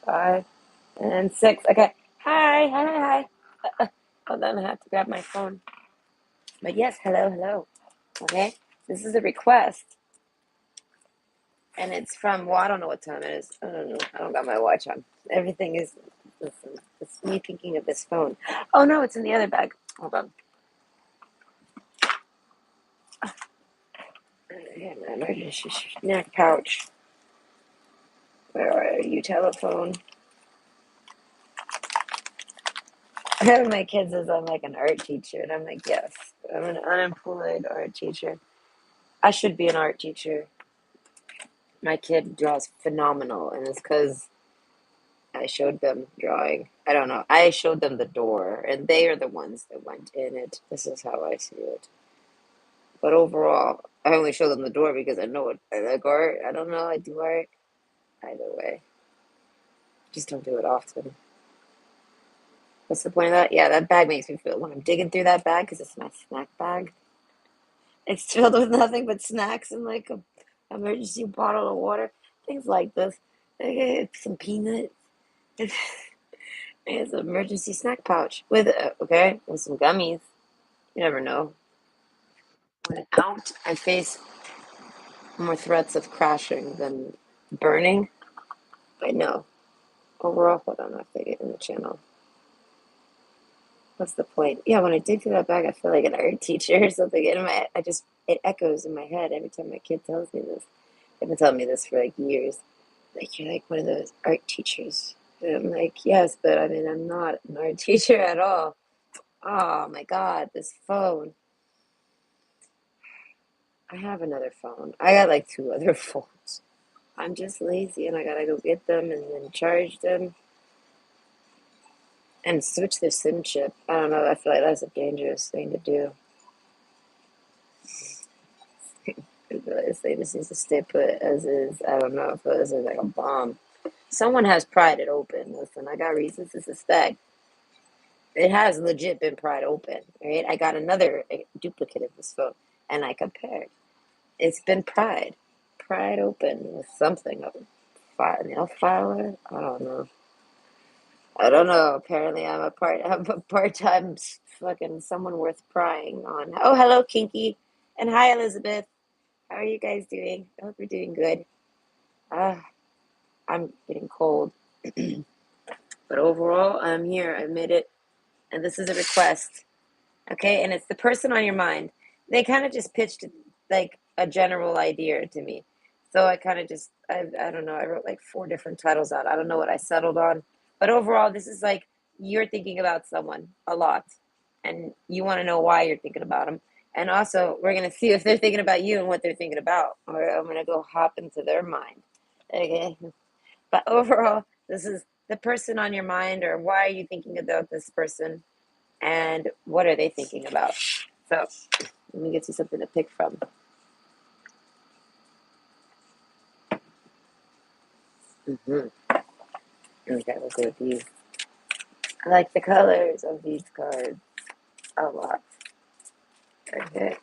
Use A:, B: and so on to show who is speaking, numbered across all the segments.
A: 5, and then 6. Okay. Hi, hi, hi, hi. Hold on, I have to grab my phone. But yes, hello, hello. Okay. This is a request, and it's from, well, I don't know what time it is. I don't know. I don't got my watch on. Everything is, listen, it's me thinking of this phone. Oh, no, it's in the other bag. Hold on. Yeah, my emergency snack pouch. Where are you, telephone? One of my kids says I'm like an art teacher, and I'm like, yes, I'm an unemployed art teacher. I should be an art teacher. My kid draws phenomenal, and it's because I showed them drawing. I don't know. I showed them the door, and they are the ones that went in it. This is how I see it. But overall, I only show them the door because I know it. I like art. I don't know. I do art. Either way, just don't do it often. What's the point of that? Yeah, that bag makes me feel when I'm digging through that bag because it's my snack bag. It's filled with nothing but snacks and like a emergency bottle of water, things like this. Some peanuts. It's an emergency snack pouch with okay, with some gummies. You never know. When out, I face more threats of crashing than burning. I know. Overall, hold on, I have to get in the channel. What's the point? Yeah, when I dig through that bag, I feel like an art teacher or something. In my, I just it echoes in my head every time my kid tells me this. They've been telling me this for like years. Like you're like one of those art teachers. And I'm like, yes, but I mean, I'm not an art teacher at all. Oh my God, this phone. I have another phone. I got like two other phones. I'm just lazy and I gotta go get them and then charge them and switch their SIM chip. I don't know. I feel like that's a dangerous thing to do. They just needs to stay put as is. I don't know if this is like a bomb. Someone has pried it open. Listen, I got reasons to suspect it has legit been pried open. Right? I got another duplicate of this phone and I compared. It's been pried open with something of a nail filer. I don't know. I don't know. Apparently, I'm a part-time fucking someone worth prying on. Oh, hello, Kinky, and hi, Elizabeth. How are you guys doing? I hope you're doing good. Ah, I'm getting cold, but overall, I'm here. I admit it, and this is a request. Okay, and it's the person on your mind. They kind of just pitched like a general idea to me, so I kind of just I don't know. I wrote like four different titles out. I don't know what I settled on, but overall, this is like you're thinking about someone a lot, and you want to know why you're thinking about them. And also, we're gonna see if they're thinking about you and what they're thinking about. Or I'm gonna go hop into their mind. Okay, but overall, this is the person on your mind, or why are you thinking about this person? And what are they thinking about? So let me get you something to pick from. Mm-hmm. Okay, let's go with these. I like the colors of these cards a lot. Okay.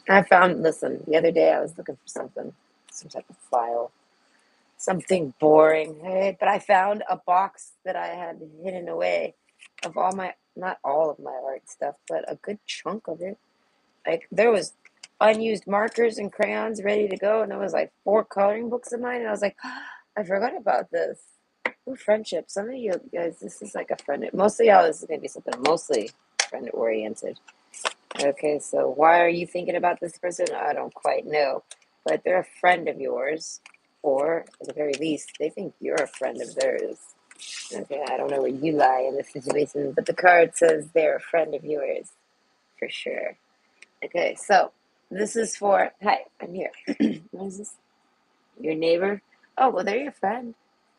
A: I found, listen, the other day I was looking for something, some type of file, something boring, right? But I found a box that I had hidden away of all my, not all of my art stuff, but a good chunk of it. Like there was unused markers and crayons ready to go, and there was like four coloring books of mine, and I was like, I forgot about this. Ooh, friendship. Some of you guys, this is like a friend. Most of y'all, this is gonna be something mostly friend oriented. Okay, so why are you thinking about this person? I don't quite know, but they're a friend of yours, or at the very least, they think you're a friend of theirs. Okay, I don't know where you lie in this situation, but the card says they're a friend of yours for sure. Okay, so this is for, hi, I'm here. What is this? Your neighbor? Oh, well, they're your friend.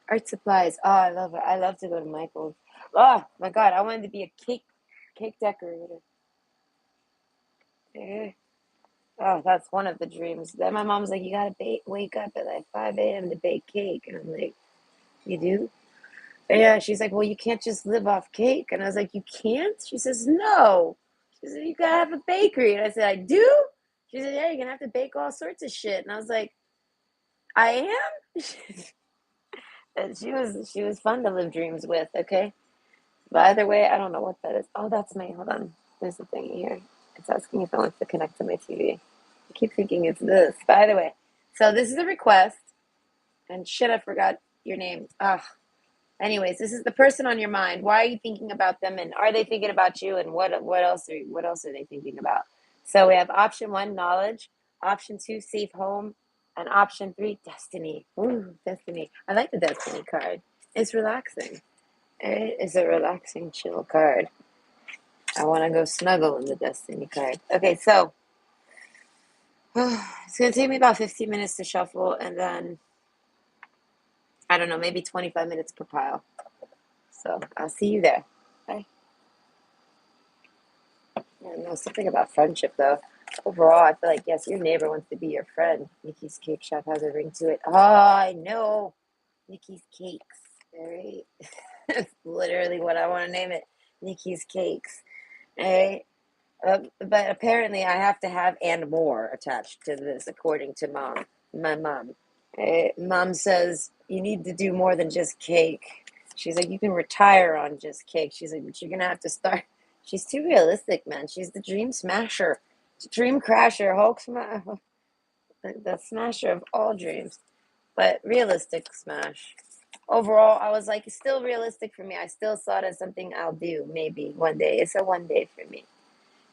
A: Art supplies. Oh, I love it. I love to go to Michael's. Oh my God, I wanted to be a cake decorator. Eh. Oh, that's one of the dreams. Then my mom's like, you gotta wake up at like 5 a.m. to bake cake, and I'm like, you do? Yeah. She's like, well, you can't just live off cake, and I was like, you can't? She says, no. She said, you gotta have a bakery, and I said, I do. She said, yeah, you're gonna have to bake all sorts of shit, and I was like, I am. She was fun to live dreams with. Okay. But either way, I don't know what that is. Oh, that's my. Hold on. There's a thing here. It's asking if I want to connect to my TV. I keep thinking it's this. By the way, so this is a request. And shit, I forgot your name. Ugh. Anyways, this is the person on your mind. Why are you thinking about them, and are they thinking about you? And what else are they thinking about? So we have option one, knowledge. Option two, safe home. And option three, destiny. Ooh, destiny. I like the destiny card. It's relaxing. It's a relaxing, chill card. I want to go snuggle in the destiny card. Okay, so it's gonna take me about 15 minutes to shuffle, and then I don't know, maybe 25 minutes per pile. So I'll see you there. Bye. I know something about friendship though. Overall, I feel like yes, your neighbor wants to be your friend. Nikki's Cake Shop has a ring to it. Oh, I know. Nikki's Cakes. All right. That's literally what I want to name it. Nikki's Cakes. All right. But apparently, I have to have and more attached to this, according to my mom. Mom says you need to do more than just cake. She's like, you can retire on just cake. She's like, but you're gonna have to start. She's too realistic, man. She's the dream smasher, dream crasher, the smasher of all dreams. But realistic smash. Overall, I was like, it's still realistic for me. I still saw it as something I'll do maybe one day. It's a one day for me.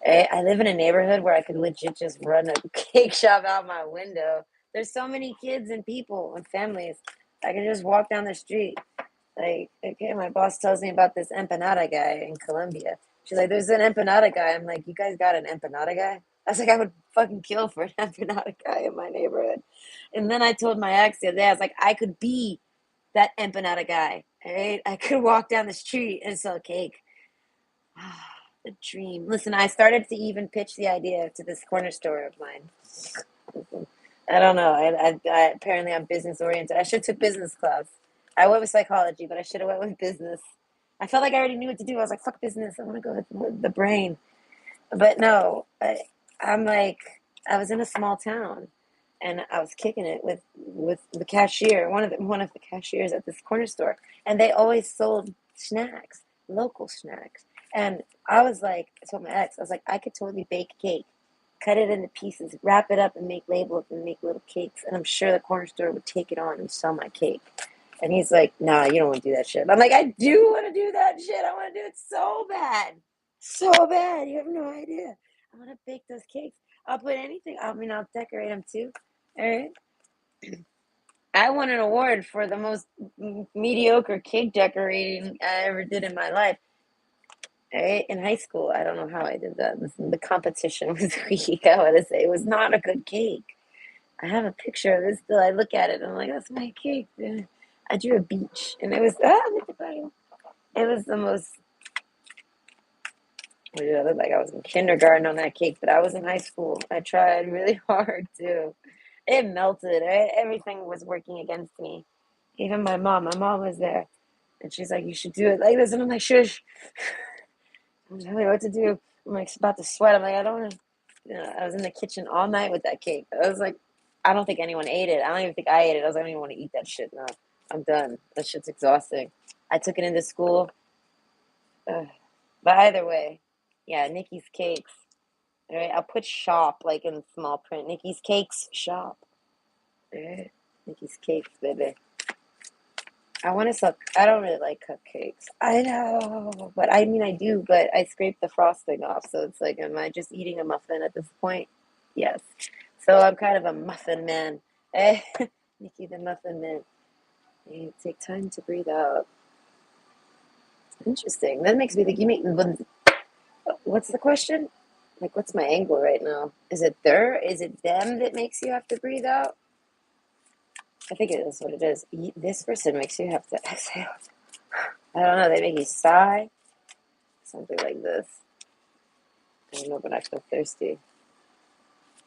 A: I live in a neighborhood where I could legit just run a cake shop out my window. There's so many kids and people and families. I can just walk down the street. Like, okay, my boss tells me about this empanada guy in Colombia. She's like, there's an empanada guy. I'm like, you guys got an empanada guy? I was like, I would fucking kill for an empanada guy in my neighborhood. And then I told my ex the other day, I was like, I could be that empanada guy. All right? I could walk down the street and sell cake. The dream. Listen, I started to even pitch the idea to this corner store of mine. Listen, I don't know. Apparently I'm business oriented. I should have took business class. I went with psychology, but I should have went with business. I felt like I already knew what to do. I was like, fuck business. I want to go with the brain. But no, I'm like, I was in a small town, and I was kicking it with the cashier, one of the cashiers at this corner store, and they always sold snacks, local snacks. And I was like, I told my ex, I was like, I could totally bake cake, cut it into pieces, wrap it up, and make labels and make little cakes, and I'm sure the corner store would take it on and sell my cake. And he's like, nah, you don't want to do that shit. I'm like, I do want to do that shit. I want to do it so bad. So bad. You have no idea. I want to bake those cakes. I'll put anything. I mean, I'll decorate them too. All right. I won an award for the most mediocre cake decorating I ever did in my life. All right. In high school, I don't know how I did that. The competition was weak. I want to say it was not a good cake. I have a picture of it still. I look at it and I'm like, that's my cake. I drew a beach, and it was it was the most. Yeah, it looked like I was in kindergarten on that cake, but I was in high school. I tried really hard too. It melted. Everything was working against me. Even my mom. My mom was there, and she's like, "You should do it like this," and I'm like, "Shush." I'm telling you what to do. I'm like about to sweat. I'm like, I don't want to. I was in the kitchen all night with that cake. I was like, I don't think anyone ate it. I don't even think I ate it. I was like, I don't even want to eat that shit now. I'm done. That shit's exhausting. I took it into school. Ugh. But either way, yeah, Nikki's Cakes. All right, I'll put shop like in small print. Nikki's Cakes shop. All right, Nikki's Cakes, baby. I want to suck. I don't really like cupcakes. I know, but I mean, I do, but I scrape the frosting off, so it's like, am I just eating a muffin at this point? Yes. So I'm kind of a muffin man. Eh, Nikki the Muffin Man. You take time to breathe out. Interesting. That makes me think. What's the question? Like, what's my angle right now? Is it there? Is it them that makes you have to breathe out? I think it is what it is. This person makes you have to exhale. I don't know. They make you sigh. Something like this. I don't know, but I feel thirsty.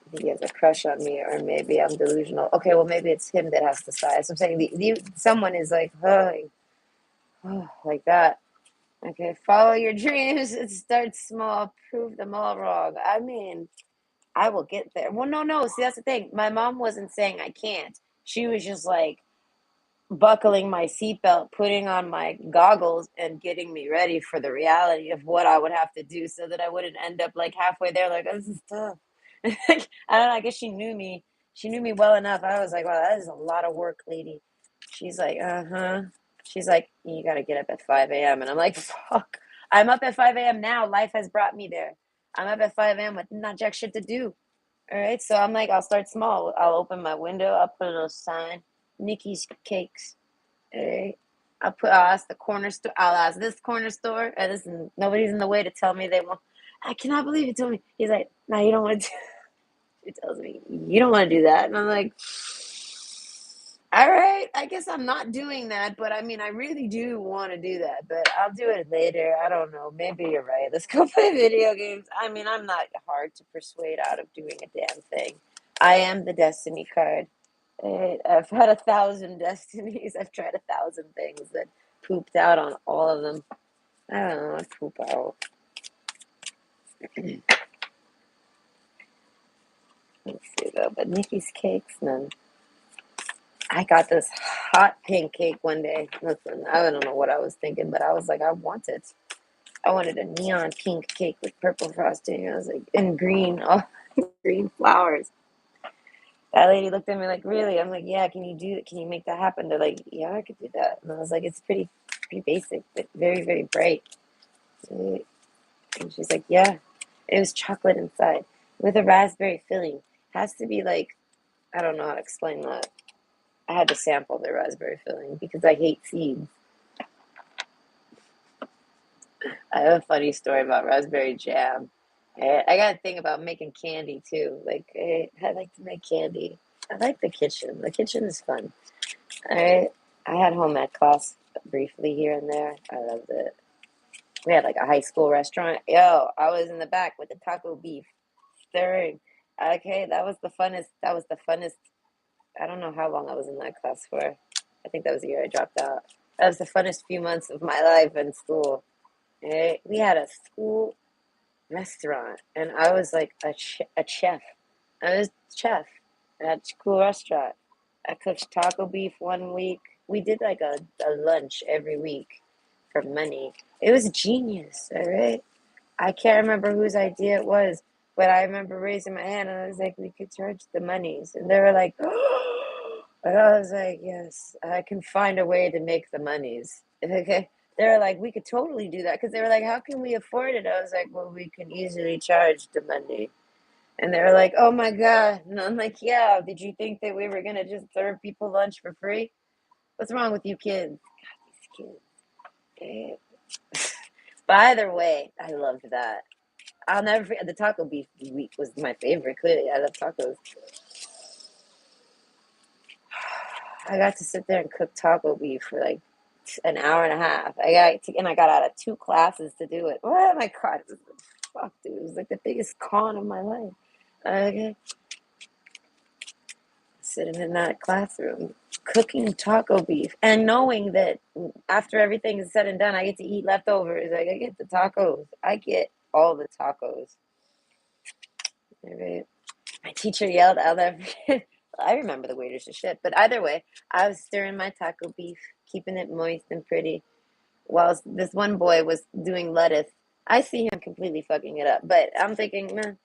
A: I think he has a crush on me, or maybe I'm delusional. Okay, well, maybe it's him that has to sigh. So I'm saying someone is like, like that. Okay, follow your dreams and start small. Prove them all wrong. I mean, I will get there. Well, no, no. See, that's the thing. My mom wasn't saying I can't. She was just like, buckling my seatbelt, putting on my goggles, and getting me ready for the reality of what I would have to do so that I wouldn't end up like halfway there, like, oh, this is tough. Like, I don't know, I guess she knew me. She knew me well enough. I was like, wow, that is a lot of work, lady. She's like, uh-huh. She's like, you gotta get up at 5 a.m. And I'm like, fuck. I'm up at 5 a.m. now. Life has brought me there. I'm up at 5 a.m. with not jack shit to do. All right. So I'm like, I'll start small. I'll open my window. I'll put a little sign, Nikki's Cakes. All right. I'll ask the corner store. I'll ask this corner store. And listen, nobody's in the way to tell me they want. I cannot believe you told me. He's like, no, you don't want to. She tells me, you don't want to do that. And I'm like, all right, I guess I'm not doing that, but I mean, I really do want to do that, but I'll do it later. I don't know. Maybe you're right. Let's go play video games. I mean, I'm not hard to persuade out of doing a damn thing. I am the destiny card. I've had 1,000 destinies. I've tried 1,000 things that pooped out on all of them. I don't know. I poop out. Let's see though. But Nikki's Cakes, man. I got this hot pink cake one day. Listen, I don't know what I was thinking, but I was like, I want it. I wanted a neon pink cake with purple frosting. I was like, and green, oh, green flowers. That lady looked at me like, really? I'm like, yeah. Can you do it? Can you make that happen? They're like, yeah, I could do that. And I was like, it's pretty basic, but very, very bright. And she's like, yeah. It was chocolate inside with a raspberry filling. Has to be like, I don't know how to explain that. I had to sample the raspberry filling because I hate seeds. I have a funny story about raspberry jam. I got to think about making candy too. Like, I like to make candy. I like the kitchen. The kitchen is fun. I had home ec class briefly here and there. I loved it. We had like a high school restaurant. Yo, I was in the back with the taco beef stirring. Okay, that was the funnest. That was the funnest. I don't know how long I was in that class for. I think that was the year I dropped out. That was the funnest few months of my life in school. Right? We had a school restaurant, and I was like a chef. I was a chef at a school restaurant. I cooked taco beef one week. We did like a lunch every week for money. It was genius, all right? I can't remember whose idea it was, but I remember raising my hand and I was like, we could charge the monies. And they were like, and I was like, yes, I can find a way to make the monies. Okay. They were like, we could totally do that. Because they were like, how can we afford it? I was like, well, we can easily charge the money. And they were like, oh my God. And I'm like, yeah, did you think that we were going to just serve people lunch for free? What's wrong with you kids? God, these kids. Eh. But either way, I loved that. I'll never forget the taco beef week was my favorite. Clearly, I love tacos. I got to sit there and cook taco beef for like an hour and a half. I got out of 2 classes to do it. Oh my God, fuck, dude, it was like the biggest con of my life. Okay, sitting in that classroom cooking taco beef and knowing that after everything is said and done, I get to eat leftovers. Like, I get the tacos. I get all the tacos. All right. My teacher yelled, I'll never forget. I remember the waiters and shit. But either way, I was stirring my taco beef, keeping it moist and pretty, while this one boy was doing lettuce. I see him completely fucking it up. But I'm thinking, man,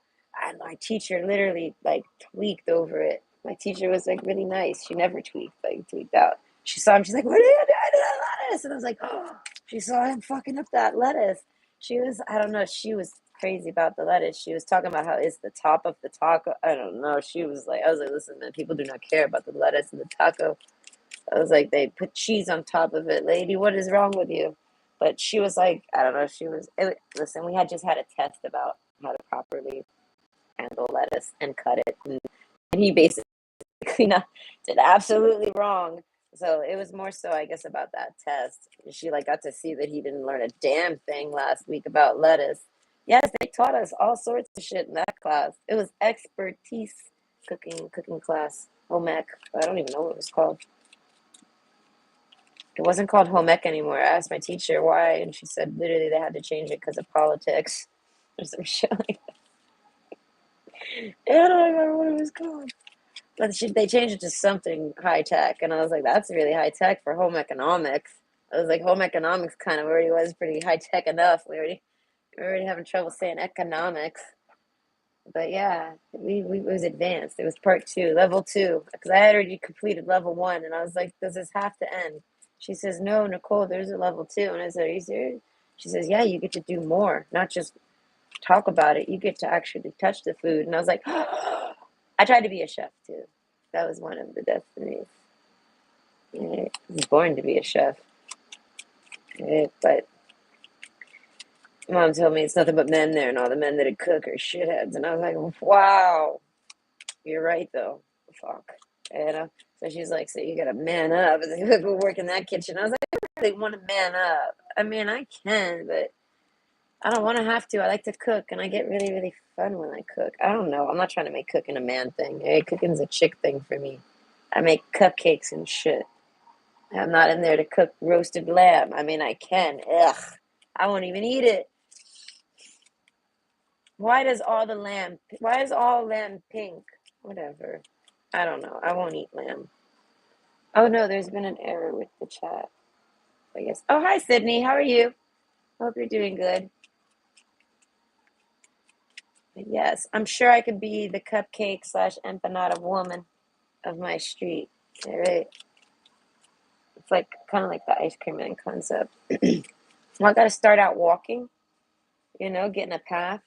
A: my teacher literally like tweaked over it. My teacher was like really nice. She never tweaked out. She saw him, she's like, what are you doing to that lettuce? And I was like, oh, she saw him fucking up that lettuce. She was, I don't know, she was crazy about the lettuce. She was talking about how it's the top of the taco. I don't know. She was like, I was like, listen, man, people do not care about the lettuce and the taco. I was like, they put cheese on top of it, lady. What is wrong with you? But she was like, I don't know. Listen, we had just had a test about how to properly handle lettuce and cut it. And he basically not, did absolutely wrong. So it was more so, I guess, about that test. She like got to see that he didn't learn a damn thing last week about lettuce. Yes, they taught us all sorts of shit in that class. It was expertise cooking class. Home ec. I don't even know what it was called. It wasn't called home ec anymore. I asked my teacher why, and she said literally they had to change it because of politics or some shit like that. I don't remember what it was called. But they changed it to something high tech, and I was like, that's really high tech for home economics. I was like, home economics kind of already was pretty high tech enough. We were already having trouble saying economics. But yeah, we it was advanced. It was part two, level two, because I had already completed level one, and I was like, does this have to end? She says, no, Nicole, there's a level two, and I said, are you serious? She says, yeah, you get to do more, not just talk about it. You get to actually touch the food, and I was like, I tried to be a chef too. That was one of the destinies. I was born to be a chef, but mom told me it's nothing but men there, and all the men that cook are shitheads, and I was like, wow. You're right, though. Fuck. You know? So she's like, so you gotta man up. And go work in that kitchen. I was like, I don't really want to man up. I mean, I can, but I don't want to have to. I like to cook, and I get really, really fun when I cook. I don't know. I'm not trying to make cooking a man thing. Hey, cooking's a chick thing for me. I make cupcakes and shit. I'm not in there to cook roasted lamb. I mean, I can. Ugh. I won't even eat it. Why is all lamb pink? Whatever. I don't know. I won't eat lamb. Oh no, there's been an error with the chat. I guess. Oh, hi, Sydney. How are you? Hope you're doing good. But yes, I'm sure I could be the cupcake slash empanada woman of my street. All right. It's like kind of like the ice cream man concept. Well, I got to start out walking, getting a path,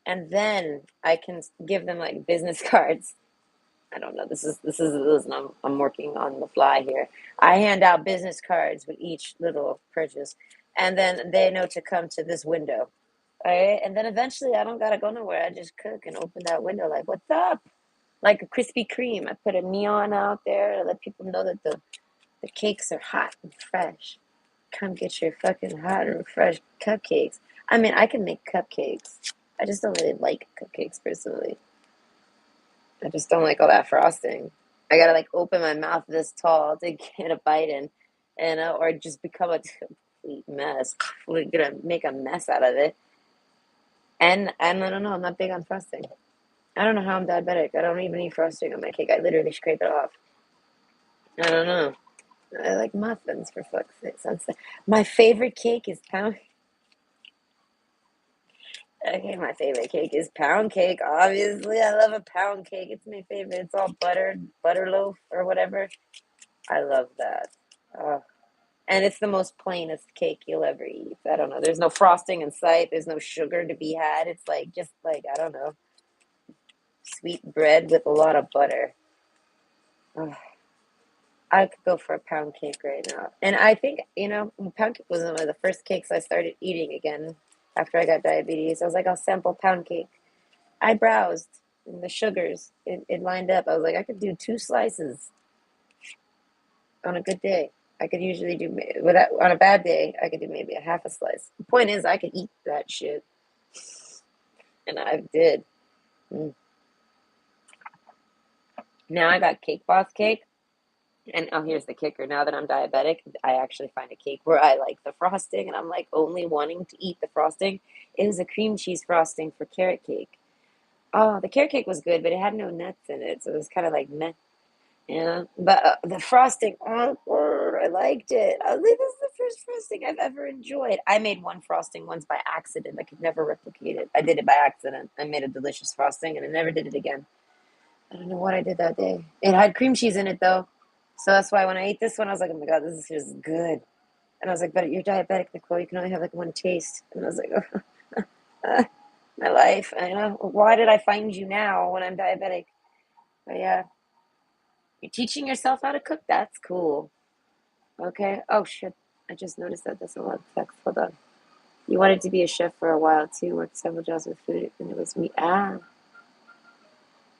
A: and then I can give them like business cards. I don't know. Listen, I'm working on the fly here. I hand out business cards with each little purchase, and then they know to come to this window. All right, and then eventually I don't gotta go nowhere. I just cook and open that window, like, what's up? Like a Krispy Kreme. I put a neon out there to let people know that the cakes are hot and fresh. Come get your fucking hot and fresh cupcakes. I mean, I can make cupcakes. I just don't really like cupcakes personally. I just don't like all that frosting. I gotta like open my mouth this tall to get a bite in, or just become a complete mess. We're gonna make a mess out of it. And I don't know. I'm not big on frosting. I don't know how I'm diabetic. I don't even eat frosting on my cake. I literally scrape it off. I don't know. I like muffins for fuck's sake. My favorite cake is pound. Okay, my favorite cake is pound cake. Obviously, I love a pound cake. It's my favorite. It's all buttered, butter loaf or whatever. I love that. Oh. And it's the most plainest cake you'll ever eat. I don't know. There's no frosting in sight. There's no sugar to be had. It's like just like I don't know, sweet bread with a lot of butter. Oh, I could go for a pound cake right now. And I think, pound cake was one of the first cakes I started eating again after I got diabetes. I was like, I'll sample pound cake. I browsed and the sugars. It lined up. I was like, I could do two slices on a good day. I could usually do without on a bad day. I could do maybe a half a slice. The point is, I could eat that shit, and I did. Mm. Now I got Cake Boss cake, and oh, here's the kicker. Now that I'm diabetic, I actually find a cake where I like the frosting, and I'm like only wanting to eat the frosting. It was a cream cheese frosting for carrot cake. Oh, the carrot cake was good, but it had no nuts in it, so it was kind of like meh. But the frosting, I liked it. I was like, this is the first frosting I've ever enjoyed. I made one frosting once by accident. I could never replicate it. I did it by accident. I made a delicious frosting and I never did it again. I don't know what I did that day. It had cream cheese in it though. So that's why when I ate this one, I was like, oh my God, this is just good. And I was like, but you're diabetic, Nicole. You can only have like one taste. And I was like, oh, my life. I know. Why did I find you now when I'm diabetic? But yeah, you're teaching yourself how to cook. That's cool. Okay. Oh shit. I just noticed that there's a lot of text. Hold on. You wanted to be a chef for a while too, worked several jobs with food, and it was meat. A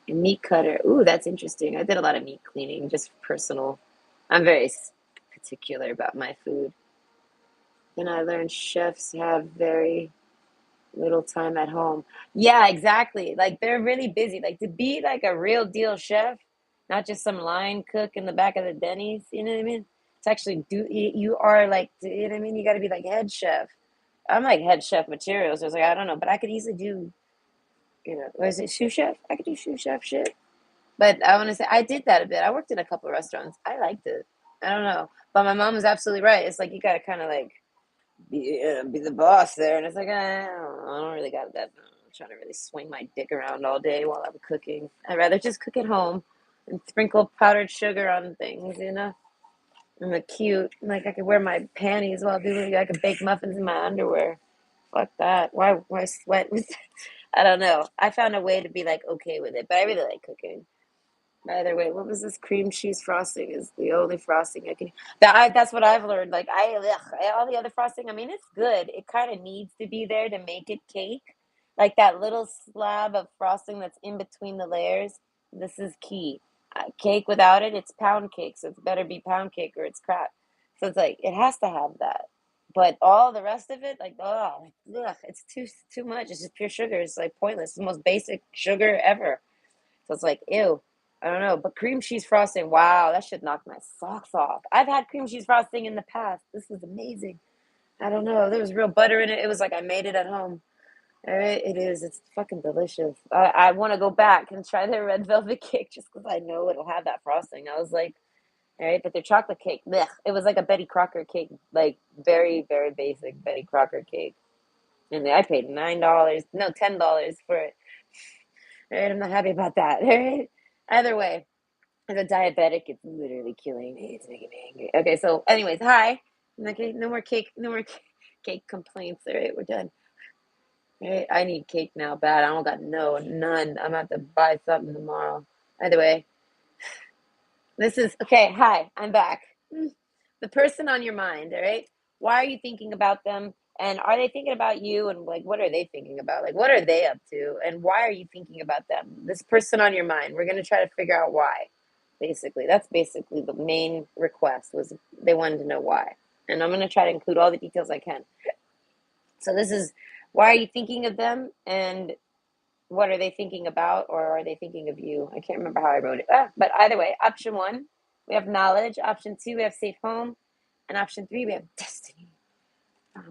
A: meat cutter. Ooh, that's interesting. I did a lot of meat cleaning, just personal. I'm very particular about my food. And I learned chefs have very little time at home. Yeah, exactly. Like they're really busy. Like to be like a real deal chef, not just some line cook in the back of the Denny's. You know what I mean? To actually you are like, you know what I mean? You got to be like head chef. I'm like head chef materials. So I was like, I don't know, but I could easily do, was it sous chef? I could do sous chef shit. But I want to say I did that a bit. I worked in a couple of restaurants. I liked it. I don't know, but my mom was absolutely right. It's like you got to kind of like be the boss there, and it's like I don't really got that. I'm trying to really swing my dick around all day while I'm cooking. I'd rather just cook at home and sprinkle powdered sugar on things, you know. And the cute, like I could wear my panties while doing. I could bake muffins in my underwear. Fuck that. Why sweat? I don't know. I found a way to be like okay with it, but I really like cooking. Either way, what was this cream cheese frosting? Is the only frosting I can. That's what I've learned. Like all the other frosting. I mean, it's good. It kind of needs to be there to make it cake. Like that little slab of frosting that's in between the layers. This is key. Cake without it, it's pound cake. So it's better be pound cake or it's crap. So it's like it has to have that. But all the rest of it, like ugh, it's too much. It's just pure sugar. It's like pointless. It's the most basic sugar ever. So it's like, ew. I don't know. But cream cheese frosting, wow, that should knock my socks off. I've had cream cheese frosting in the past. This was amazing. I don't know. There was real butter in it. It was like I made it at home. All right, it is. It's fucking delicious. I want to go back and try their red velvet cake just because I know it'll have that frosting. I was like, all right, but their chocolate cake, blech, it was like a Betty Crocker cake, like very, very basic Betty Crocker cake. And I paid $9, no, $10 for it. All right, I'm not happy about that. All right. Either way, as a diabetic, it's literally killing me. It's making me angry. Okay, so anyways, hi. Okay, no more cake, no more cake complaints. All right, we're done. All right, I need cake now, bad. I don't got none. I'm gonna have to buy something tomorrow. Either way, this is okay. Hi, I'm back. The person on your mind, all right? Why are you thinking about them? And are they thinking about you? And like, what are they thinking about? Like, what are they up to? And why are you thinking about them? This person on your mind. We're gonna try to figure out why. Basically, that's basically the main request was they wanted to know why. And I'm gonna try to include all the details I can. So this is why are you thinking of them and what are they thinking about or are they thinking of you? I can't remember how I wrote it. But either way, option one, we have knowledge. Option two, we have safe home. And option three, we have destiny. I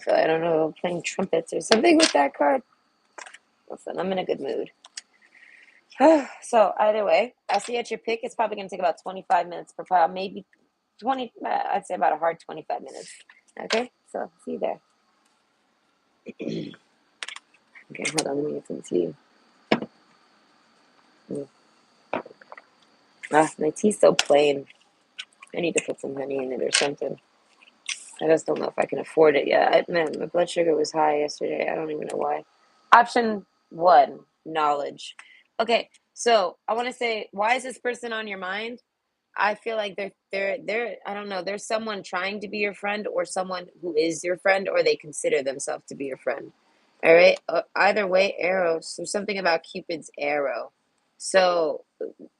A: feel like, I don't know, playing trumpets or something with that card. Listen, I'm in a good mood. So either way, I'll see you at your pick. It's probably going to take about 25 minutes per pile, maybe 20. I'd say about a hard 25 minutes. Okay, so see you there. Okay, hold on, let me get some tea. My tea's so plain. I need to put some honey in it or something. I just don't know if I can afford it yet. Man, my blood sugar was high yesterday. I don't even know why. Option one, knowledge. Okay, so I want to say, why is this person on your mind? I feel like they're I don't know, there's someone trying to be your friend or someone who is your friend or they consider themselves to be your friend. All right? Either way, arrows. There's something about Cupid's arrow. So,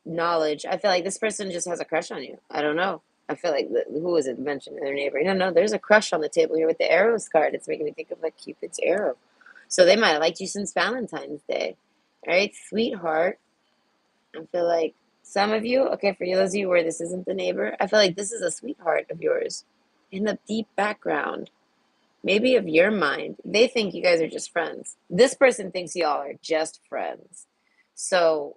A: knowledge. I feel like this person just has a crush on you. I don't know. I feel like who was it mentioned their neighbor? No, no, there's a crush on the table here with the arrows card. It's making me think of like Cupid's arrow. So they might have liked you since Valentine's Day. All right, sweetheart. I feel like some of you, okay, for those of you where this isn't the neighbor, I feel like this is a sweetheart of yours in the deep background, maybe of your mind. They think you guys are just friends. This person thinks y'all are just friends. So,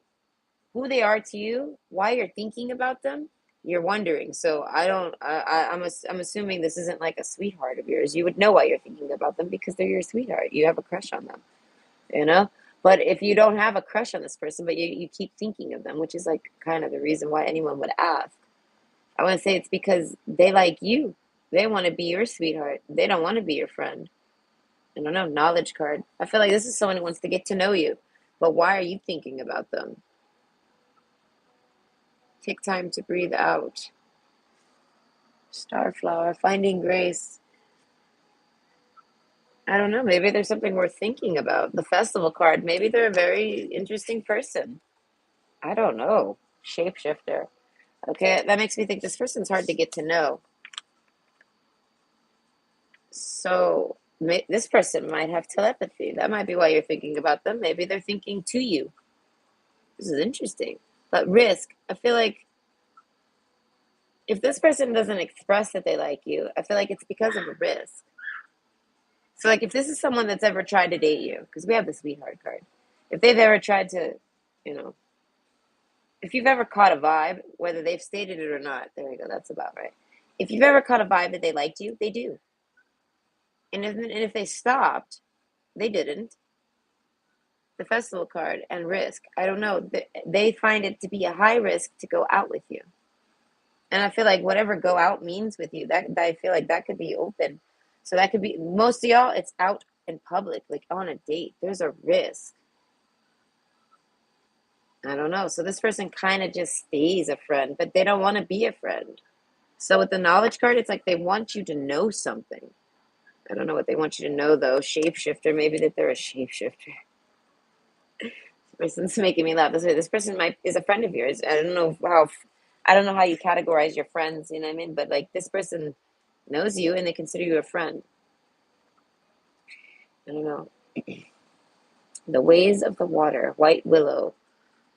A: who they are to you, why you're thinking about them, you're wondering. So, I don't, I'm assuming this isn't like a sweetheart of yours. You would know why you're thinking about them because they're your sweetheart. You have a crush on them, you know? But if you don't have a crush on this person, but you keep thinking of them, which is like kind of the reason why anyone would ask, I want to say it's because they like you. They want to be your sweetheart. They don't want to be your friend. I don't know, knowledge card. I feel like this is someone who wants to get to know you. But why are you thinking about them? Take time to breathe out. Starflower, finding grace. I don't know. Maybe there's something worth thinking about. The festival card. Maybe they're a very interesting person. I don't know. Shapeshifter. Okay, that makes me think this person's hard to get to know. So this person might have telepathy. That might be why you're thinking about them. Maybe they're thinking to you. This is interesting. But risk, I feel like if this person doesn't express that they like you, I feel like it's because of a risk. So, like, if this is someone that's ever tried to date you, because we have the sweetheart card, if they've ever tried to, you know, if you've ever caught a vibe, whether they've stated it or not, there we go, that's about right. If you've ever caught a vibe that they liked you, they do. And if they stopped, they didn't. The festival card and risk, I don't know. They find it to be a high risk to go out with you. And I feel like whatever go out means with you, that I feel like that could be open. So that could be most of y'all, it's out in public, like on a date. There's a risk. I don't know. So this person kind of just stays a friend, but they don't want to be a friend. So with the knowledge card, it's like they want you to know something. I don't know what they want you to know though. Shapeshifter, maybe that they're a shapeshifter. This person's making me laugh. This person might is a friend of yours. I don't know how you categorize your friends, you know what I mean? But like this person knows you and they consider you a friend. I don't know. The ways of the water, white willow.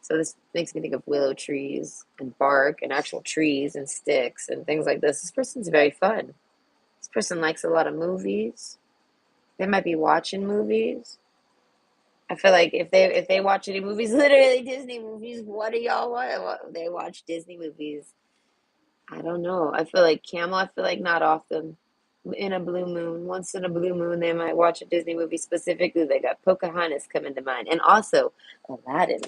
A: So this makes me think of willow trees and bark and actual trees and sticks and things like this. This person's very fun. This person likes a lot of movies. They might be watching movies. I feel like if they watch any movies, literally Disney movies, what do y'all want? They watch Disney movies. I don't know. I feel like Camel, I feel like not often. In a blue moon, once in a blue moon, they might watch a Disney movie specifically. They got Pocahontas coming to mind, and also Aladdin,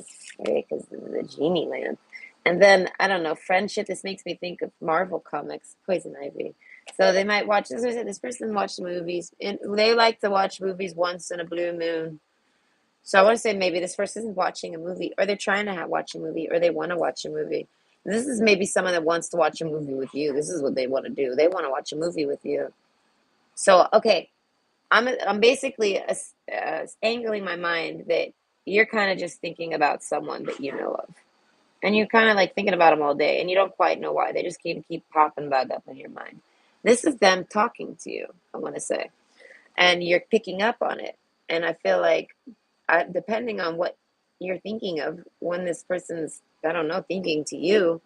A: right? Because the genie lamp. And then I don't know, friendship. This makes me think of Marvel comics, Poison Ivy. So they might watch. As I said, this person watched movies, and they like to watch movies once in a blue moon. So I want to say maybe this person is watching a movie, or they're trying to watch a movie, or they want to watch a movie. This is maybe someone that wants to watch a movie with you. This is what they want to do. They want to watch a movie with you. So okay, I'm basically angling my mind that you're kind of just thinking about someone that you know of, and you're kind of like thinking about them all day, and you don't quite know why. They just keep popping back up in your mind. This is them talking to you. I want to say, and you're picking up on it. And I feel like, depending on what you're thinking of when this person's, I don't know, thinking to you,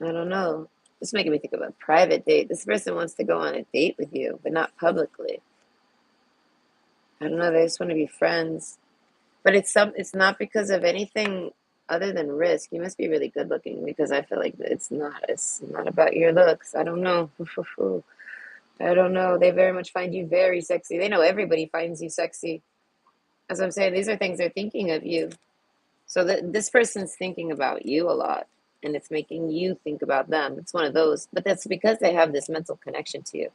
A: I don't know. It's making me think of a private date. This person wants to go on a date with you, but not publicly. I don't know. They just want to be friends. But it's not because of anything other than risk. You must be really good looking because I feel like it's not about your looks. I don't know. I don't know. They very much find you very sexy. They know everybody finds you sexy. As I'm saying, these are things they're thinking of you. So this person's thinking about you a lot, and it's making you think about them. It's one of those, but that's because they have this mental connection to you.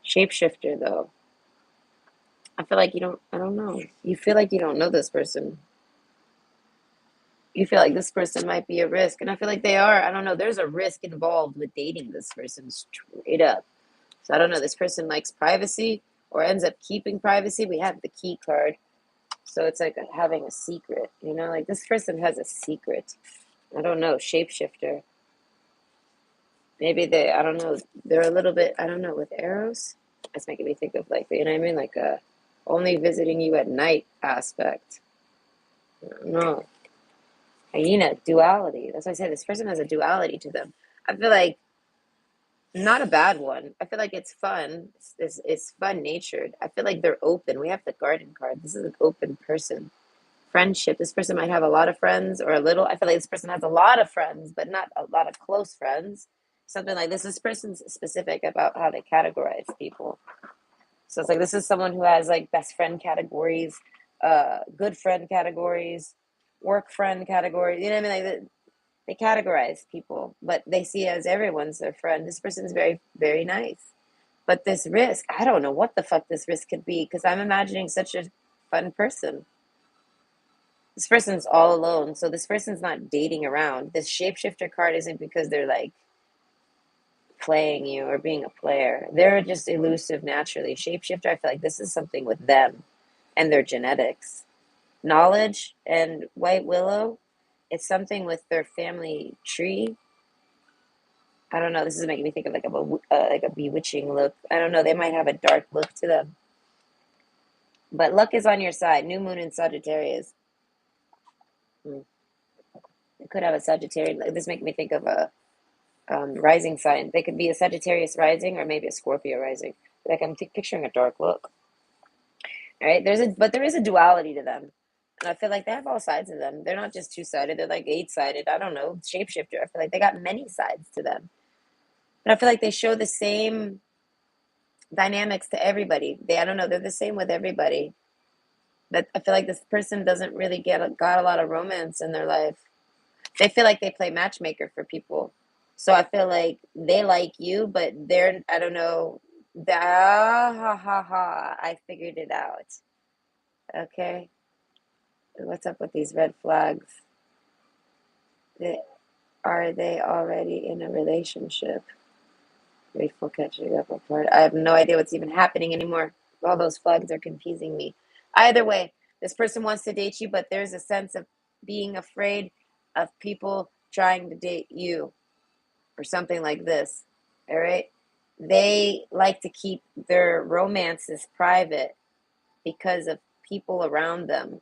A: Shapeshifter, though, I feel like you don't. I don't know. You feel like you don't know this person. You feel like this person might be a risk, and I feel like they are. I don't know. There's a risk involved with dating this person straight up. So I don't know. This person likes privacy or ends up keeping privacy. We have the key card. So it's like having a secret, like this person has a secret. I don't know, shapeshifter. Maybe I don't know, they're a little bit, I don't know, with arrows. That's making me think of like, you know what I mean? Like a only visiting you at night aspect. I don't know. Hyena, duality. That's why I say this person has a duality to them. I feel like not a bad one. I feel like it's fun. It's fun natured. I feel like they're open. We have the garden card. This is an open person. Friendship. This person might have a lot of friends or a little. I feel like this person has a lot of friends, but not a lot of close friends. Something like this. This person's specific about how they categorize people. So it's like this is someone who has like best friend categories, good friend categories, work friend categories. You know what I mean? Like they categorize people, but they see as everyone's their friend. This person's very, very nice. But this risk, I don't know what the fuck this risk could be because I'm imagining such a fun person. This person's all alone, so this person's not dating around. This shapeshifter card isn't because they're like playing you or being a player. They're just elusive naturally. Shapeshifter, I feel like this is something with them and their genetics. Knowledge and White Willow, it's something with their family tree. I don't know. This is making me think of like a bewitching look. I don't know. They might have a dark look to them. But luck is on your side. New moon in Sagittarius. Hmm. It could have a Sagittarius. Like, this makes me think of a rising sign. They could be a Sagittarius rising or maybe a Scorpio rising. Like I'm picturing a dark look. All right. But there is a duality to them. I feel like they have all sides of them. They're not just two-sided, they're like eight-sided. I don't know, shapeshifter. I feel like they got many sides to them. But I feel like they show the same dynamics to everybody. I don't know, they're the same with everybody. But I feel like this person doesn't really got a lot of romance in their life. They feel like they play matchmaker for people. So I feel like they like you, but they're, I don't know, ha ha ha, I figured it out. Okay. What's up with these red flags? They, are they already in a relationship? Grateful catching up apart. I have no idea what's even happening anymore. All those flags are confusing me. Either way, this person wants to date you, but there's a sense of being afraid of people trying to date you or something like this. All right. They like to keep their romances private because of people around them.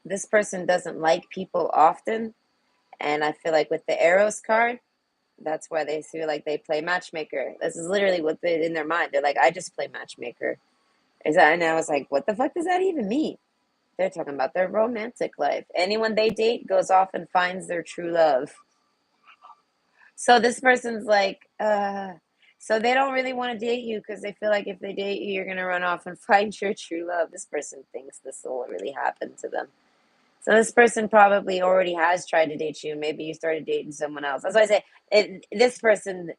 A: This person doesn't like people often. And I feel like with the Eros card, that's why they feel like they play matchmaker. This is literally what they in their mind. They're like, I just play matchmaker. And I was like, what the fuck does that even mean? They're talking about their romantic life. Anyone they date goes off and finds their true love. So this person's like, so they don't really want to date you because they feel like if they date you, you're gonna run off and find your true love. This person thinks this will really happen to them. So this person probably already has tried to date you. Maybe you started dating someone else. That's why I say this person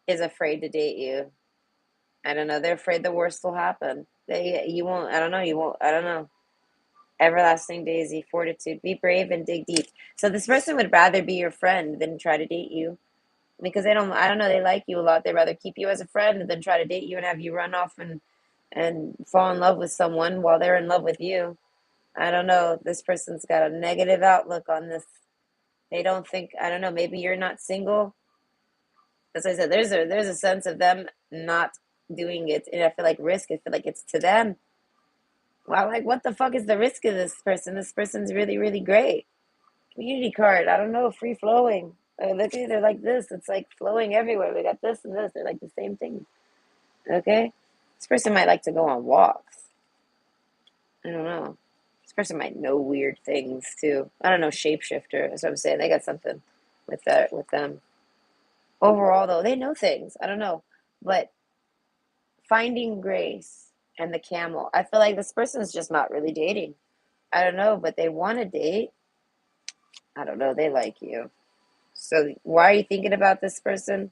A: is afraid to date you. I don't know. They're afraid the worst will happen. You won't. I don't know. You won't. I don't know. Everlasting Daisy, fortitude, be brave and dig deep. So this person would rather be your friend than try to date you because they don't. I don't know. They like you a lot. They'd rather keep you as a friend than try to date you and have you run off and fall in love with someone while they're in love with you. I don't know. This person's got a negative outlook on this. They don't think. I don't know. Maybe you're not single. As I said, there's a sense of them not doing it, and I feel like risk. I feel like it's to them. Wow, like what the fuck is the risk of this person? This person's really, really great. Community card. I don't know. Free flowing. Look, they're like this. It's like flowing everywhere. We got this and this. They're like the same thing. Okay. This person might like to go on walks. I don't know. This person might know weird things too. I don't know. Shapeshifter. That's what I'm saying. They got something with that with them. Overall, though, they know things. I don't know, but finding grace and the camel. I feel like this person's just not really dating. I don't know, but they want to date. I don't know. They like you. So why are you thinking about this person?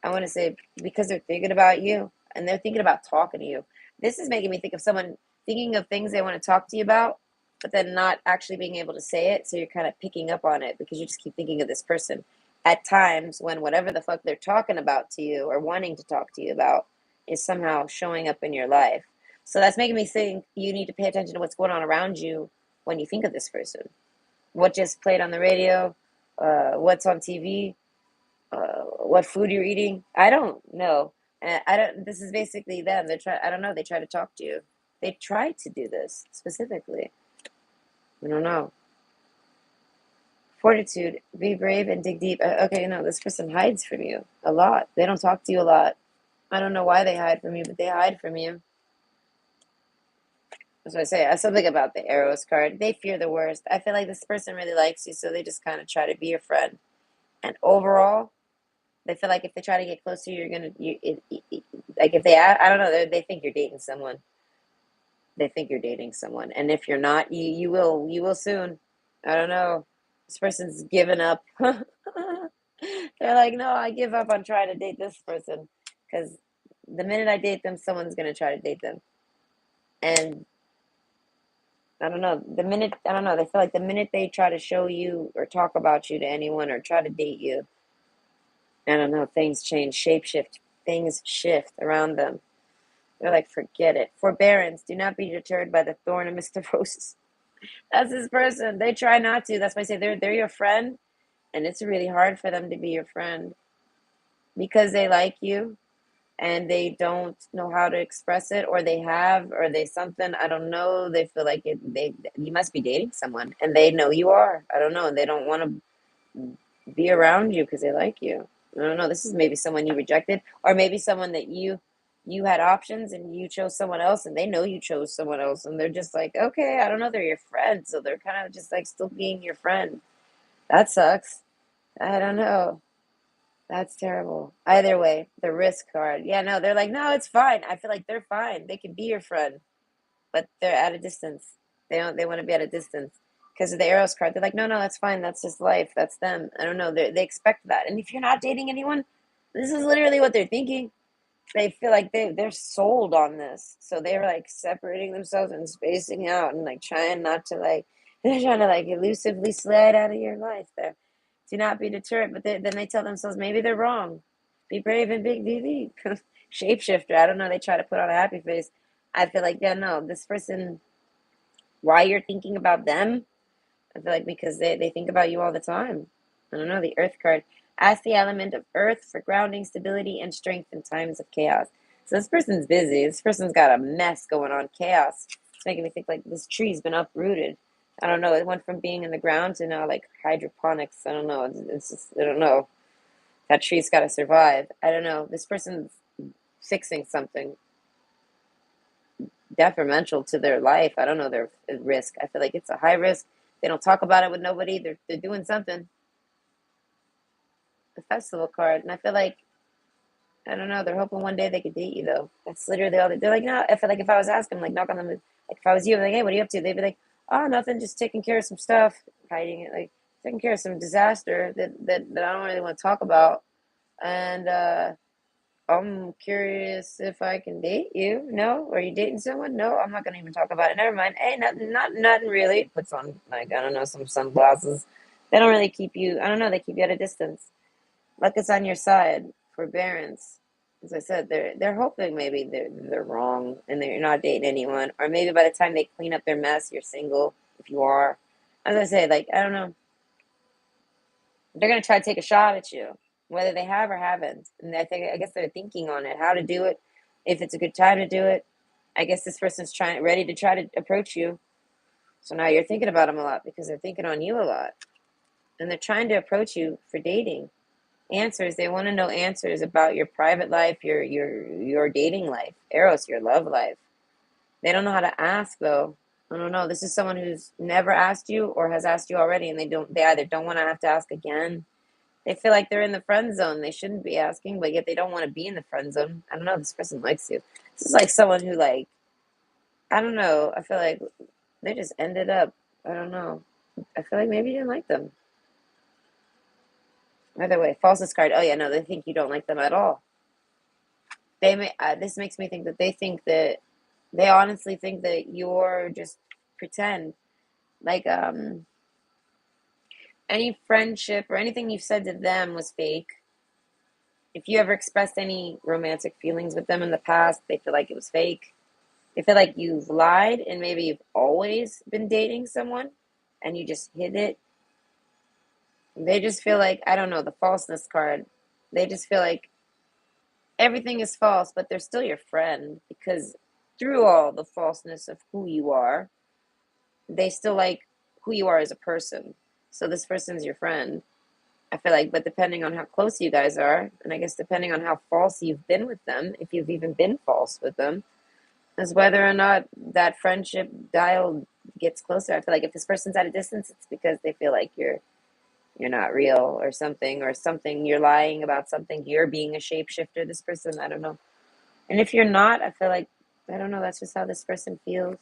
A: I want to say because they're thinking about you and they're thinking about talking to you. This is making me think of someone thinking of things they want to talk to you about, but then not actually being able to say it. So you're kind of picking up on it because you just keep thinking of this person at times when whatever the fuck they're talking about to you or wanting to talk to you about is somehow showing up in your life. So that's making me think you need to pay attention to what's going on around you when you think of this person. What just played on the radio, what's on TV, what food you're eating. I don't know. And I don't. This is basically them. They try. I don't know. They try to talk to you. They try to do this specifically. I don't know. Fortitude, be brave and dig deep. Okay, no, this person hides from you a lot. They don't talk to you a lot. I don't know why they hide from you, but they hide from you. That's what I say. Something about the arrows card. They fear the worst. I feel like this person really likes you, so they just kind of try to be your friend. And overall, they feel like if they try to get close to you, you're gonna like if they I don't know they think you're dating someone. They think you're dating someone, and if you're not, you will soon. I don't know. This person's given up. They're like, no, I give up on trying to date this person because the minute I date them, someone's gonna try to date them, and I don't know. I don't know. They feel like the minute they try to show you or talk about you to anyone or try to date you, I don't know, things change, shapeshift, things shift around them. They're like, forget it. Forbearance, do not be deterred by the thorn of Mr. Roses. That's this person. They try not to. That's why I say they're your friend, and it's really hard for them to be your friend because they like you and they don't know how to express it, or they have, or they something. I don't know. They feel like you must be dating someone, and they know you are. I don't know, and they don't want to be around you because they like you. I don't know. This is maybe someone you rejected, or maybe someone that you you had options and you chose someone else and they know you chose someone else and they're just like, okay, I don't know, they're your friend. So they're kind of just like still being your friend. That sucks. I don't know. That's terrible. Either way, the risk card. Yeah, no, they're like, no, it's fine. I feel like they're fine. They can be your friend, but they're at a distance. They want to be at a distance because of the Eros card. They're like, no, no, that's fine. That's just life. That's them. I don't know. They expect that. And if you're not dating anyone, this is literally what they're thinking. They feel like they're sold on this, so they're like separating themselves and spacing out and like trying not to like they're trying to like elusively slide out of your life. There, do not be deterred. But then they tell themselves maybe they're wrong. Be brave and big DV. Shapeshifter. I don't know. They try to put on a happy face. I feel like yeah, no, this person. Why you're thinking about them? I feel like because they think about you all the time. I don't know, the Earth card. Ask the element of Earth for grounding, stability, and strength in times of chaos. So this person's busy. This person's got a mess going on, chaos. It's making me think like this tree's been uprooted. I don't know. It went from being in the ground to now like hydroponics. I don't know. It's just, I don't know. That tree's got to survive. I don't know. This person's fixing something detrimental to their life. I don't know their risk. I feel like it's a high risk. They don't talk about it with nobody. They're doing something. The festival card, and I feel like I don't know. They're hoping one day they could date you though. That's literally all they're like. No, I feel like if I was asking, like knock on them, like if I was you, I'm like, hey, what are you up to? They'd be like, oh, nothing, just taking care of some stuff, hiding it, like taking care of some disaster that I don't really want to talk about, and I'm curious if I can date you. No, are you dating someone? No, I'm not gonna even talk about it. Never mind. Hey, nothing, nothing really. Puts on like I don't know some sunglasses. They don't really keep you. I don't know. They keep you at a distance. Luck is on your side. Forbearance. As I said, they're hoping maybe they're wrong and they're not dating anyone, or maybe by the time they clean up their mess, you're single. If you are, as I say, like I don't know, they're gonna try to take a shot at you, whether they have or haven't. And I guess they're thinking on it, how to do it, if it's a good time to do it. I guess this person's ready to try to approach you. So now you're thinking about them a lot because they're thinking on you a lot, and they're trying to approach you for dating answers. They want to know answers about your private life, your dating life, Eros, your love life. They don't know how to ask though. I don't know. This is someone who's never asked you or has asked you already, and they either don't want to have to ask again. They feel like they're in the friend zone. They shouldn't be asking, but yet they don't want to be in the friend zone. I don't know. This person likes you. This is like someone who like I don't know. I feel like they just ended up. I don't know. I feel like maybe you didn't like them. Either way, false card. Oh yeah, no, they think you don't like them at all. They may. This makes me think that they think that they honestly think that you're just pretend. Like any friendship or anything you've said to them was fake. If you ever expressed any romantic feelings with them in the past, they feel like it was fake. They feel like you've lied and maybe you've always been dating someone and you just hid it. They just feel like, I don't know, the falseness card. They just feel like everything is false, but they're still your friend because through all the falseness of who you are, they still like who you are as a person. So this person's your friend. I feel like, but depending on how close you guys are, and I guess depending on how false you've been with them, if you've even been false with them, is whether or not that friendship dial gets closer. I feel like if this person's at a distance, it's because they feel like you're not real or something you're lying about something. You're being a shapeshifter. This person, I don't know. And if you're not, I feel like I don't know. That's just how this person feels.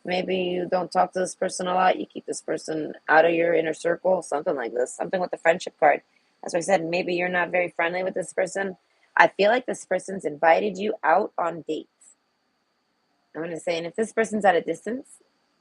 A: Maybe you don't talk to this person a lot. You keep this person out of your inner circle. Something like this. Something with the friendship card. As I said, maybe you're not very friendly with this person. I feel like this person's invited you out on dates. I'm gonna say, and if this person's at a distance,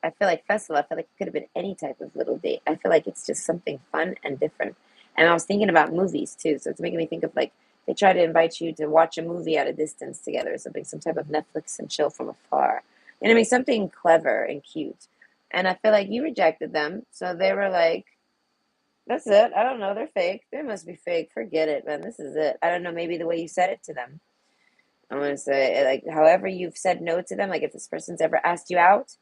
A: I feel like festival. I feel like it could have been any type of little date. I feel like it's just something fun and different. And I was thinking about movies too, so it's making me think of like they try to invite you to watch a movie at a distance together, or something, some type of Netflix and chill from afar. And I mean something clever and cute. And I feel like you rejected them, so they were like, "That's it. I don't know. They're fake. They must be fake. Forget it, man. This is it." I don't know. Maybe the way you said it to them. I want to say, like, however you've said no to them, like if this person's ever asked you out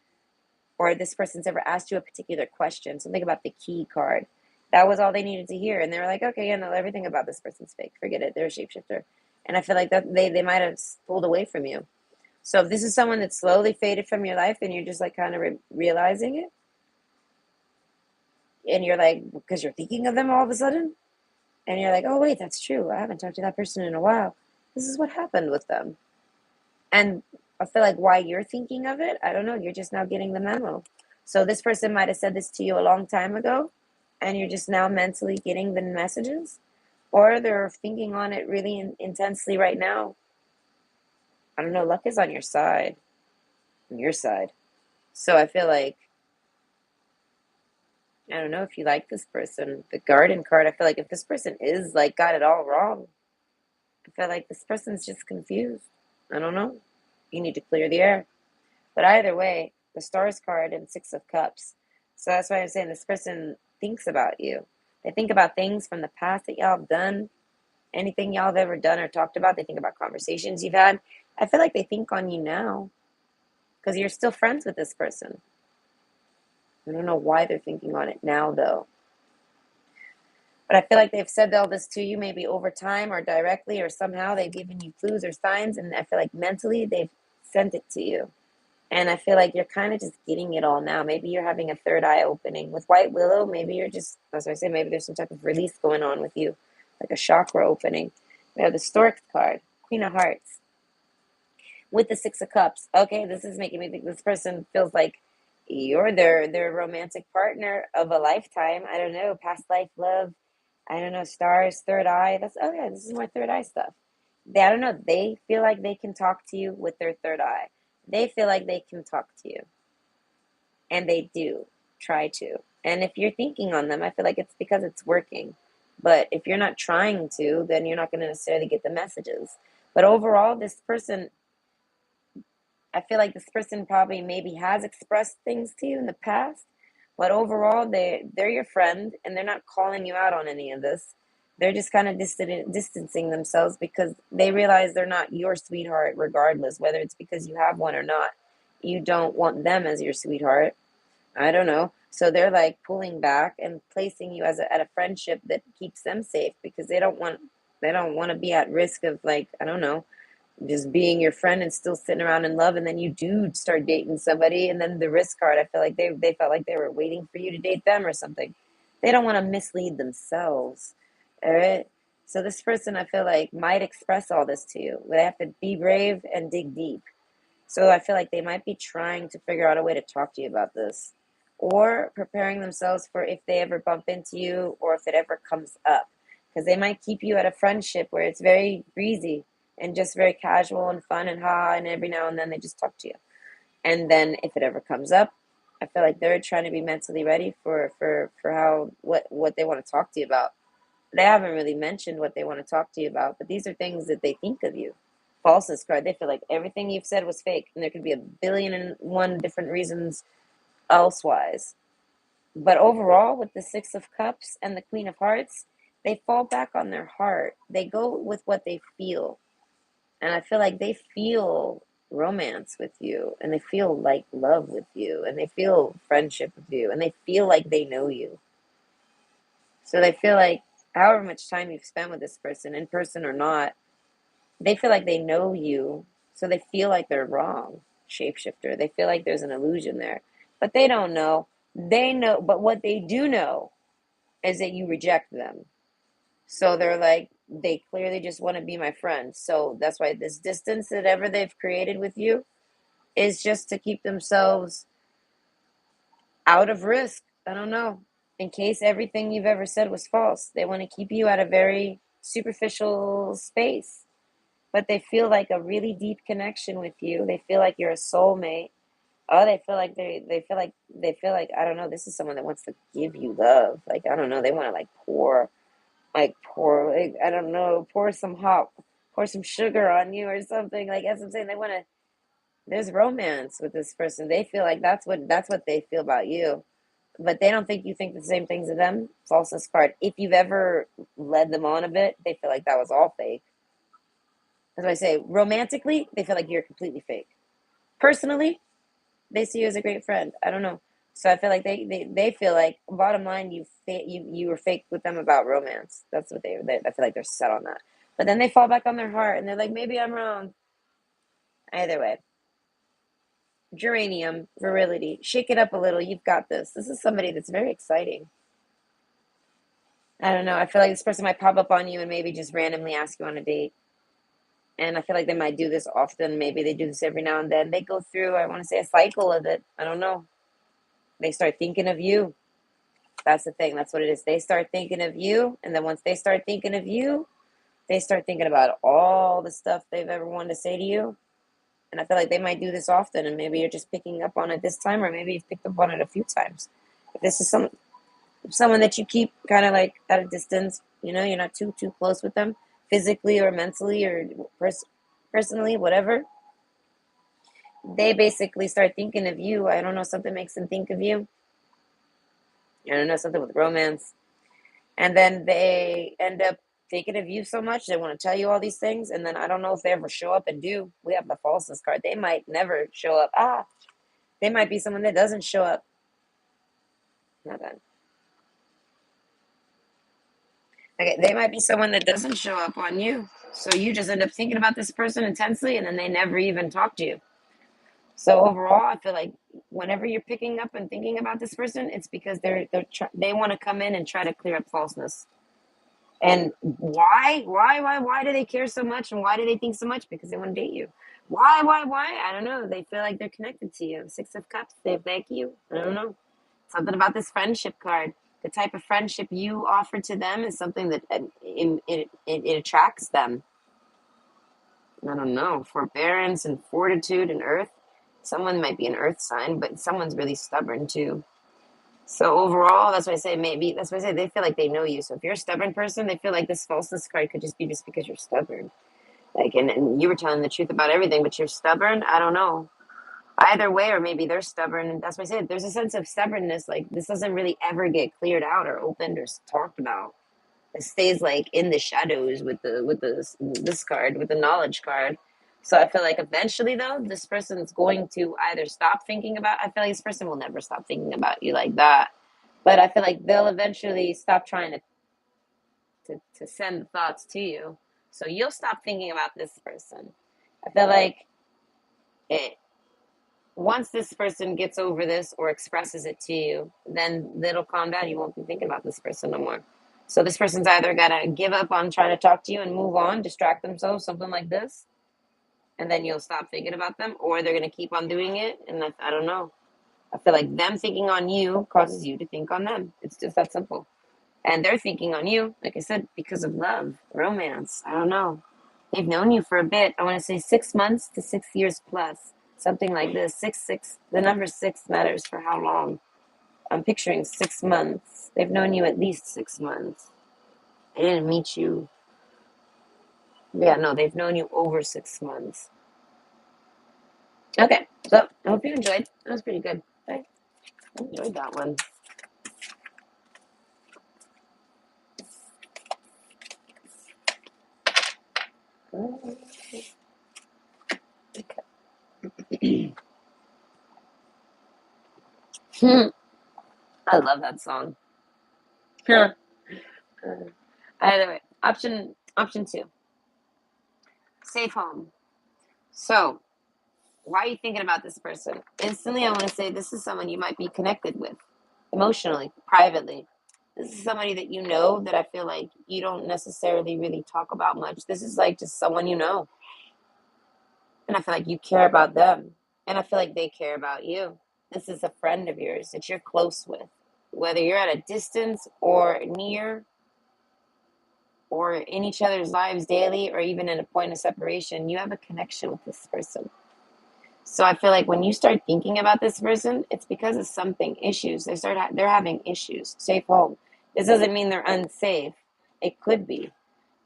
A: or this person's ever asked you a particular question, something about the key card, that was all they needed to hear. And they were like, okay, yeah, no, everything about this person's fake. Forget it. They're a shapeshifter. And I feel like that they might have pulled away from you. So if this is someone that slowly faded from your life and you're just like kind of realizing it, and you're like, because you're thinking of them all of a sudden, and you're like, oh, wait, that's true. I haven't talked to that person in a while. This is what happened with them. And I feel like why you're thinking of it, I don't know. You're just now getting the memo. So this person might have said this to you a long time ago, and you're just now mentally getting the messages, or they're thinking on it really intensely right now. I don't know. Luck is on your side, on your side. So I feel like, I don't know if you like this person. The garden card, I feel like if this person is like got it all wrong, I feel like this person's just confused. I don't know. You need to clear the air. But either way, the Stars card and Six of Cups. So that's why I'm saying this person thinks about you. They think about things from the past that y'all have done, anything y'all have ever done or talked about. They think about conversations you've had. I feel like they think on you now because you're still friends with this person. I don't know why they're thinking on it now, though. But I feel like they've said all this to you maybe over time or directly or somehow they've given you clues or signs. And I feel like mentally they've sent it to you. And I feel like you're kind of just getting it all now. Maybe you're having a third eye opening. With White Willow, maybe you're just, as I say, maybe there's some type of release going on with you, like a chakra opening. We have the Stork card, Queen of Hearts, with the Six of Cups. Okay, this is making me think this person feels like you're their romantic partner of a lifetime. I don't know, past life love. I don't know, stars, third eye. That's, oh yeah, this is more third eye stuff. I don't know. They feel like they can talk to you with their third eye. They feel like they can talk to you, and they do try to. And if you're thinking on them, I feel like it's because it's working. But if you're not trying to, then you're not going to necessarily get the messages. But overall, this person, I feel like this person probably maybe has expressed things to you in the past, but overall, they're your friend, and they're not calling you out on any of this. They're just kind of distancing themselves because they realize they're not your sweetheart, regardless whether it's because you have one or not. You don't want them as your sweetheart. I don't know. So they're like pulling back and placing you as at a friendship that keeps them safe because they don't want to be at risk of, like, I don't know, just being your friend and still sitting around in love, and then you do start dating somebody, and then the risk card, I feel like they felt like they were waiting for you to date them or something. They don't want to mislead themselves. All right. So this person, I feel like, might express all this to you. They have to be brave and dig deep. So I feel like they might be trying to figure out a way to talk to you about this, or preparing themselves for if they ever bump into you or if it ever comes up. Because they might keep you at a friendship where it's very breezy and just very casual and fun and ha, and every now and then they just talk to you. And then if it ever comes up, I feel like they're trying to be mentally ready for how what they want to talk to you about. They haven't really mentioned what they want to talk to you about, but these are things that they think of you. Falseness card, they feel like everything you've said was fake, and there could be a billion and one different reasons elsewise. But overall, with the Six of Cups and the Queen of Hearts, they fall back on their heart. They go with what they feel. And I feel like they feel romance with you, and they feel like love with you, and they feel friendship with you, and they feel like they know you. So they feel like however much time you've spent with this person, in person or not, they feel like they know you. So they feel like they're wrong. Shapeshifter. They feel like there's an illusion there. But they don't know. They know, but what they do know is that you reject them. So they're like, they clearly just want to be my friend. So that's why this distance that ever they've created with you is just to keep themselves out of risk. I don't know. In case everything you've ever said was false, they want to keep you at a very superficial space. But they feel like a really deep connection with you. They feel like you're a soulmate. Oh, they feel like they feel like I don't know. This is someone that wants to give you love. Like, I don't know. They want to pour, like, I don't know, pour some sugar on you or something. Like, as I'm saying, they want to. There's romance with this person. They feel like that's what they feel about you, but they don't think you think the same things of them. Falseness card. If you've ever led them on a bit, they feel like that was all fake. That's why I say romantically, they feel like you're completely fake. Personally, they see you as a great friend. I don't know. So I feel like they feel like bottom line you were fake with them about romance. That's what they I feel like they're set on that. But then they fall back on their heart and they're like, maybe I'm wrong. Either way, geranium, virility, shake it up a little. You've got this. This is somebody that's very exciting. I don't know. I feel like this person might pop up on you and maybe just randomly ask you on a date. And I feel like they might do this often. Maybe they do this every now and then. They go through, I want to say, a cycle of it. I don't know. They start thinking of you. That's the thing. That's what it is. They start thinking of you. And then once they start thinking of you, they start thinking about all the stuff they've ever wanted to say to you. And I feel like they might do this often. And maybe you're just picking up on it this time, or maybe you've picked up on it a few times. If this is someone that you keep kind of like at a distance, you're not too close with them physically or mentally or personally, whatever. They basically start thinking of you. I don't know, something makes them think of you. I don't know, something with romance. And then they end up thinking of you so much, they want to tell you all these things. And then I don't know if they ever show up and do. We have the falseness card. They might never show up. They might be someone that doesn't show up. Not done. Okay, they might be someone that doesn't show up on you. So you just end up thinking about this person intensely and then they never even talk to you. So overall, I feel like whenever you're picking up and thinking about this person, it's because they want to come in and try to clear up falseness. And why do they care so much? And why do they think so much? Because they want to date you. Why? I don't know. They feel like they're connected to you. Six of Cups, they like you. I don't know. Something about this friendship card. The type of friendship you offer to them is something that it attracts them. I don't know. Forbearance and fortitude and earth. Someone might be an earth sign, but someone's really stubborn too. So overall, that's why I say maybe, that's why I say they feel like they know you. So if you're a stubborn person, they feel like this falseness card could just be just because you're stubborn. Like, and you were telling the truth about everything, but you're stubborn. I don't know. Either way, or maybe they're stubborn. And that's why I said there's a sense of stubbornness. Like this doesn't really ever get cleared out or opened or talked about. It stays like in the shadows with this card, with the knowledge card. So I feel like eventually though, this person's going to either stop thinking about, I feel like this person will never stop thinking about you like that. But I feel like they'll eventually stop trying to send thoughts to you. So you'll stop thinking about this person. I feel like it, once this person gets over this or expresses it to you, then it'll calm down. You won't be thinking about this person no more. So this person's either got to give up on trying to talk to you and move on, distract themselves, something like this, and then you'll stop thinking about them, or they're going to keep on doing it. And I don't know. I feel like them thinking on you causes you to think on them. It's just that simple. And they're thinking on you, like I said, because of love, romance. I don't know. They've known you for a bit. I want to say 6 months to 6 years plus. Something like this. Six. The number six matters for how long. I'm picturing 6 months. They've known you at least 6 months. They didn't meet you. Yeah, no, they've known you over 6 months. Okay, so I hope you enjoyed. That was pretty good. I enjoyed that one. I love that song. Either way, option two, safe home. So, why are you thinking about this person? Instantly, I want to say this is someone you might be connected with emotionally, privately. This is somebody that you know that I feel like you don't necessarily really talk about much. This is like just someone you know. And I feel like you care about them. And I feel like they care about you. This is a friend of yours that you're close with. Whether you're at a distance or near or in each other's lives daily or even in a point of separation, you have a connection with this person. So I feel like when you start thinking about this person, it's because of something, issues. They're having issues. Safe home. This doesn't mean they're unsafe. It could be.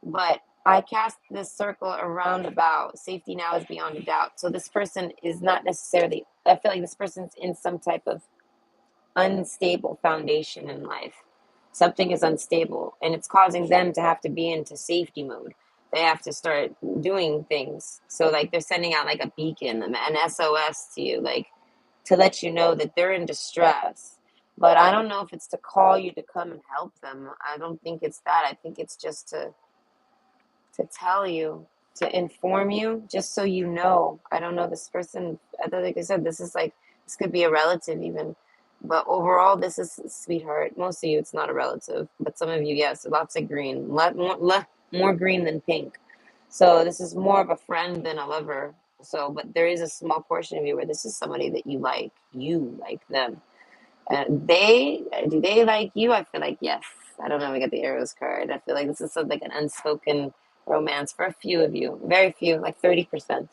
A: But I cast this circle around about safety now is beyond a doubt. So this person is not necessarily, I feel like this person's in some type of unstable foundation in life. Something is unstable and it's causing them to have to be into safety mode. They have to start doing things. So like they're sending out like a beacon, an SOS to you, like to let you know that they're in distress. But I don't know if it's to call you to come and help them. I don't think it's that. I think it's just to to tell you, to inform you, just so you know. I don't know this person. Like I said, this could be a relative even. But overall, this is sweetheart. Most of you, it's not a relative, but some of you, yes, lots of green, more green than pink. So this is more of a friend than a lover. So, but there is a small portion of you where this is somebody that you like them. They do they like you? I feel like yes. I don't know. We got the arrows card. I feel like this is something like an unspoken romance for a few of you, very few, like 30%.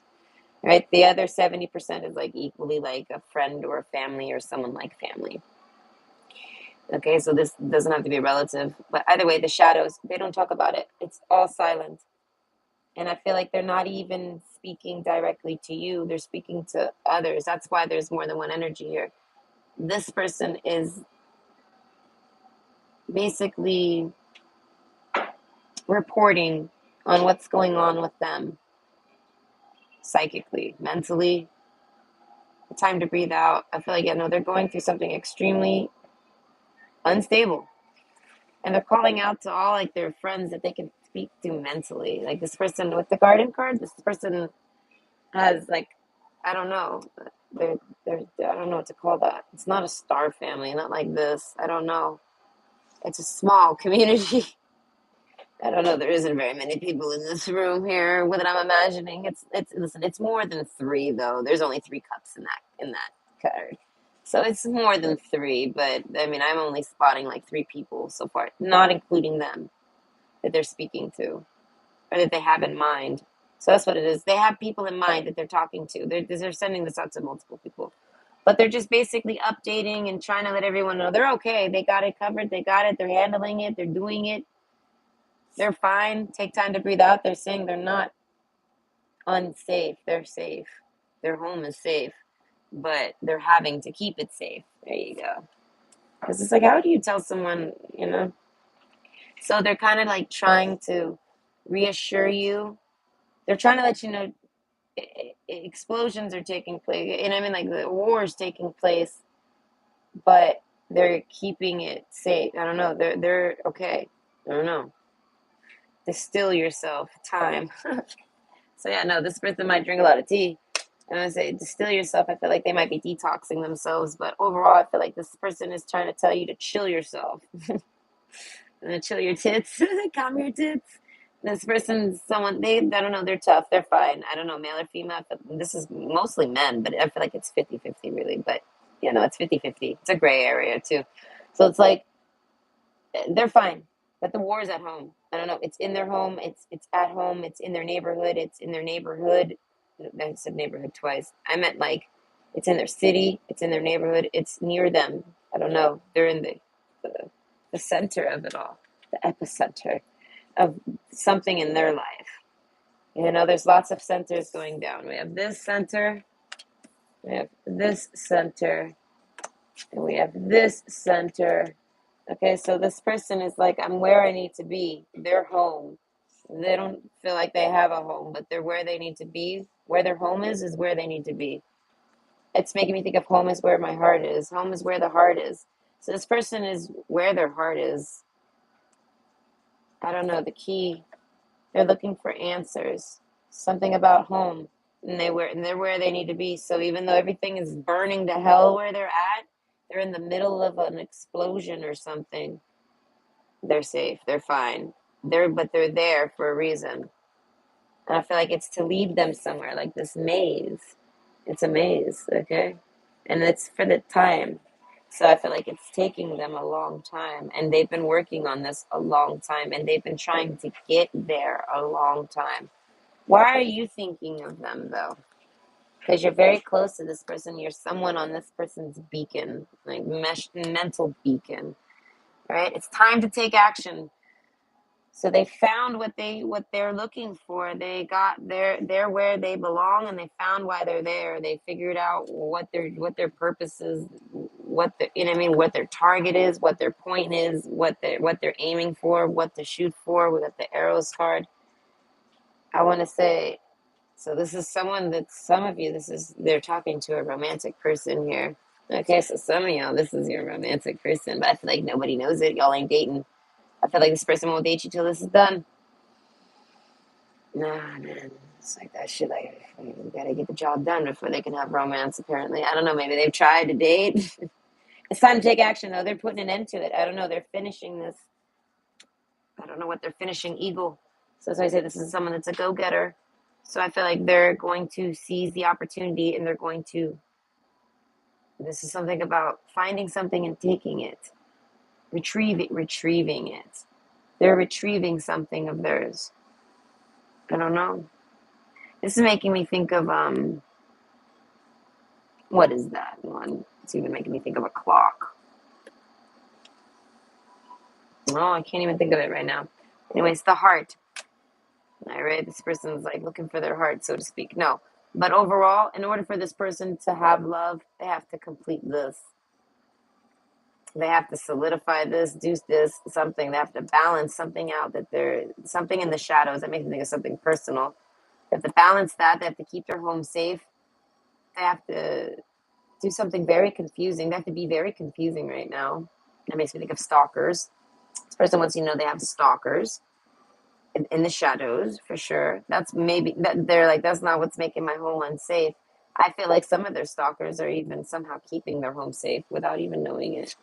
A: Right, the other 70% is like equally like a friend or a family or someone like family. Okay, so this doesn't have to be a relative, but either way, the shadows they don't talk about it. It's all silent, and I feel like they're not even speaking directly to you. They're speaking to others. That's why there's more than one energy here. This person is basically reporting on what's going on with them psychically, mentally. Time to breathe out. I feel like, yeah, no, they're going through something extremely unstable. And they're calling out to all like their friends that they can speak to mentally. Like this person with the garden card, this person has like, I don't know, they're I don't know what to call that. It's not a star family, not like this. I don't know. It's a small community. I don't know. There isn't very many people in this room here. What I'm imagining, it's listen. It's more than three though. There's only three cups in that card, so it's more than three. But I mean, I'm only spotting like three people so far, not including them that they're speaking to or that they have in mind. So that's what it is. They have people in mind that they're talking to. They're sending this out to multiple people, but they're just basically updating and trying to let everyone know they're okay. They got it covered. They got it. They're handling it. They're doing it. They're fine. Take time to breathe out. They're saying they're not unsafe. They're safe. Their home is safe, but they're having to keep it safe. There you go. Because it's like, how do you tell someone, you know? So they're kind of like trying to reassure you. They're trying to let you know explosions are taking place. And I mean, like the war is taking place, but they're keeping it safe. I don't know. They're okay. I don't know. Distill yourself. Time. So yeah, no, this person might drink a lot of tea. And I say distill yourself. I feel like they might be detoxing themselves, but overall, I feel like this person is trying to tell you to chill yourself, and chill your tits, calm your tits. This person's someone I don't know. They're tough. They're fine. I don't know, male or female. But this is mostly men, but I feel like it's 50-50 really. But you know, it's 50-50. It's a gray area too. So it's like they're fine. But the war is at home. I don't know. It's in their home. It's at home. It's in their neighborhood. It's in their neighborhood. I said neighborhood twice. I meant like it's in their city. It's in their neighborhood. It's near them. I don't know. They're in the, the center of it all, the epicenter of something in their life. You know, there's lots of centers going down. We have this center. We have this center. And we have this center. Okay, so this person is like, I'm where I need to be. They're home. They don't feel like they have a home, but they're where they need to be. Where their home is where they need to be. It's making me think of home is where my heart is. Home is where the heart is. So this person is where their heart is. I don't know, the key. They're looking for answers. Something about home. And they're where they need to be. So even though everything is burning to hell where they're at, they're in the middle of an explosion or something. They're safe. They're fine. But they're there for a reason. And I feel like it's to lead them somewhere, like this maze. It's a maze, okay? And it's for the time. So I feel like it's taking them a long time. And they've been working on this a long time. And they've been trying to get there a long time. Why are you thinking of them, though? Because you're very close to this person. You're someone on this person's beacon, like mental beacon, right? It's time to take action. So they found what they're looking for. They're where they belong, and they found why they're there. They figured out what their purpose is, what their target is, what their point is, what they're aiming for, what to shoot for. We got the arrows card. I want to say, so this is someone that some of you, they're talking to a romantic person here. Okay, so some of y'all, this is your romantic person, but I feel like nobody knows it. Y'all ain't dating. I feel like this person won't date you till this is done. Nah, man. It's like that shit. Like, you gotta get the job done before they can have romance, apparently. I don't know. Maybe they've tried to date. It's time to take action, though. They're putting an end to it. I don't know. They're finishing this. I don't know what they're finishing. Eagle. So as I say, this is someone that's a go getter. So I feel like they're going to seize the opportunity and they're going to. This is something about finding something and taking it, retrieving it. They're retrieving something of theirs. I don't know. This is making me think of what is that one? It's even making me think of a clock. Oh, I can't even think of it right now. Anyways, the heart. All right, this person's like looking for their heart, so to speak. No, but overall, in order for this person to have love, they have to complete this. They have to solidify this, do this, something. They have to balance something out that they're something in the shadows. That makes me think of something personal. They have to balance that. They have to keep their home safe. They have to do something very confusing. They have to be very confusing right now. That makes me think of stalkers. This person wants you to know they have stalkers in the shadows for sure. That's maybe that they're like, that's not what's making my home unsafe. I feel like some of their stalkers are even somehow keeping their home safe without even knowing it.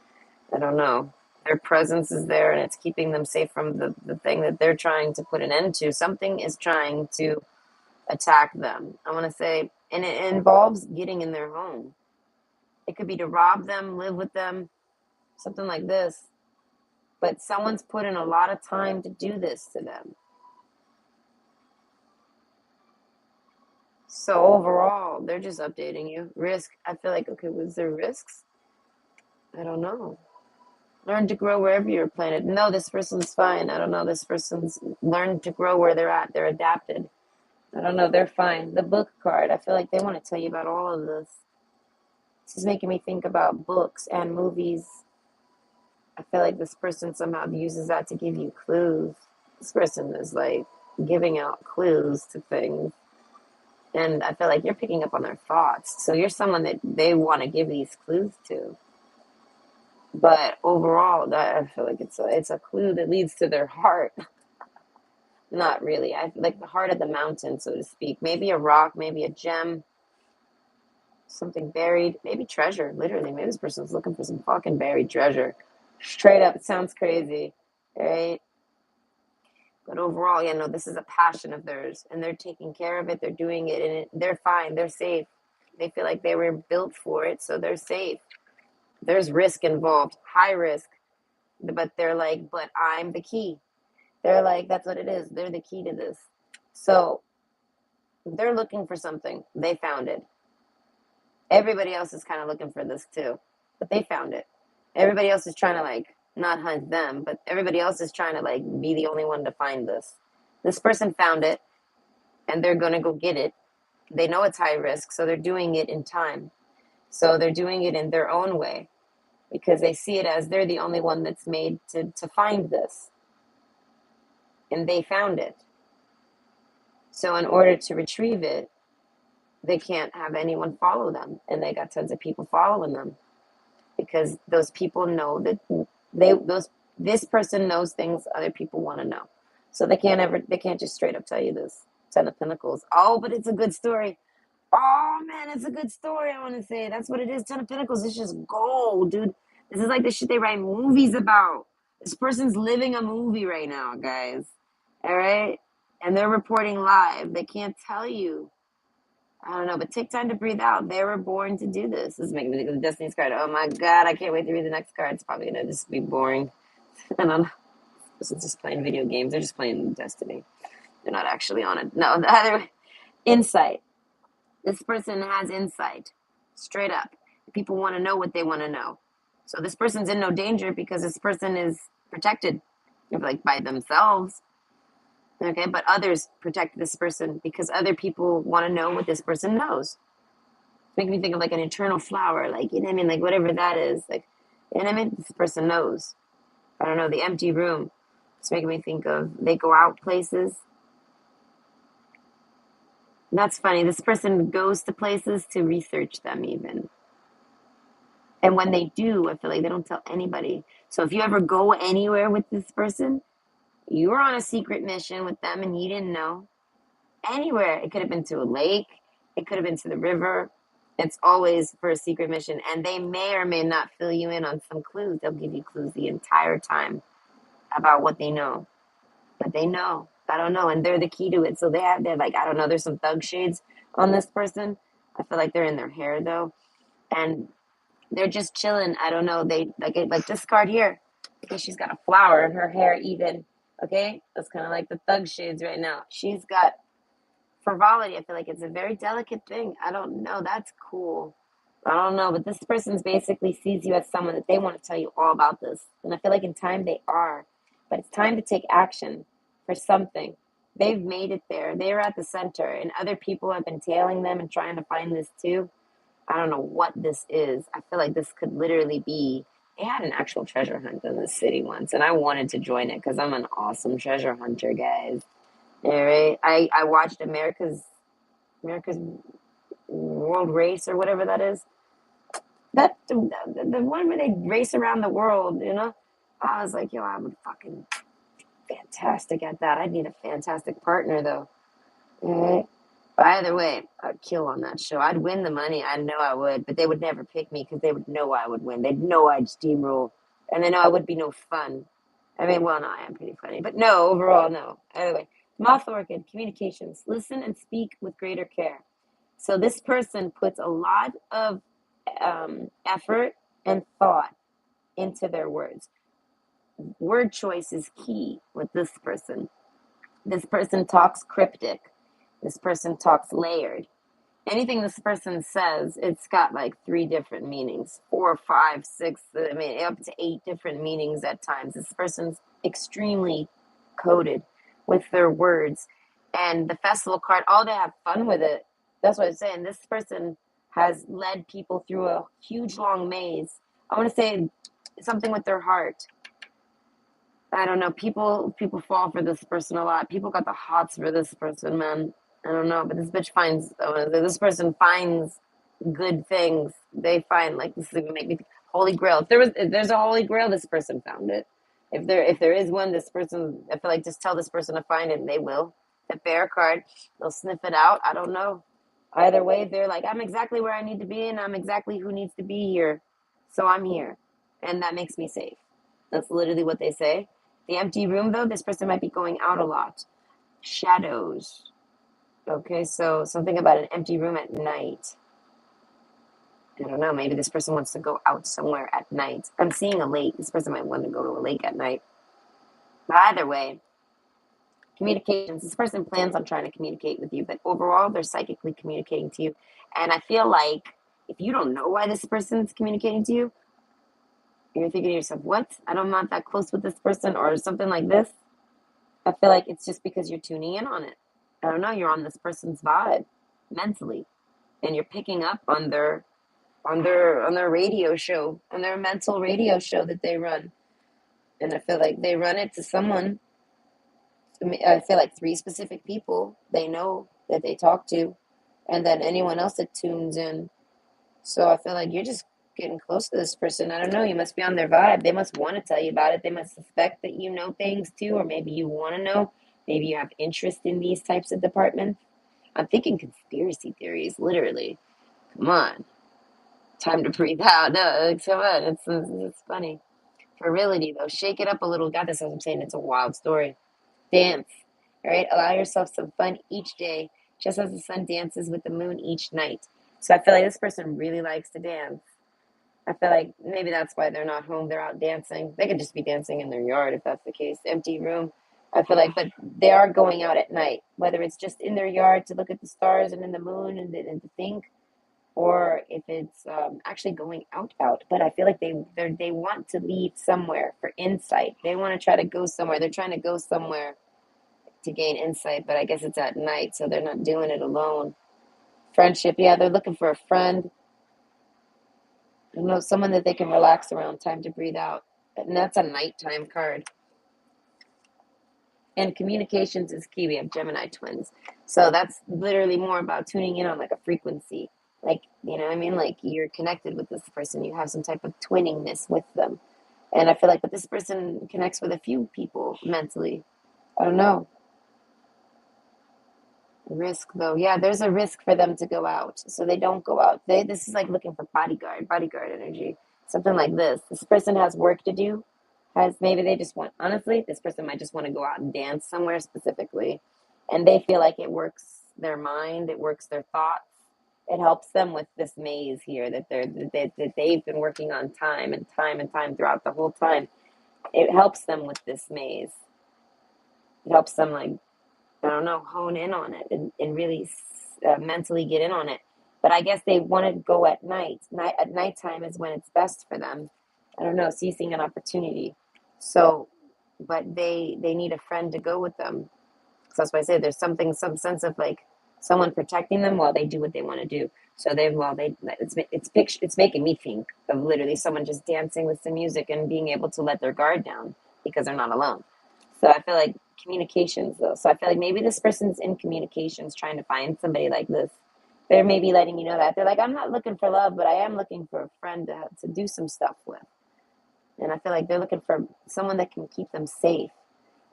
A: I don't know. Their presence is there and it's keeping them safe from the thing that they're trying to put an end to. Something is trying to attack them. I want to say, and it involves getting in their home. It could be to rob them, live with them, something like this. But someone's put in a lot of time to do this to them. So overall, they're just updating you. Risk. I feel like, okay, was there risks? I don't know. Learn to grow wherever you're planted. No, this person's fine. I don't know. This person's learned to grow where they're at. They're adapted. I don't know. They're fine. The book card. I feel like they want to tell you about all of this. This is making me think about books and movies. I feel like this person somehow uses that to give you clues. This person is like giving out clues to things. And I feel like you're picking up on their thoughts. So you're someone that they want to give these clues to. But overall, that I feel like it's a clue that leads to their heart. Not really. I like the heart of the mountain, so to speak. Maybe a rock, maybe a gem, something buried, maybe treasure. Literally, maybe this person's looking for some fucking buried treasure. Straight up, it sounds crazy, right? But overall, yeah, no, this is a passion of theirs, and they're taking care of it. They're doing it, and they're fine. They're safe. They feel like they were built for it, so they're safe. There's risk involved, high risk, but they're like, but I'm the key. They're like, that's what it is. They're the key to this. So they're looking for something. They found it. Everybody else is kind of looking for this too, but they found it. Everybody else is trying to like not hunt them, but everybody else is trying to like be the only one to find this. This person found it and they're going to go get it. They know it's high risk, so they're doing it in time. So they're doing it in their own way because they see it as they're the only one that's made to find this. And they found it. So in order to retrieve it, they can't have anyone follow them. And they got tons of people following them because those people know that this person knows things other people want to know. So they can't just straight up tell you this. Ten of Pentacles. Oh, but it's a good story. Oh man, it's a good story. I want to say that's what it is. Ten of Pentacles. It's just gold, dude. This is like the shit they write movies about. This person's living a movie right now, guys. All right, and they're reporting live. They can't tell you. I don't know, but take time to breathe out. They were born to do this. This is making me think of the Destiny's card. Oh my god, I can't wait to read the next card. It's probably gonna just be boring. I don't know. This is just playing video games. They're just playing Destiny. They're not actually on it. No, the other way. Insight. This person has insight. Straight up. People want to know what they want to know. So this person's in no danger because this person is protected, like by themselves. Okay, but others protect this person because other people want to know what this person knows. Make me think of like an eternal flower, like, you know what I mean, like whatever that is, like, you know what I mean. This person knows. I don't know, the empty room. It's making me think of they go out places. That's funny. This person goes to places to research them even. And when they do, I feel like they don't tell anybody. So if you ever go anywhere with this person, you were on a secret mission with them and you didn't know. anywhere. It could have been to a lake. It could have been to the river. It's always for a secret mission. And they may or may not fill you in on some clues. They'll give you clues the entire time about what they know. But they know. I don't know. And they're the key to it. So they're like, I don't know, there's some thug shades on this person. I feel like they're in their hair though. And they're just chilling. I don't know. They like this card here. Okay, she's got a flower in her hair even. Okay? That's kind of like the thug shades right now. She's got frivolity. I feel like it's a very delicate thing. I don't know. That's cool. I don't know, but this person's basically sees you as someone that they want to tell you all about this. And I feel like in time they are. But it's time to take action for something. They've made it there. They're at the center, and other people have been tailing them and trying to find this too. I don't know what this is. I feel like this could literally be. They had an actual treasure hunt in this city once, and I wanted to join it because I'm an awesome treasure hunter, guys. All right, I watched America's World Race or whatever that is. That the one where they race around the world, you know. I was like, yo, I would fucking fantastic at that. I'd need a fantastic partner though. All right. But either way, I'd kill on that show. I'd win the money. I know I would, but they would never pick me because they would know I would win. They'd know I'd steamroll, and they know I would be no fun. I mean, well, no, I am pretty funny, but no, overall, no. Anyway, moth orchid communications. Listen and speak with greater care. So this person puts a lot of effort and thought into their words. Word choice is key with this person. This person talks cryptic. This person talks layered. Anything this person says, it's got like three different meanings, four, five, six, I mean, up to eight different meanings at times. This person's extremely coded with their words. And the festival card, all to have fun with it. That's what I'm saying. This person has led people through a huge long maze. I want to say something with their heart. I don't know. People fall for this person a lot. People got the hots for this person, man. I don't know, but this bitch finds this person finds good things. They find like this is gonna make me holy grail. If there's a holy grail, this person found it. If there is one, this person I feel like just tell this person to find it and they will. The bear card, they'll sniff it out. I don't know. Either way, they're like, I'm exactly where I need to be and I'm exactly who needs to be here. So I'm here. And that makes me safe. That's literally what they say. The empty room though, this person might be going out a lot. Shadows. Okay, so something about an empty room at night. I don't know, maybe this person wants to go out somewhere at night. I'm seeing a lake. This person might want to go to a lake at night. But either way, communications. This person plans on trying to communicate with you, but overall, they're psychically communicating to you. And I feel like if you don't know why this person's communicating to you, you're thinking to yourself, what? I'm not that close with this person or something like this. I feel like it's just because you're tuning in on it. I don't know, you're on this person's vibe mentally. And you're picking up on their radio show, on their mental radio show that they run. And I feel like they run it to someone. I feel like three specific people they know that they talk to, and then anyone else that tunes in. So I feel like you're just getting close to this person. I don't know. You must be on their vibe. They must want to tell you about it. They must suspect that you know things too, or maybe you want to know. Maybe you have interest in these types of departments. I'm thinking conspiracy theories, literally. Come on. Time to breathe out. No, come on. It's funny. Virility, though. Shake it up a little. God, that's what I'm saying. It's a wild story. Dance. All right. Allow yourself some fun each day, just as the sun dances with the moon each night. So I feel like this person really likes to dance. I feel like maybe that's why they're not home. They're out dancing. They could just be dancing in their yard if that's the case. Empty room. I feel like, but they are going out at night, whether it's just in their yard to look at the stars and in the moon and to think, or if it's actually going out. But I feel like they want to leave somewhere for insight. They want to try to go somewhere. They're trying to go somewhere to gain insight, but I guess it's at night, so they're not doing it alone. Friendship, yeah, they're looking for a friend. I know someone that they can relax around. Time to breathe out, and that's a nighttime card. And communications is key. We have Gemini twins. So that's literally more about tuning in on like a frequency. Like, you know what I mean? Like you're connected with this person. You have some type of twinningness with them. And I feel like, but this person connects with a few people mentally. I don't know. Risk though, yeah, there's a risk for them to go out, so they don't go out. This is like looking for bodyguard energy, something like this. This person has work to do, has maybe they just want. Honestly, this person might just want to go out and dance somewhere specifically, and they feel like it works their mind, it works their thoughts, it helps them with this maze here that they've been working on time and time and time throughout the whole time. It helps them with this maze. It helps them like I don't know, hone in on it and really mentally get in on it. But I guess they want to go at night. At nighttime is when it's best for them. I don't know, seizing an opportunity. So, but they need a friend to go with them. So that's why I say there's something, some sense of like someone protecting them while they do what they want to do. So it's making me think of literally someone just dancing with some music and being able to let their guard down because they're not alone. So I feel like communications though. So I feel like maybe this person's in communications trying to find somebody like this. They're maybe letting you know that they're like, I'm not looking for love, but I am looking for a friend to do some stuff with. And I feel like they're looking for someone that can keep them safe.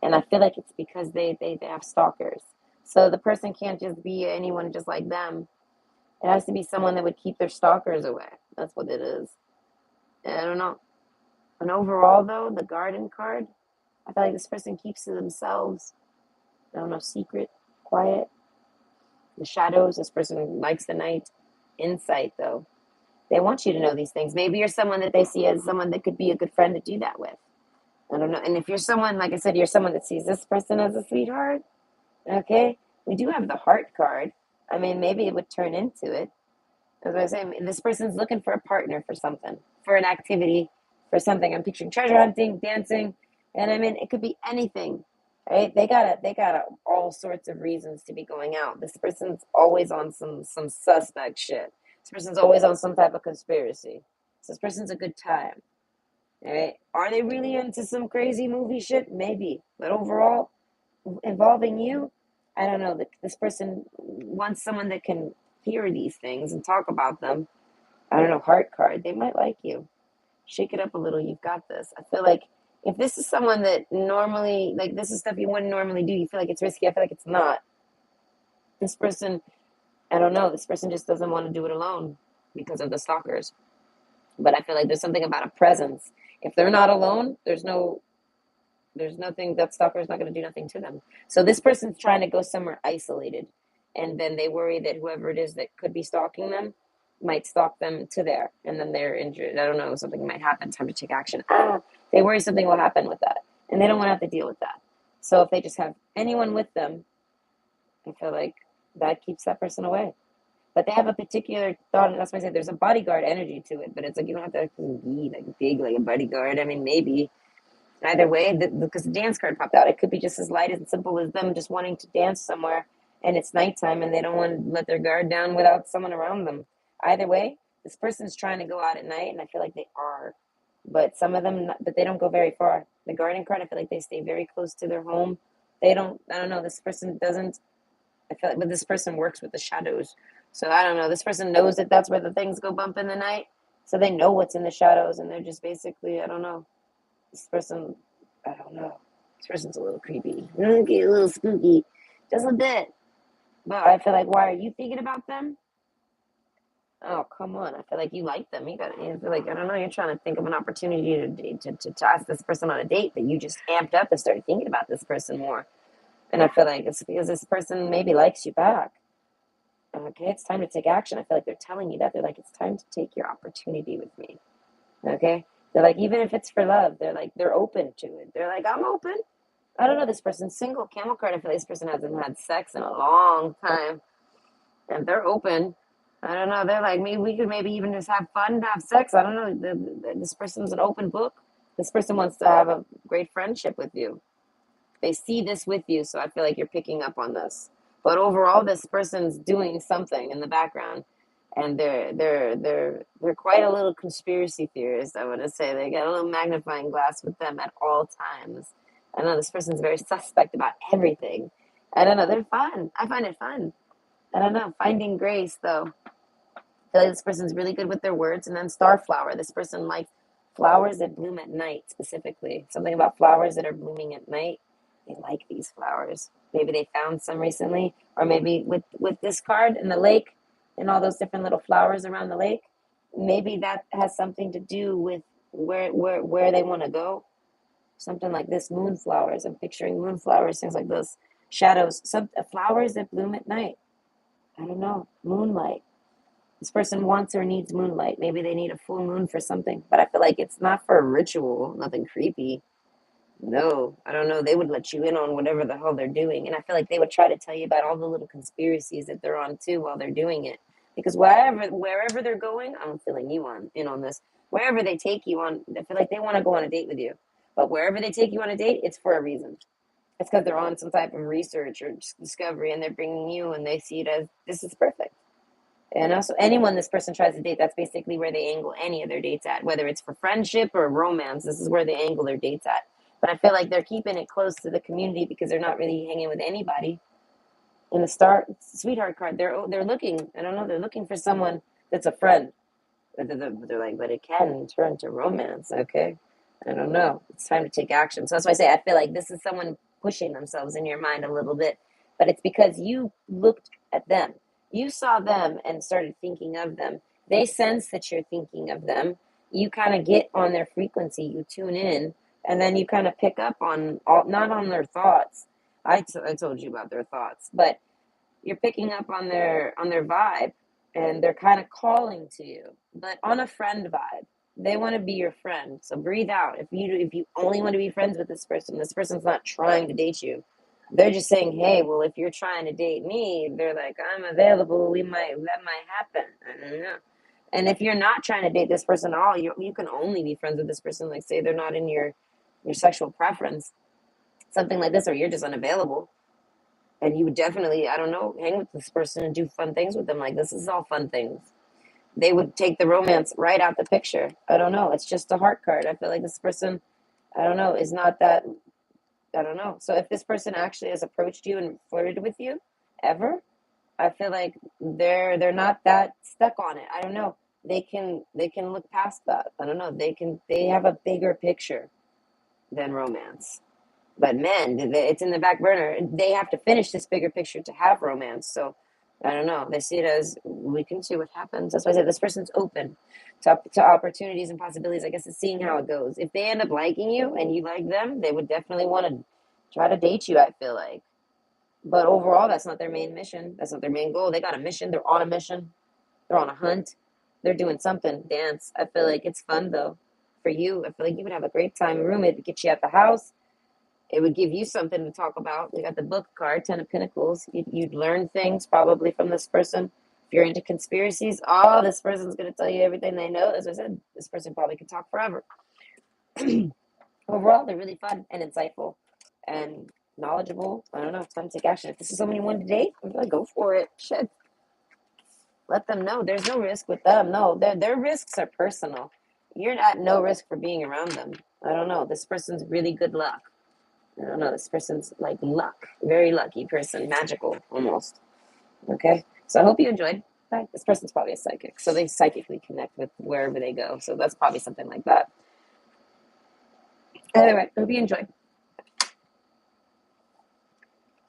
A: And I feel like it's because they have stalkers. So the person can't just be anyone just like them. It has to be someone that would keep their stalkers away. That's what it is. And I don't know. And overall, though, the garden card, I feel like this person keeps to themselves. I don't know, secret, quiet. The shadows, this person likes the night. Insight, though. They want you to know these things. Maybe you're someone that they see as someone that could be a good friend to do that with. I don't know. And if you're someone, like I said, you're someone that sees this person as a sweetheart, okay? We do have the heart card. I mean, maybe it would turn into it. As I was saying, this person's looking for a partner for something, for an activity, for something. I'm picturing treasure hunting, dancing, and I mean, it could be anything, right? They got all sorts of reasons to be going out. This person's always on some suspect shit. This person's always on some type of conspiracy. So this person's a good time. Right? Are they really into some crazy movie shit? Maybe. But overall, involving you, I don't know. This person wants someone that can hear these things and talk about them. I don't know, heart card. They might like you. Shake it up a little. You've got this. I feel like if this is someone that normally, like, this is stuff you wouldn't normally do, you feel like it's risky. I feel like it's not. This person, I don't know. This person just doesn't want to do it alone because of the stalkers. But I feel like there's something about a presence. If they're not alone, there's nothing that stalker's not going to do nothing to them. So this person's trying to go somewhere isolated, and then they worry that whoever it is that could be stalking them might stalk them to there, and then they're injured. I don't know, something might happen. Time to take action. They worry something will happen with that, and they don't want to have to deal with that. So if they just have anyone with them, I feel like that keeps that person away. But they have a particular thought, and that's why I say there's a bodyguard energy to it. But it's like you don't have to be like big like a bodyguard. I mean, maybe either way, because the dance card popped out, it could be just as light and simple as them just wanting to dance somewhere, and it's nighttime, and they don't want to let their guard down without someone around them. Either way, this person's trying to go out at night, and I feel like they are. But some of them, but they don't go very far. The garden card, I feel like they stay very close to their home. They don't. I don't know. This person doesn't. I feel like, but this person works with the shadows, so I don't know. This person knows that that's where the things go bump in the night, so they know what's in the shadows, and they're just basically, I don't know. This person, I don't know. This person's a little creepy. Okay, a little spooky. Just a bit. But I feel like, why are you thinking about them? Oh, come on. I feel like you like them. You feel like, I don't know, you're trying to think of an opportunity to ask this person on a date that you just amped up and started thinking about this person more. And I feel like it's because this person maybe likes you back. Okay, it's time to take action. I feel like they're telling you that. They're like, it's time to take your opportunity with me. Okay? They're like, even if it's for love, they're like, they're open to it. They're like, I'm open. I don't know, this person's single. Camel card, I feel like this person hasn't had sex in a long time. And they're open. I don't know. They're like, maybe we could maybe even just have fun, have sex. I don't know. This person's an open book. This person wants to have a great friendship with you. They see this with you, so I feel like you're picking up on this. But overall, this person's doing something in the background, and they're quite a little conspiracy theorist. I want to say they got a little magnifying glass with them at all times. I know this person's very suspect about everything. I don't know. They're fun. I find it fun. I don't know. Finding grace, though. I feel like this person's really good with their words. And then starflower. This person likes flowers that bloom at night, specifically. Something about flowers that are blooming at night. They like these flowers. Maybe they found some recently, or maybe with this card in the lake and all those different little flowers around the lake, maybe that has something to do with where they want to go. Something like this, moonflowers. I'm picturing moonflowers, things like this, shadows, some flowers that bloom at night. I don't know, moonlight. This person wants or needs moonlight. Maybe they need a full moon for something, but I feel like it's not for a ritual, nothing creepy. No, I don't know. They would let you in on whatever the hell they're doing. And I feel like they would try to tell you about all the little conspiracies that they're on too while they're doing it. Because wherever they're going, I'm feeling you on in on this. Wherever they take you on, I feel like they want to go on a date with you. But wherever they take you on a date, it's for a reason. It's because they're on some type of research or discovery and they're bringing you and they see it as this is perfect. And also, anyone this person tries to date, that's basically where they angle any of their dates at, whether it's for friendship or romance. This is where they angle their dates at. But I feel like they're keeping it close to the community because they're not really hanging with anybody. In the start sweetheart card, they're looking. I don't know. They're looking for someone that's a friend. They're like, but it can turn to romance. Okay, I don't know. It's time to take action. So that's why I say I feel like this is someone pushing themselves in your mind a little bit, but it's because you looked at them, you saw them, and started thinking of them. They sense that you're thinking of them. You kind of get on their frequency. You tune in, and then you kind of pick up on all, not on their thoughts. I told you about their thoughts, but you're picking up on their vibe and they're kind of calling to you, but on a friend vibe. They want to be your friend, so breathe out. If you only want to be friends with this person's not trying to date you. They're just saying, hey, well, if you're trying to date me, they're like, I'm available, we might that might happen. I don't know. And if you're not trying to date this person at all, you can only be friends with this person, like say they're not in your sexual preference, something like this, or you're just unavailable and you would definitely, I don't know, hang with this person and do fun things with them. Like this is all fun things. They would take the romance right out the picture. I don't know. It's just a heart card. I feel like this person, I don't know, is not that. I don't know. So if this person actually has approached you and flirted with you, ever, I feel like they're not that stuck on it. I don't know. They can look past that. I don't know. They have a bigger picture than romance. But men, it's in the back burner. They have to finish this bigger picture to have romance. So I don't know. They see it as we can see what happens. That's why I said this person's open to opportunities and possibilities. I guess it's seeing how it goes. If they end up liking you and you like them, they would definitely want to try to date you, I feel like. But overall, that's not their main mission. That's not their main goal. They got a mission. They're on a mission. They're on a hunt. They're doing something. Dance. I feel like it's fun, though, for you. I feel like you would have a great time. A roommate to get you at the house, it would give you something to talk about. We got the book card, Ten of Pentacles. You'd learn things probably from this person. If you're into conspiracies, oh, this person's going to tell you everything they know. As I said, this person probably could talk forever. Overall, they're really fun and insightful and knowledgeable. I don't know. It's time to take action. If this is someone you want to date, I'm going to go for it. Shit. Let them know there's no risk with them. No, their risks are personal. You're at no risk for being around them. I don't know. This person's really good luck. I don't know. This person's like luck, very lucky person, magical almost. Okay, so I hope you enjoyed. Bye. This person's probably a psychic, so they psychically connect with wherever they go. So that's probably something like that. Anyway, hope you enjoyed.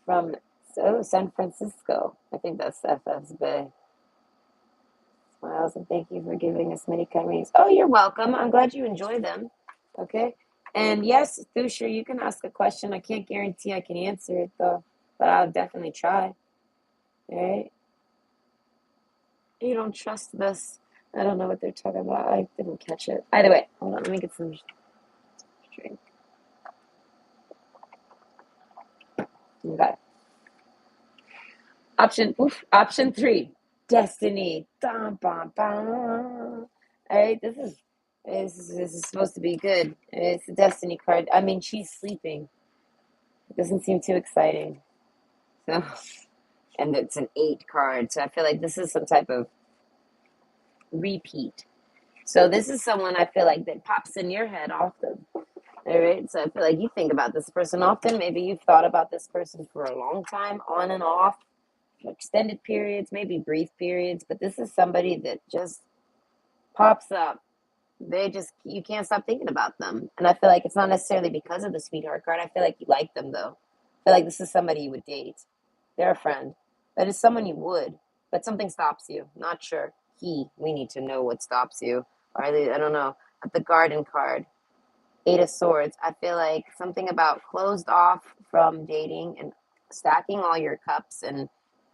A: From San Francisco, I think that's FF's Bay. Smiles and thank you for giving us many kind readings. Oh, you're welcome. I'm glad you enjoy them. Okay, and yes, Thusher, you can ask a question. I can't guarantee I can answer it though, but I'll definitely try. All right. You don't trust this. I don't know what they're talking about. I didn't catch it. Either way, hold on. Let me get some drink. Okay. Option three. Destiny. Dun, bum, bum. All right. This is supposed to be good. It's a destiny card. I mean, she's sleeping. It doesn't seem too exciting. So, and it's an 8 card. So I feel like this is some type of repeat. So this is someone I feel like that pops in your head often. All right. So I feel like you think about this person often. Maybe you've thought about this person for a long time, on and off, for extended periods, maybe brief periods. But this is somebody that just pops up. You can't stop thinking about them. And I feel like it's not necessarily because of the sweetheart card. I feel like you like them though. I feel like this is somebody you would date. They're a friend. That is someone you would, but something stops you. Not sure. We need to know what stops you. Or I don't know. But the garden card, Eight of Swords, I feel like something about closed off from dating and stacking all your cups and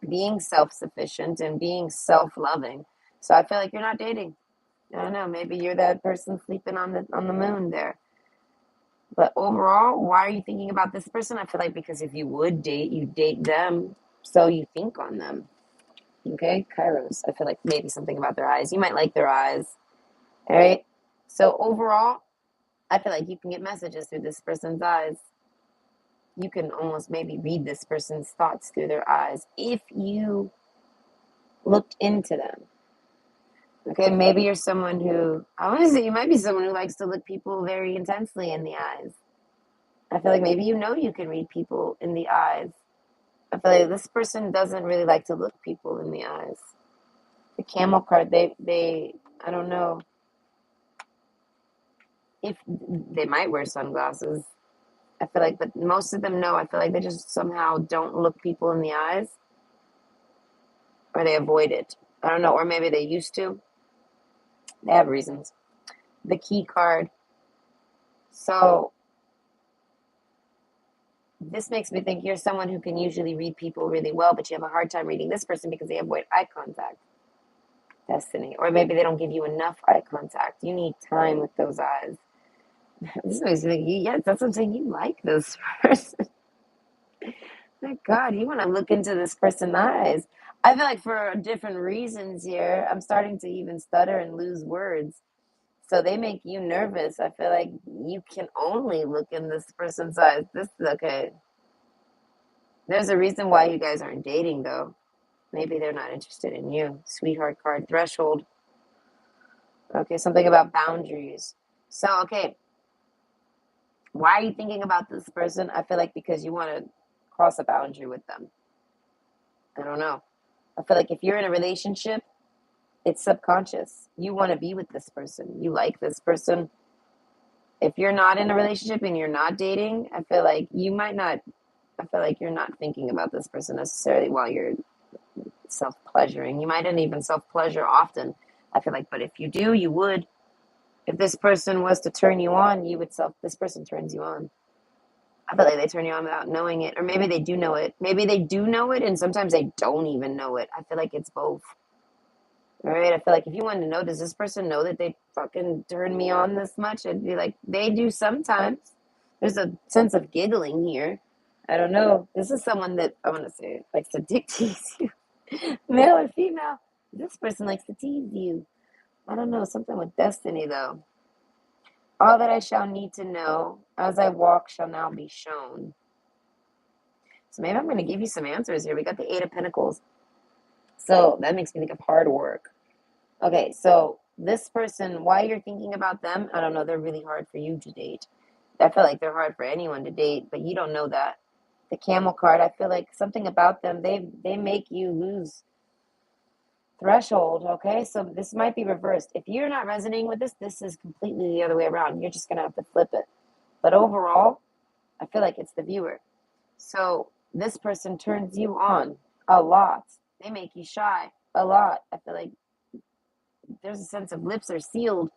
A: being self sufficient and being self loving. So I feel like you're not dating. I don't know. Maybe you're that person sleeping on the moon there. But overall, why are you thinking about this person? I feel like because if you would date, you date them, so you think on them. Okay, Kairos. I feel like maybe something about their eyes. You might like their eyes. All right. So overall, I feel like you can get messages through this person's eyes. You can almost maybe read this person's thoughts through their eyes if you looked into them. Okay, maybe you're someone who, I want to say you might be someone who likes to look people very intensely in the eyes. I feel like maybe you can read people in the eyes. I feel like this person doesn't really like to look people in the eyes. The camel card, I don't know if they might wear sunglasses. I feel like, but most of them know. I feel like they just somehow don't look people in the eyes or they avoid it. I don't know, or maybe they used to. They have reasons. The key card. So this makes me think you're someone who can usually read people really well, but you have a hard time reading this person because they avoid eye contact. Destiny. Or maybe they don't give you enough eye contact. You need time with those eyes. This makes me think, yeah, that's what I'm saying. You like this person. My God, you want to look into this person's eyes. I feel like for different reasons here, I'm starting to even stutter and lose words. So they make you nervous. I feel like you can only look in this person's eyes. This is okay. There's a reason why you guys aren't dating, though. Maybe they're not interested in you. Sweetheart card, threshold. Okay, something about boundaries. So, okay, why are you thinking about this person? I feel like because you want to cross a boundary with them. I don't know. I feel like if you're in a relationship, it's subconscious. You want to be with this person. You like this person. If you're not in a relationship and you're not dating, I feel like you might not, I feel like you're not thinking about this person necessarily while you're self pleasuring. You might not even self pleasure often. I feel like, but if you do, you would. If this person was to turn you on, you would this person turns you on. I feel like they turn you on without knowing it. Or maybe they do know it. Maybe they do know it and sometimes they don't even know it. I feel like it's both. All right. I feel like if you wanted to know, does this person know that they fucking turn me on this much? I'd be like, they do sometimes. There's a sense of giggling here. I don't know. This is someone that I want to say likes to dick tease you, male or female. This person likes to tease you. I don't know. Something with destiny, though. All that I shall need to know as I walk shall now be shown. So maybe I'm going to give you some answers here. We got the Eight of Pentacles. So that makes me think of hard work. Okay, so this person, why you're thinking about them, I don't know. They're really hard for you to date. I feel like they're hard for anyone to date, but you don't know that. The Camel card, I feel like something about them, they make you lose threshold. Okay, so this might be reversed. If you're not resonating with this is completely the other way around. You're just going to have to flip it. But overall, I feel like it's the viewer. So this person turns you on a lot. They make you shy a lot. I feel like there's a sense of lips are sealed.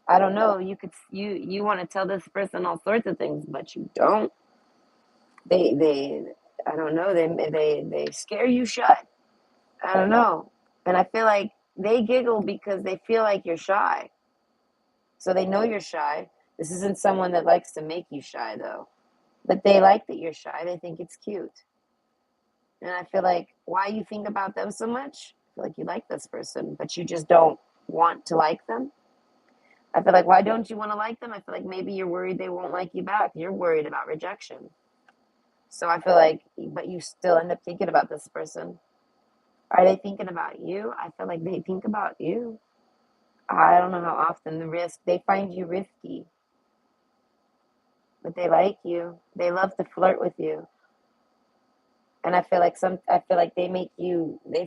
A: I don't know. You want to tell this person all sorts of things, but you don't. They I don't know. They scare you shut. I don't know. And I feel like they giggle because they feel like you're shy. So they know you're shy. This isn't someone that likes to make you shy though. But they like that you're shy. They think it's cute. And I feel like why you think about them so much? I feel like you like this person, but you just don't want to like them. I feel like why don't you want to like them? I feel like maybe you're worried they won't like you back. You're worried about rejection. So I feel like, but you still end up thinking about this person. Are they thinking about you? I feel like they think about you. I don't know how often the risk, they find you risky, but they like you. They love to flirt with you. And I feel like they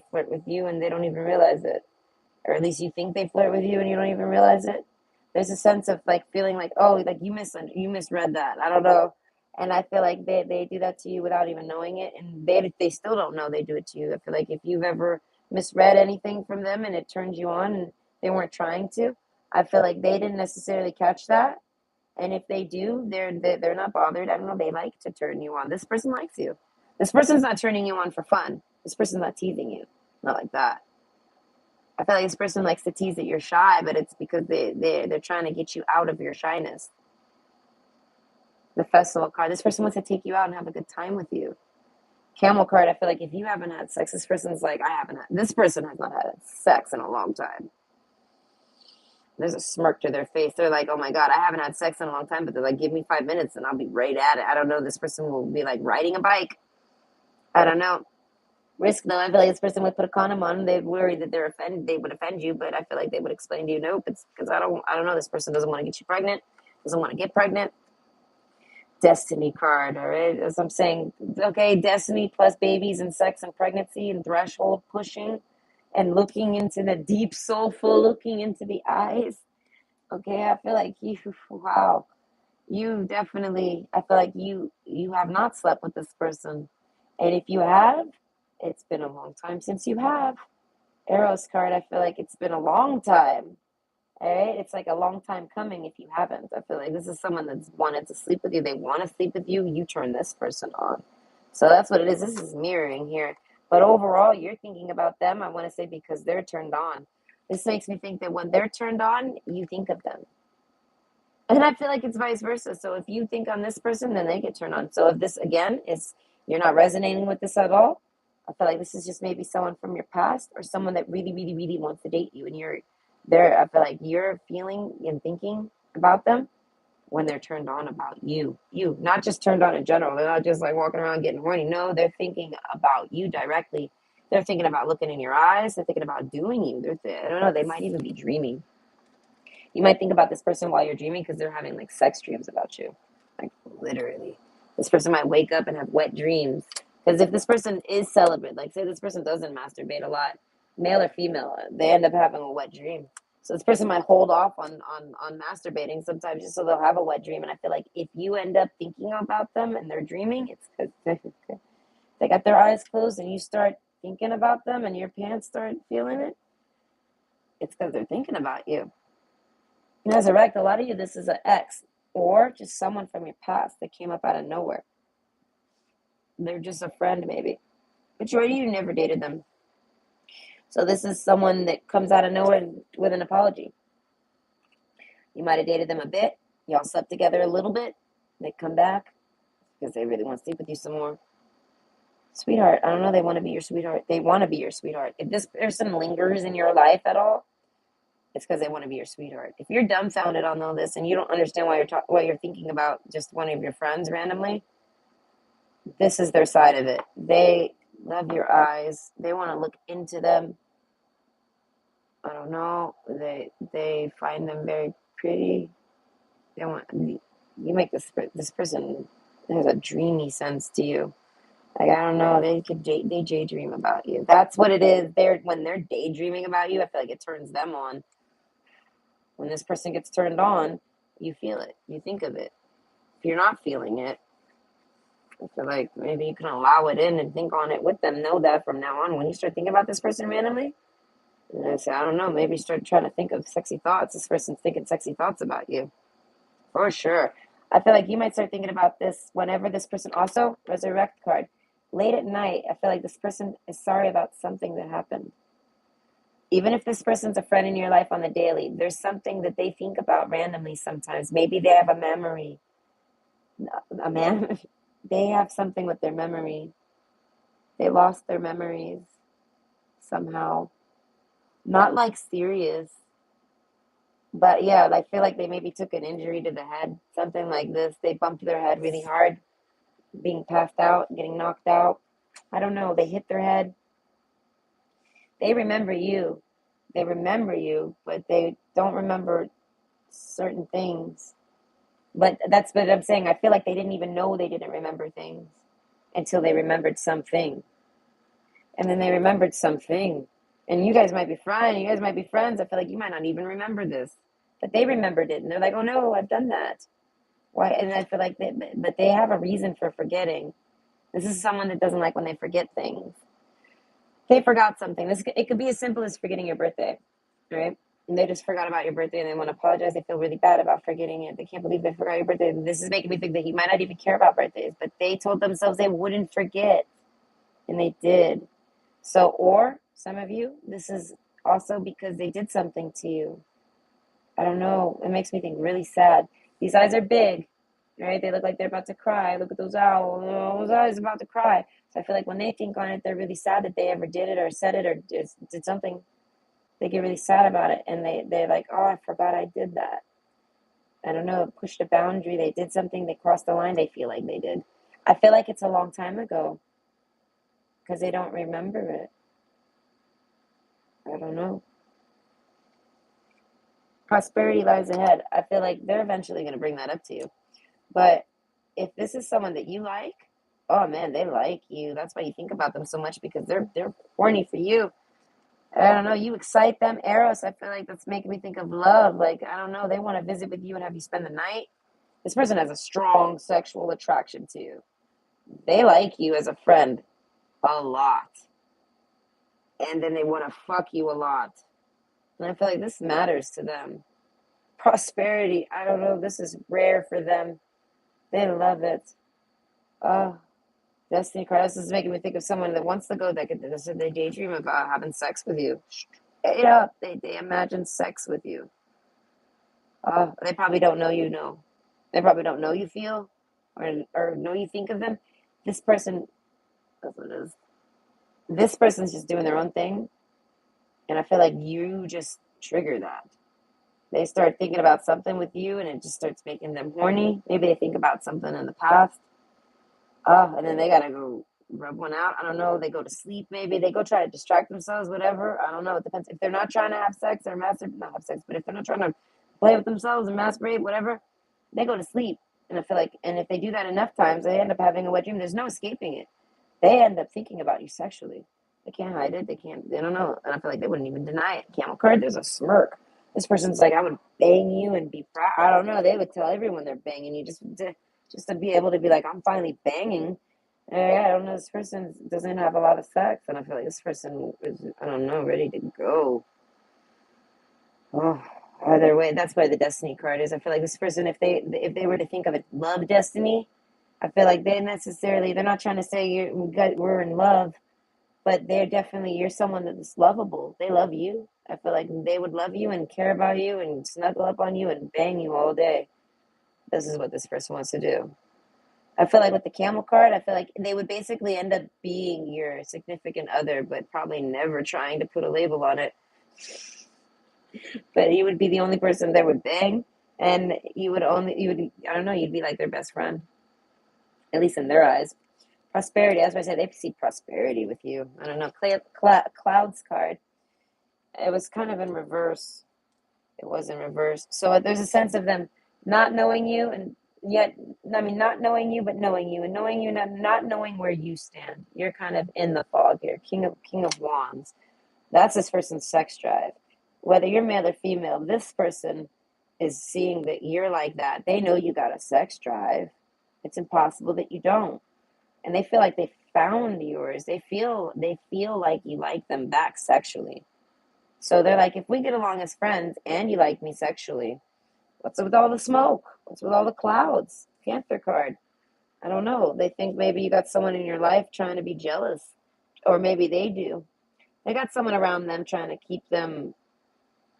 A: flirt with you and they don't even realize it. Or at least you think they flirt with you and you don't even realize it. There's a sense of like feeling like, oh, like you misread that. I don't know. And I feel like they do that to you without even knowing it, and they still don't know they do it to you. I feel like if you've ever misread anything from them and it turns you on and they weren't trying to, I feel like they didn't necessarily catch that. And if they do, they're not bothered. I don't know. They like to turn you on. This person likes you. This person's not turning you on for fun. This person's not teasing you. Not like that. I feel like this person likes to tease that you're shy, but it's because they're trying to get you out of your shyness. The festival card. This person wants to take you out and have a good time with you. Camel card. I feel like if you haven't had sex, this person's like, I haven't had. This person has not had sex in a long time. There's a smirk to their face. They're like, oh my God, I haven't had sex in a long time, but they're like, give me 5 minutes and I'll be right at it. I don't know. This person will be like riding a bike. I don't know. Risk though, I feel like this person would put a condom on. They'd worry that they would offend you, but I feel like they would explain to you, nope, it's because I don't know. This person doesn't want to get you pregnant, doesn't want to get pregnant. Destiny card, all right? As I'm saying, okay, destiny plus babies and sex and pregnancy and threshold pushing and looking into the deep soulful, looking into the eyes. Okay, I feel like you, wow, you definitely, I feel like you have not slept with this person. And if you have, it's been a long time since you have. Eros card, I feel like it's been a long time. All right, it's like a long time coming if you haven't. I feel like this is someone that's wanted to sleep with you. They want to sleep with you. You turn this person on. So that's what it is. This is mirroring here. But overall, you're thinking about them, I want to say, because they're turned on. This makes me think that when they're turned on, you think of them. And I feel like it's vice versa. So if you think on this person, then they get turned on. So if this, again, is you're not resonating with this at all, I feel like this is just maybe someone from your past or someone that really, really, really wants to date you. And you're there. I feel like you're feeling and thinking about them when they're turned on about you. You, not just turned on in general. They're not just like walking around getting horny. No, they're thinking about you directly. They're thinking about looking in your eyes. They're thinking about doing you. I don't know. They might even be dreaming. You might think about this person while you're dreaming because they're having like sex dreams about you. Like literally. This person might wake up and have wet dreams. Because if this person is celibate, like say this person doesn't masturbate a lot, male or female, they end up having a wet dream. So this person might hold off on masturbating sometimes just so they'll have a wet dream. And I feel like if you end up thinking about them and they're dreaming, it's because they got their eyes closed and you start thinking about them and your pants start feeling it. It's because they're thinking about you. Resurrect, a lot of you, this is an ex or just someone from your past that came up out of nowhere. They're just a friend, maybe. Majority of you never dated them. So this is someone that comes out of nowhere with an apology. You might have dated them a bit. Y'all slept together a little bit. They come back because they really want to sleep with you some more. Sweetheart, I don't know. They want to be your sweetheart. They want to be your sweetheart. If this person lingers in your life at all, it's because they want to be your sweetheart. If you're dumbfounded on all this and you don't understand what you're thinking about just one of your friends randomly, this is their side of it. They love your eyes. They want to look into them. I don't know. They find them very pretty. They want you make this person has a dreamy sense to you. Like I don't know. They daydream about you. That's what it is. When they're daydreaming about you, I feel like it turns them on. When this person gets turned on, you feel it. You think of it. If you're not feeling it, I feel like maybe you can allow it in and think on it with them. Know that from now on, when you start thinking about this person randomly, and I say, I don't know, maybe start trying to think of sexy thoughts. This person's thinking sexy thoughts about you. For sure. I feel like you might start thinking about this whenever this person also, resurrect card. Late at night, I feel like this person is sorry about something that happened. Even if this person's a friend in your life on the daily, there's something that they think about randomly sometimes. Maybe they have a memory. A man, they have something with their memory. They lost their memories somehow. Not like serious, but yeah, I feel like they maybe took an injury to the head, something like this. They bumped their head really hard, being passed out, getting knocked out. I don't know. They hit their head. They remember you. They remember you, but they don't remember certain things. But that's what I'm saying. I feel like they didn't even know they didn't remember things until they remembered something. And then they remembered something. And you guys might be friends. You guys might be friends. I feel like you might not even remember this. But they remembered it. And they're like, oh no, I've done that. Why? And I feel like but they have a reason for forgetting. This is someone that doesn't like when they forget things. They forgot something. It could be as simple as forgetting your birthday, right? And they just forgot about your birthday and they want to apologize. They feel really bad about forgetting it. They can't believe they forgot your birthday. And this is making me think that you might not even care about birthdays, but they told themselves they wouldn't forget, and they did. So, or some of you, this is also because they did something to you. I don't know. It makes me think really sad. These eyes are big, right? They look like they're about to cry. Look at those owls. Oh, those eyes are about to cry. So I feel like when they think on it, they're really sad that they ever did it or said it or did something. They get really sad about it, and they're like, oh, I forgot I did that. I don't know. Pushed a boundary. They did something. They crossed the line. They feel like they did. I feel like it's a long time ago because they don't remember it. I don't know. Prosperity lies ahead. I feel like they're eventually going to bring that up to you. But if this is someone that you like, oh man, they like you. That's why you think about them so much because they're horny for you. I don't know. You excite them. Eros, I feel like that's making me think of love. Like, I don't know. They want to visit with you and have you spend the night. This person has a strong sexual attraction to you. They like you as a friend a lot. And then they want to fuck you a lot. And I feel like this matters to them. Prosperity, I don't know. This is rare for them. They love it. Oh, Destiny card. This is making me think of someone that wants to go that could, they daydream about having sex with you. Straight up, they imagine sex with you. They probably don't know you know. They probably don't know you feel or know you think of them. This person, that's what it is. This person's just doing their own thing. And I feel like you just trigger that. They start thinking about something with you and it just starts making them horny. Maybe they think about something in the past. And then they gotta go rub one out. I don't know. They go to sleep. Maybe they go try to distract themselves. Whatever. I don't know. It depends. If they're not trying to have sex or masturbate, not have sex, but if they're not trying to play with themselves and masturbate, whatever, they go to sleep. And I feel like, and if they do that enough times, they end up having a wet dream. There's no escaping it. They end up thinking about you sexually. They can't hide it. They can't. They don't know. And I feel like they wouldn't even deny it. Camel card. There's a smirk. This person's like, I would bang you and be proud. I don't know. They would tell everyone they're banging you just to be able to be like, I'm finally banging. I don't know. This person doesn't have a lot of sex, and I feel like this person is, I don't know, ready to go. Oh, either way, that's why the destiny card is. I feel like this person, if they were to think of a love destiny, I feel like they're not trying to say we're in love, but they're definitely you're someone that's lovable. They love you. I feel like they would love you and care about you and snuggle up on you and bang you all day. This is what this person wants to do. I feel like with the camel card, I feel like they would basically end up being your significant other, but probably never trying to put a label on it. But you would be the only person that would bang, and I don't know, you'd be like their best friend, at least in their eyes. Prosperity, that's why I said they see prosperity with you. I don't know. Clouds card. It was kind of in reverse. It was in reverse. So there's a sense of them not knowing you and yet, I mean, not knowing you, but knowing you and knowing you, not knowing where you stand. You're kind of in the fog here. King of Wands. That's this person's sex drive. Whether you're male or female, this person is seeing that you're like that. They know you got a sex drive. It's impossible that you don't. And they feel like they found yours. They feel like you like them back sexually. So they're like, if we get along as friends and you like me sexually, what's with all the smoke? What's with all the clouds? Panther card. I don't know. They think maybe you got someone in your life trying to be jealous. Or maybe they do. They got someone around them trying to keep them,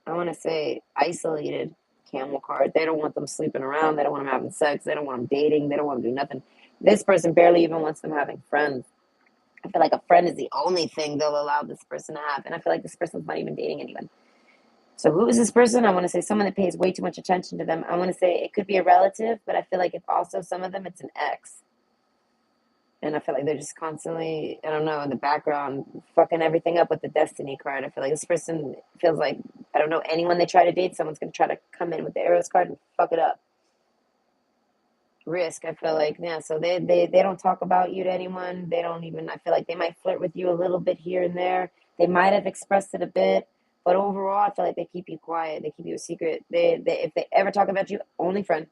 A: I want to say, isolated. Camel card. They don't want them sleeping around. They don't want them having sex. They don't want them dating. They don't want them to do nothing. This person barely even wants them having friends. I feel like a friend is the only thing they'll allow this person to have. And I feel like this person's not even dating anyone. So who is this person? I want to say someone that pays way too much attention to them. I want to say it could be a relative, but I feel like it's also some of them, it's an ex. And I feel like they're just constantly, I don't know, in the background, fucking everything up with the destiny card. I feel like this person feels like, I don't know, anyone they try to date, someone's going to try to come in with the arrows card and fuck it up. Risk, I feel like, yeah, so they don't talk about you to anyone. They don't even, I feel like they might flirt with you a little bit here and there. They might have expressed it a bit, but overall, I feel like they keep you quiet. They keep you a secret. They if they ever talk about you, only friend.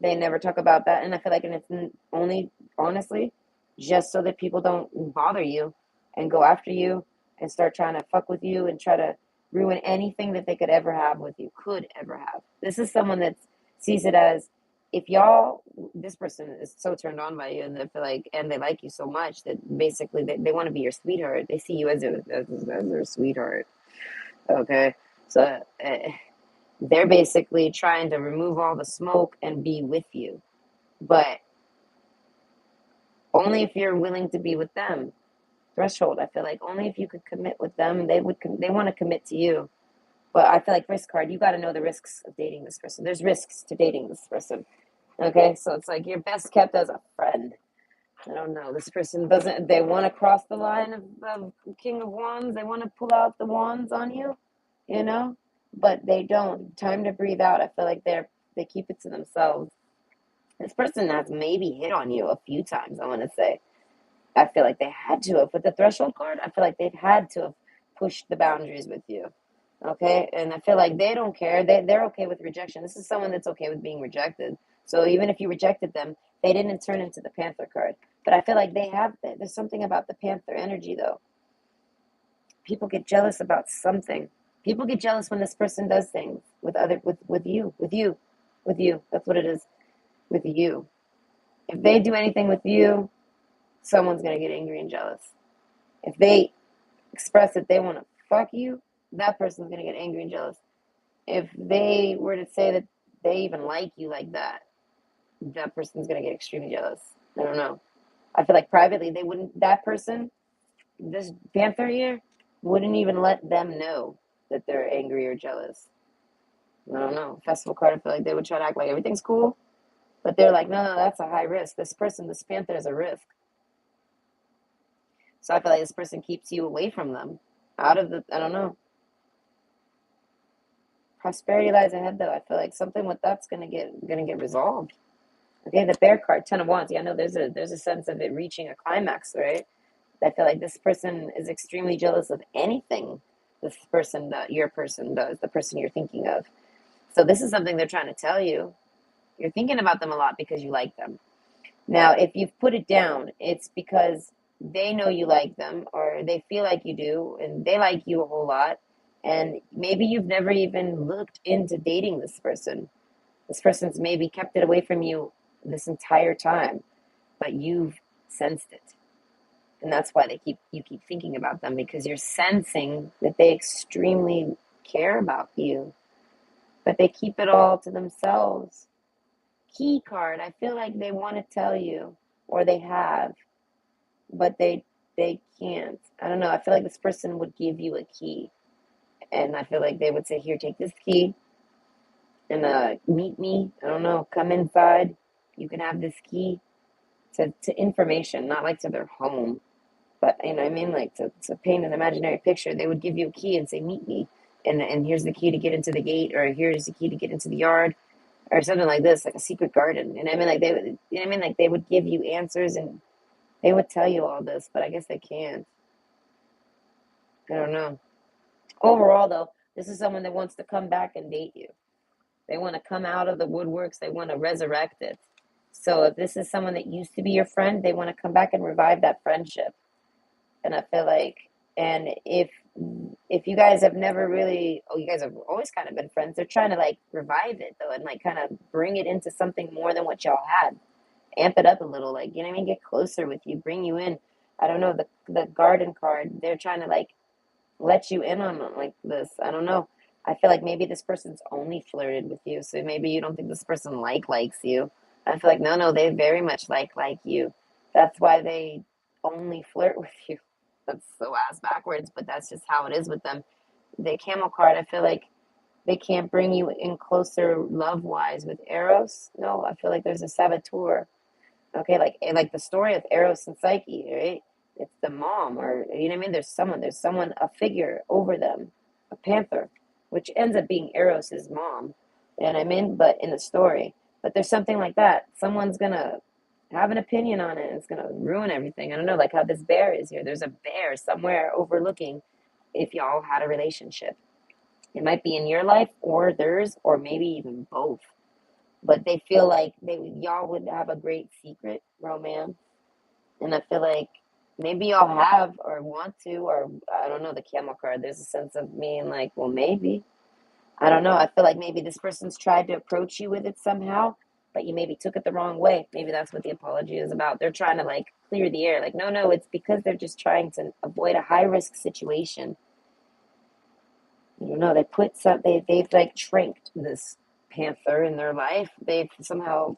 A: They never talk about that, and I feel like, and it's only, honestly, just so that people don't bother you and go after you and start trying to fuck with you and try to ruin anything that they could ever have with you, could ever have. This is someone that sees it as, if y'all, this person is so turned on by you, and they feel like, and they like you so much that basically they want to be your sweetheart. They see you as their sweetheart. Okay, so they're basically trying to remove all the smoke and be with you, but only if you're willing to be with them. Threshold, I feel like only if you could commit with them, they want to commit to you. But I feel like risk card, you got to know the risks of dating this person. There's risks to dating this person. Okay, so it's like you're best kept as a friend. I don't know. This person doesn't. They want to cross the line of King of Wands. They want to pull out the wands on you, you know, but they don't. Time to breathe out. I feel like they keep it to themselves. This person has maybe hit on you a few times. I want to say. I feel like they had to have with the threshold card. I feel like they've had to have pushed the boundaries with you. Okay, and I feel like they don't care. They're okay with rejection. This is someone that's okay with being rejected. So even if you rejected them, they didn't turn into the Panther card. But I feel like they have. There's something about the Panther energy, though. People get jealous about something. People get jealous when this person does things with you. That's what it is, with you. If they do anything with you, someone's gonna get angry and jealous. If they express that they want to fuck you, that person's gonna get angry and jealous. If they were to say that they even like you like that, that person's gonna get extremely jealous. I don't know. I feel like privately they wouldn't. That person, this Panther here, wouldn't even let them know that they're angry or jealous. I don't know. Festival card, I feel like they would try to act like everything's cool, but they're like, no, no, that's a high risk. This person, this Panther, is a risk. So I feel like this person keeps you away from them, out of the. I don't know. Prosperity lies ahead, though. I feel like something with that's gonna get resolved. Okay, the bear card, Ten of Wands. Yeah, I know there's a sense of it reaching a climax, right? I feel like this person is extremely jealous of anything this person that your person does, the person you're thinking of. So this is something they're trying to tell you. You're thinking about them a lot because you like them. Now, if you've put it down, it's because they know you like them or they feel like you do and they like you a whole lot. And maybe you've never even looked into dating this person. This person's maybe kept it away from you this entire time, but you've sensed it. And that's why you keep thinking about them, because you're sensing that they extremely care about you, but they keep it all to themselves. Key card, I feel like they want to tell you, or they have, but they can't. I don't know. I feel like this person would give you a key, and I feel like they would say, "Here, take this key, and meet me. I don't know. Come inside. You can have this key to information, not like to their home." But you know what I mean? Like to paint an imaginary picture, they would give you a key and say, "Meet me," and here's the key to get into the gate, or here's the key to get into the yard, or something like this, like a secret garden. And I mean, like they would, you know what I mean? Like they would give you answers and they would tell you all this, but I guess they can't. I don't know. Overall, though, this is someone that wants to come back and date you. They want to come out of the woodworks. They want to resurrect it. So if this is someone that used to be your friend, they want to come back and revive that friendship. And I feel like, and if you guys have never really, oh, you guys have always kind of been friends, they're trying to like revive it though, and like kind of bring it into something more than what y'all had, amp it up a little, like, you know what I mean, get closer with you, bring you in. I don't know, the garden card, they're trying to like let you in on like this. I don't know. I feel like maybe this person's only flirted with you, so maybe you don't think this person likes you. I feel like no, no, they very much like you. That's why they only flirt with you. That's so ass backwards, but that's just how it is with them. The camel card, I feel like they can't bring you in closer love wise with Eros. No, I feel like there's a saboteur. Okay, like the story of Eros and Psyche, right? It's the mom, or you know what I mean. There's someone, a figure over them, a panther, which ends up being Eros's mom. You know what I mean? But in the story, but there's something like that. Someone's gonna have an opinion on it. It's gonna ruin everything. I don't know, like how this bear is here. There's a bear somewhere overlooking if y'all had a relationship. It might be in your life or theirs, or maybe even both. but they feel like y'all would have a great secret romance. And I feel like maybe y'all have or want to, or I don't know, the camel card. There's a sense of being like, well, maybe. I don't know. I feel like maybe this person's tried to approach you with it somehow, but you maybe took it the wrong way. Maybe that's what the apology is about. They're trying to like clear the air. Like, no, no, it's because they're just trying to avoid a high risk situation. I don't know. They've like tranked this panther in their life. They've somehow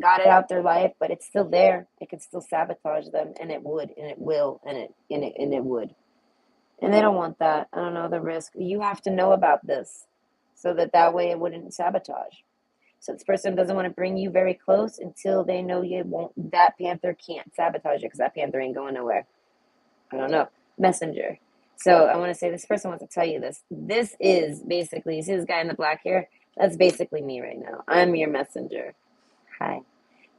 A: got it out their life, but it's still there. It could still sabotage them, and it would, and it will, and it would. And they don't want that. I don't know the risk. You have to know about this, so that way it wouldn't sabotage. So this person doesn't want to bring you very close until they know you won't. That panther can't sabotage you because that panther ain't going nowhere. I don't know. Messenger. So I want to say this person wants to tell you this. This is basically, you see this guy in the black hair? That's basically me right now. I'm your messenger. Hi.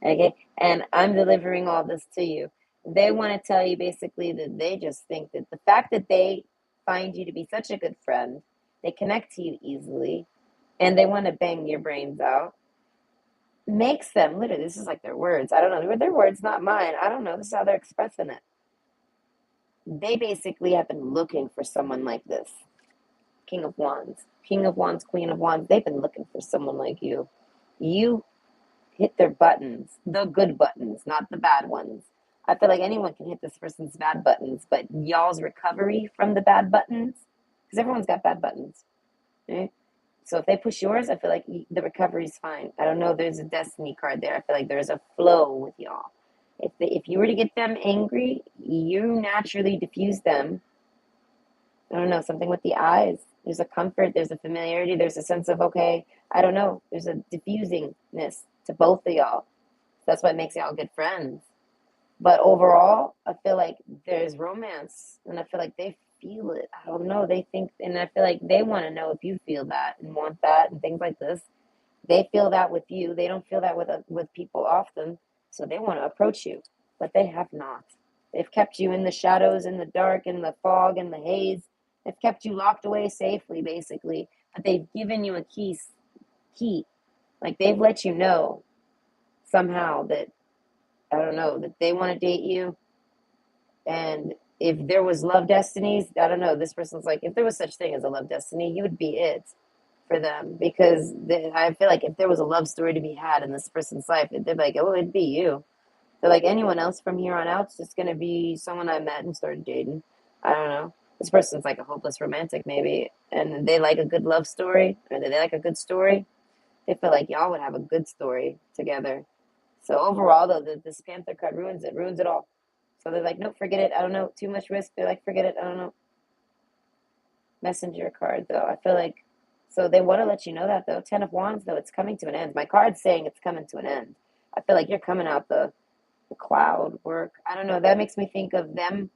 A: Okay. And I'm delivering all this to you. They want to tell you basically that they just think that the fact that they find you to be such a good friend, they connect to you easily, and they want to bang your brains out, makes them literally, this is like their words. I don't know. Their words, not mine. I don't know. This is how they're expressing it. They basically have been looking for someone like this. King of Wands. King of Wands, Queen of Wands. They've been looking for someone like you. You hit their buttons, the good buttons, not the bad ones. I feel like anyone can hit this person's bad buttons, but y'all's recovery from the bad buttons, because everyone's got bad buttons. Right? So if they push yours, I feel like the recovery's fine. I don't know. There's a destiny card there. I feel like there's a flow with y'all. If you were to get them angry, you naturally diffuse them. I don't know, something with the eyes. There's a comfort, there's a familiarity, there's a sense of, okay, I don't know, there's a diffusingness to both of y'all. That's what makes y'all good friends. But overall, I feel like there's romance, and I feel like they feel it. I don't know, they think, and I feel like they want to know if you feel that and want that and things like this. They feel that with you. They don't feel that with people often, so they want to approach you, but they have not. They've kept you in the shadows, in the dark, in the fog, in the haze. They've kept you locked away safely, basically. But they've given you a key. Like they've let you know somehow that, I don't know, that they want to date you. And if there was love destinies, I don't know, this person's like, if there was such thing as a love destiny, you would be it for them. Because I feel like if there was a love story to be had in this person's life, they'd be like, oh, it'd be you. They're like, anyone else from here on out, it's just going to be someone I met and started dating. I don't know. This person's like a hopeless romantic, maybe. And they like a good love story, or they like a good story. They feel like y'all would have a good story together. So overall, though, this Panther card ruins it all. So they're like, nope, forget it. I don't know. Too much risk. They're like, forget it. I don't know. Messenger card, though. I feel like, so they want to let you know that, though. Ten of Wands, though, it's coming to an end. My card's saying it's coming to an end. I feel like you're coming out the cloud work. I don't know. That makes me think of them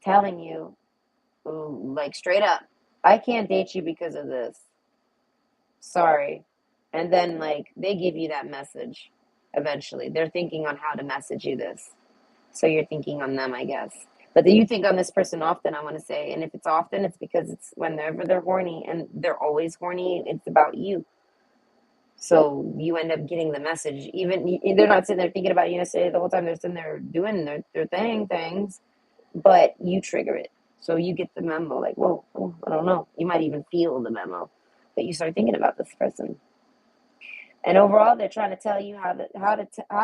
A: telling you, like straight up, I can't date you because of this. Sorry. And then, like, they give you that message eventually. They're thinking on how to message you this. So you're thinking on them, I guess. But you think on this person often, I want to say. And if it's often, it's because it's whenever they're horny, and they're always horny, it's about you. So you end up getting the message. Even they're not sitting there thinking about you necessarily the whole time. They're sitting there doing their things, but you trigger it. So you get the memo, like, whoa, oh, I don't know. You might even feel the memo, but you start thinking about this person. And overall, they're trying to tell you how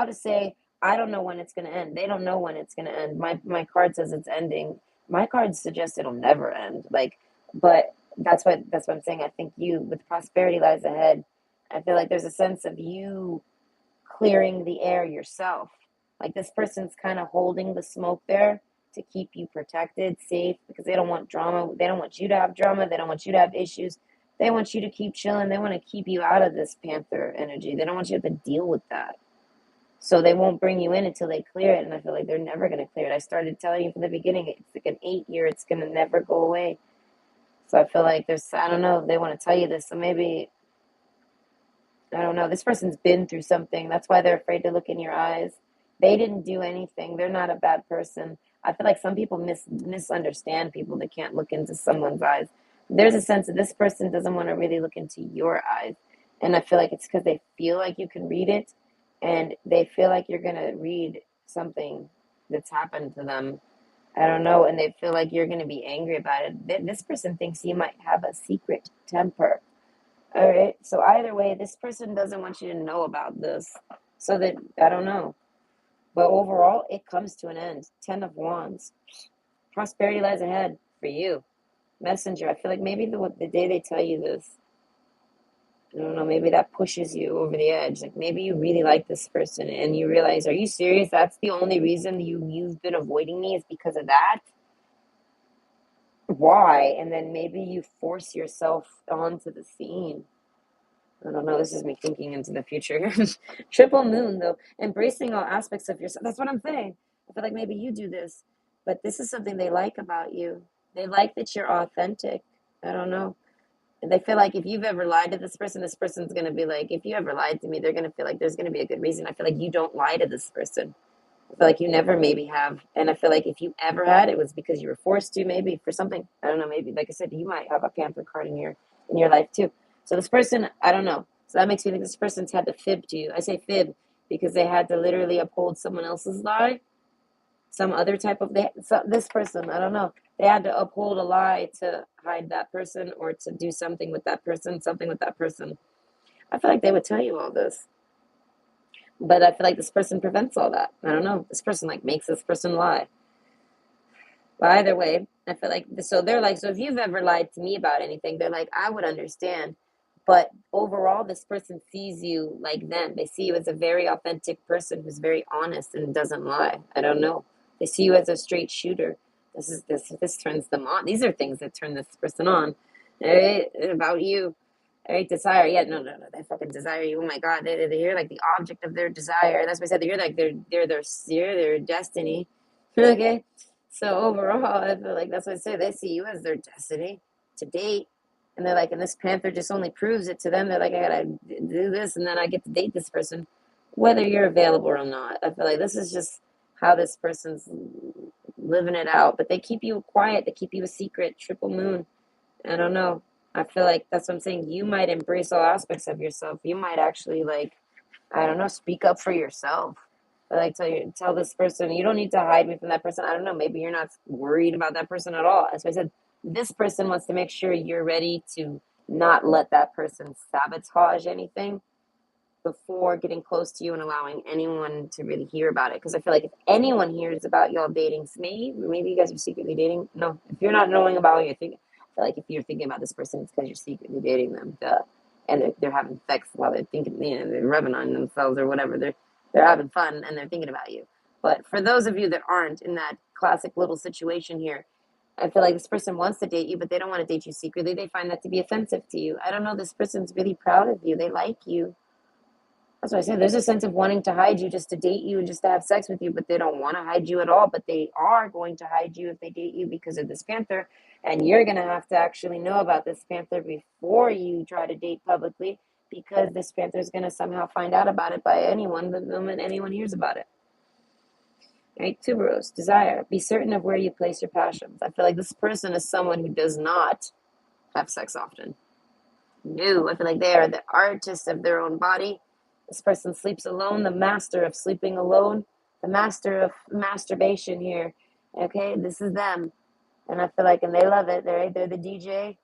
A: to say, I don't know when it's going to end. They don't know when it's going to end. My card says it's ending. My card suggests it'll never end. Like, but that's what I'm saying. I think you, with prosperity lies ahead. I feel like there's a sense of you clearing the air yourself. Like this person's kind of holding the smoke there to keep you protected, safe, because they don't want drama. They don't want you to have drama. They don't want you to have issues. They want you to keep chilling. They want to keep you out of this panther energy. They don't want you to have to deal with that. So they won't bring you in until they clear it. And I feel like they're never going to clear it. I started telling you from the beginning, it's like an 8 year, it's going to never go away. So I feel like I don't know, they want to tell you this. So maybe, I don't know, this person's been through something. That's why they're afraid to look in your eyes. They didn't do anything. They're not a bad person. I feel like some people misunderstand people that can't look into someone's eyes. There's a sense that this person doesn't want to really look into your eyes. And I feel like it's because they feel like you can read it, and they feel like you're gonna read something that's happened to them. I don't know, and they feel like you're gonna be angry about it. This person thinks you might have a secret temper. All right. So either way, this person doesn't want you to know about this. So that I don't know. But overall, it comes to an end. 10 of Wands. Prosperity lies ahead for you. Messenger. I feel like maybe the day they tell you this, I don't know, maybe that pushes you over the edge. Like maybe you really like this person and you realize, are you serious? That's the only reason you've been avoiding me is because of that? Why? And then maybe you force yourself onto the scene. I don't know. This is me thinking into the future. Triple moon, though, embracing all aspects of yourself. That's what I'm saying. I feel like maybe you do this, but this is something they like about you. They like that you're authentic. I don't know. And they feel like if you've ever lied to this person's going to be like, if you ever lied to me, they're going to feel like there's going to be a good reason. I feel like you don't lie to this person. I feel like you never maybe have. And I feel like if you ever had, it was because you were forced to, maybe for something. I don't know, maybe like I said, you might have a panther card in your life too. So this person, I don't know. So that makes me think this person's had to fib to you. I say fib because they had to literally uphold someone else's lie. Some other type of this person, I don't know. They had to uphold a lie to hide that person or to do something with that person, something with that person. I feel like they would tell you all this. But I feel like this person prevents all that. I don't know. This person like makes this person lie. But either way, I feel like so they're like, so if you've ever lied to me about anything, they're like, I would understand. But overall, this person sees you like them. They see you as a very authentic person who's very honest and doesn't lie. I don't know. They see you as a straight shooter. This turns them on. These are things that turn this person on. All right, about you. All right, desire. Yeah, no. They fucking desire you. Oh my god, you're like the object of their desire. That's why I said you're like their destiny. Okay. So overall, I feel like that's what I say. They see you as their destiny to date, and they're like, and this panther just only proves it to them. They're like, I gotta do this, and then I get to date this person, whether you're available or not. I feel like this is just how this person's living it out. But they keep you quiet. They keep you a secret. Triple moon. I don't know. I feel like that's what I'm saying. You might embrace all aspects of yourself. You might actually like, I don't know, speak up for yourself. Like tell this person, you don't need to hide me from that person. I don't know, maybe you're not worried about that person at all. As I said, this person wants to make sure you're ready to not let that person sabotage anything before getting close to you and allowing anyone to really hear about it. Because I feel like if anyone hears about y'all dating, maybe you guys are secretly dating. No, if you're not knowing about you, I feel like if you're thinking about this person, it's because you're secretly dating them. Duh. And they're having sex while they're thinking, they're rubbing on themselves or whatever. They're having fun and they're thinking about you. But for those of you that aren't in that classic little situation here, I feel like this person wants to date you, but they don't want to date you secretly. They find that to be offensive to you. I don't know. This person's really proud of you. They like you. That's what I said. There's a sense of wanting to hide you just to date you and just to have sex with you, but they don't want to hide you at all. But they are going to hide you if they date you because of this panther. And you're going to have to actually know about this panther before you try to date publicly because this panther is going to somehow find out about it by anyone the moment anyone hears about it. Right? Tuberose, desire. Be certain of where you place your passions. I feel like this person is someone who does not have sex often. No, I feel like they are the artist of their own body. This person sleeps alone, the master of sleeping alone, the master of masturbation here. Okay, this is them, and I feel like, and they love it. They're the DJ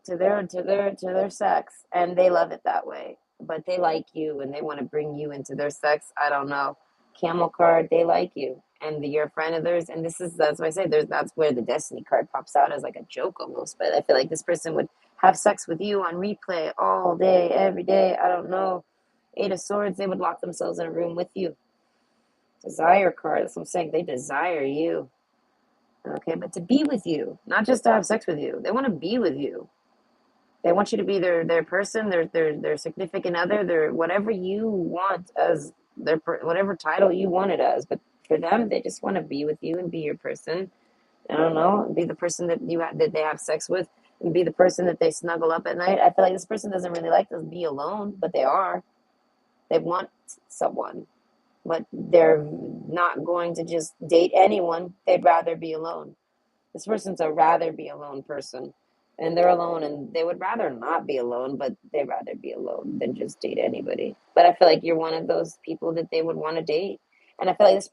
A: to their sex, and they love it that way. But they like you, and they want to bring you into their sex. I don't know. Camel card, they like you, and you're a friend of theirs. And that's why I say that's where the destiny card pops out as like a joke almost. But I feel like this person would have sex with you on replay all day, every day. I don't know. Eight of Swords, they would lock themselves in a room with you. Desire card, that's what I'm saying. They desire you. Okay, but to be with you, not just to have sex with you. They want to be with you. They want you to be their person, their significant other, their whatever you want as whatever title you want it as. But for them, they just want to be with you and be your person. I don't know, be the person that they have sex with, and be the person that they snuggle up at night. I feel like this person doesn't really like to be alone, but they are. They want someone, but they're not going to just date anyone. They'd rather be alone. This person's a rather be alone person. and they're alone and they would rather not be alone, but they'd rather be alone than just date anybody. But I feel like you're one of those people that they would want to date. And I feel like this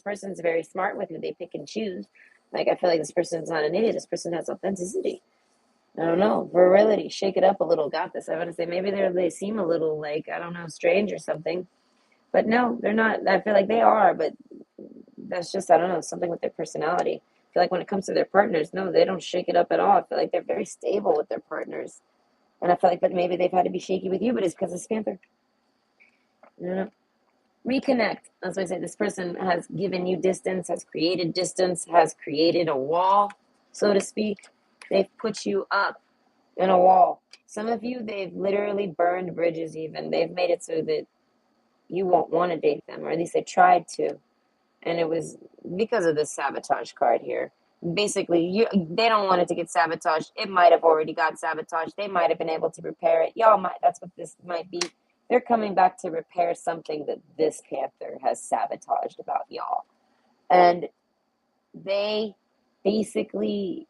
A: person's very smart with who they pick and choose. Like, I feel like this person's not an idiot. This person has authenticity. I don't know. Virility, shake it up a little. Got this. I want to say maybe they seem a little like, I don't know, strange or something. But no, they're not. I feel like they are, but that's just, I don't know, something with their personality. I feel like when it comes to their partners, no, they don't shake it up at all. I feel like they're very stable with their partners. And I feel like, but maybe they've had to be shaky with you, but it's because it's Panther. I don't know. Reconnect. That's why I say this person has given you distance, has created a wall, so to speak. They've put you up in a wall. Some of you, they've literally burned bridges, even. They've made it so that you won't want to date them, or at least they tried to. And it was because of this sabotage card here. Basically, they don't want it to get sabotaged. It might have already got sabotaged. They might have been able to repair it. Y'all might. That's what this might be. They're coming back to repair something that this Panther has sabotaged about y'all, and they basically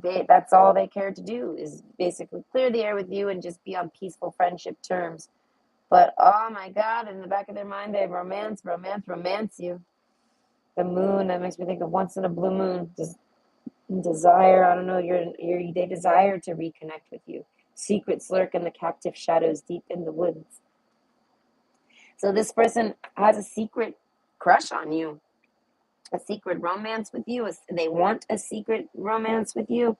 A: that's all they care to do is basically clear the air with you and just be on peaceful friendship terms. But oh my God, in the back of their mind, they romance you. The moon, that makes me think of once in a blue moon. Desire, I don't know, they desire to reconnect with you. Secrets lurk in the captive shadows deep in the woods. So this person has a secret crush on you, a secret romance with you. They want a secret romance with you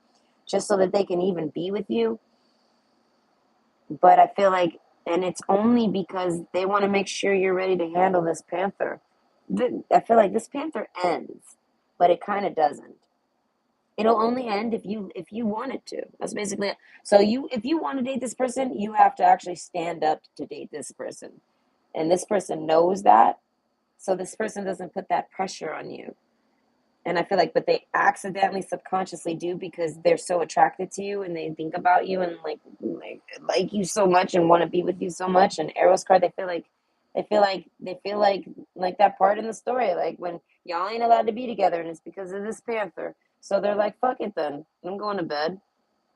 A: just so that they can even be with you. But I feel like, and it's only because they want to make sure you're ready to handle this Panther. I feel like this Panther ends, but it kind of doesn't. It'll only end if you want it to. That's basically it. So if you want to date this person, you have to actually stand up to date this person. And this person knows that. So this person doesn't put that pressure on you. And I feel like, but they accidentally, subconsciously do because they're so attracted to you and they think about you and like you so much and want to be with you so much. And Arrow's card, they feel like that part in the story, like when y'all ain't allowed to be together and it's because of this Panther. So they're like, fuck it then. I'm going to bed.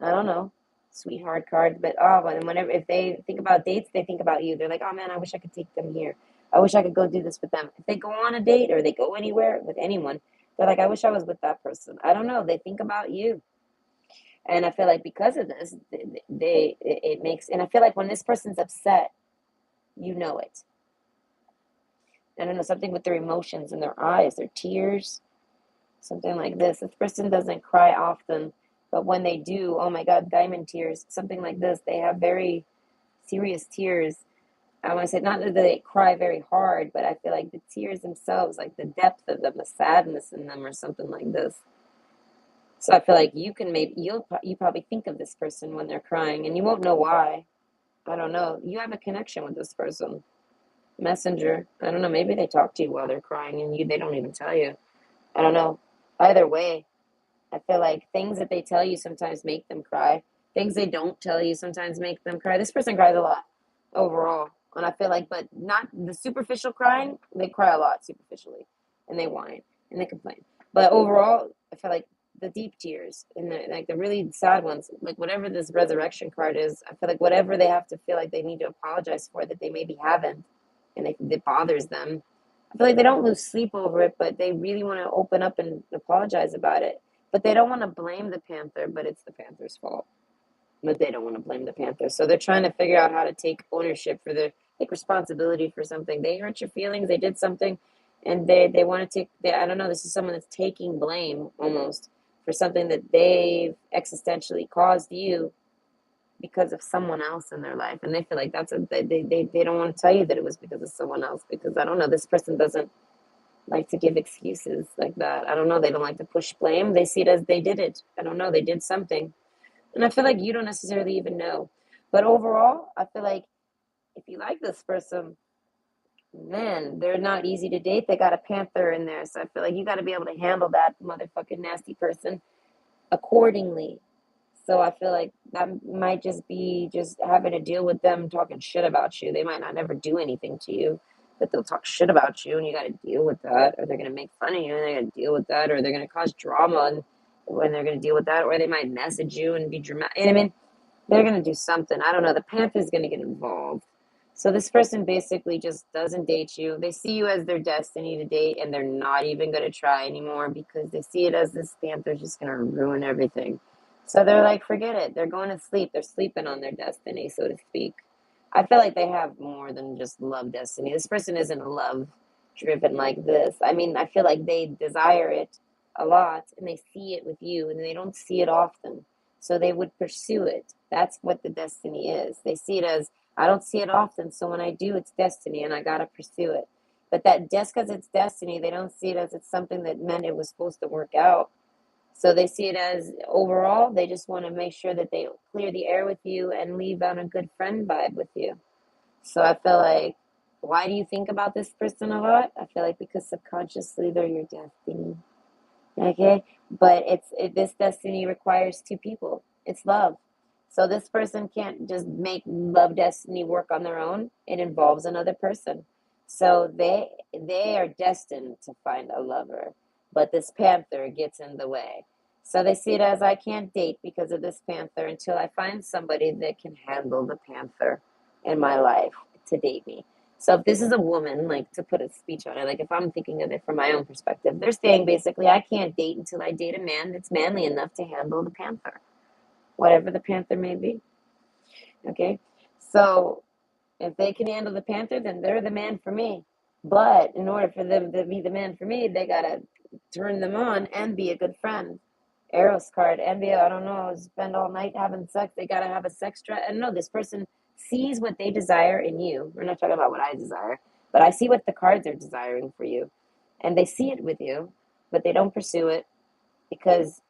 A: I don't know. Sweetheart card. But whenever if they think about dates, they think about you. They're like, oh man, I wish I could take them here. I wish I could go do this with them. If they go on a date or they go anywhere with anyone, they're like, I wish I was with that person. I don't know. They think about you. And I feel like because of this, it makes, and I feel like when this person's upset, you know it. I don't know, something with their emotions in their eyes, their tears, something like this. This person doesn't cry often, but when they do, oh my God, diamond tears, something like this. They have very serious tears. I want to say not that they cry very hard, but I feel like the tears themselves, like the depth of them, the sadness in them, or something like this. So I feel like you probably think of this person when they're crying, and you won't know why. I don't know. You have a connection with this person. Messenger. I don't know. Maybe they talk to you while they're crying, and they don't even tell you. I don't know. Either way, I feel like things that they tell you sometimes make them cry. Things they don't tell you sometimes make them cry. This person cries a lot overall. And I feel like, but not the superficial crying, they cry a lot superficially. And they whine and they complain. But overall, I feel like the deep tears and the really sad ones, like whatever this resurrection card is, I feel like whatever they have to feel like they need to apologize for that they maybe haven't and it bothers them. I feel like they don't lose sleep over it, but they really want to open up and apologize about it. But they don't want to blame the Panther, but it's the Panther's fault. But they don't want to blame the Panther. So they're trying to figure out how to take ownership take responsibility for something. They hurt your feelings, they did something, and they want to I don't know, this is someone that's taking blame almost for something that they've existentially caused you because of someone else in their life. And they feel like they don't want to tell you that it was because of someone else because I don't know, this person doesn't like to give excuses like that. I don't know. They don't like to push blame. They see it as they did it. I don't know. They did something. And I feel like you don't necessarily even know. But overall, I feel like if you like this person, man, they're not easy to date. They got a Panther in there. So I feel like you got to be able to handle that motherfucking nasty person accordingly. So I feel like that might just be just having to deal with them talking shit about you. They might not never do anything to you, but they'll talk shit about you, and you got to deal with that. Or they're gonna make fun of you, and they got to deal with that. Or they're gonna cause drama, and when they're going to deal with that, or they might message you and be dramatic. I mean, they're going to do something. I don't know. The Panther's going to get involved. So this person basically just doesn't date you. They see you as their destiny to date, and they're not even going to try anymore because they see it as this Panther's just going to ruin everything. So they're like, forget it. They're going to sleep. They're sleeping on their destiny, so to speak. I feel like they have more than just love destiny. This person isn't love driven like this. I mean, I feel like they desire it a lot and they see it with you and they don't see it often. So they would pursue it. That's what the destiny is. They see it as, I don't see it often, so when I do, it's destiny and I got to pursue it. But that just because it's destiny, they don't see it as it's something that meant it was supposed to work out. So they see it as overall, they just want to make sure that they clear the air with you and leave on a good friend vibe with you. So I feel like, why do you think about this person a lot? I feel like because subconsciously they're your destiny. Okay, but this destiny requires two people. It's love. So this person can't just make love destiny work on their own. It involves another person. So they are destined to find a lover, but this panther gets in the way. So they see it as, I can't date because of this panther until I find somebody that can handle the panther in my life to date me. So if this is a woman, like, to put a speech on it, like if I'm thinking of it from my own perspective, they're saying basically, I can't date until I date a man that's manly enough to handle the panther, whatever the panther may be. Okay. So if they can handle the panther, then they're the man for me. But in order for them to be the man for me, they gotta turn them on and be a good friend. Eros card, envy, I don't know, spend all night having sex. They gotta have a sex drive. I don't know. This person sees what they desire in you. We're not talking about what I desire, but I see what the cards are desiring for you. And they see it with you, but they don't pursue it because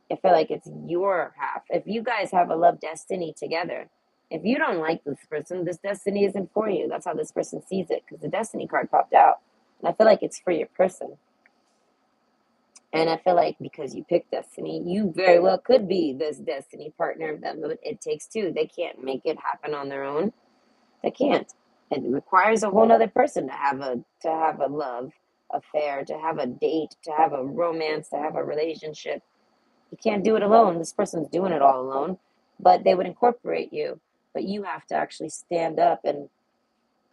A: I feel like it's your half. If you guys have a love destiny together, if you don't like this person, this destiny isn't for you. That's how this person sees it because the destiny card popped out. And I feel like it's for your person. And I feel like because you picked destiny, you very well could be this destiny partner of them. But it takes two. They can't make it happen on their own. They can't. It requires a whole other person to have a love affair, to have a date, to have a romance, to have a relationship. You can't do it alone. This person's doing it all alone, but they would incorporate you. But you have to actually stand up and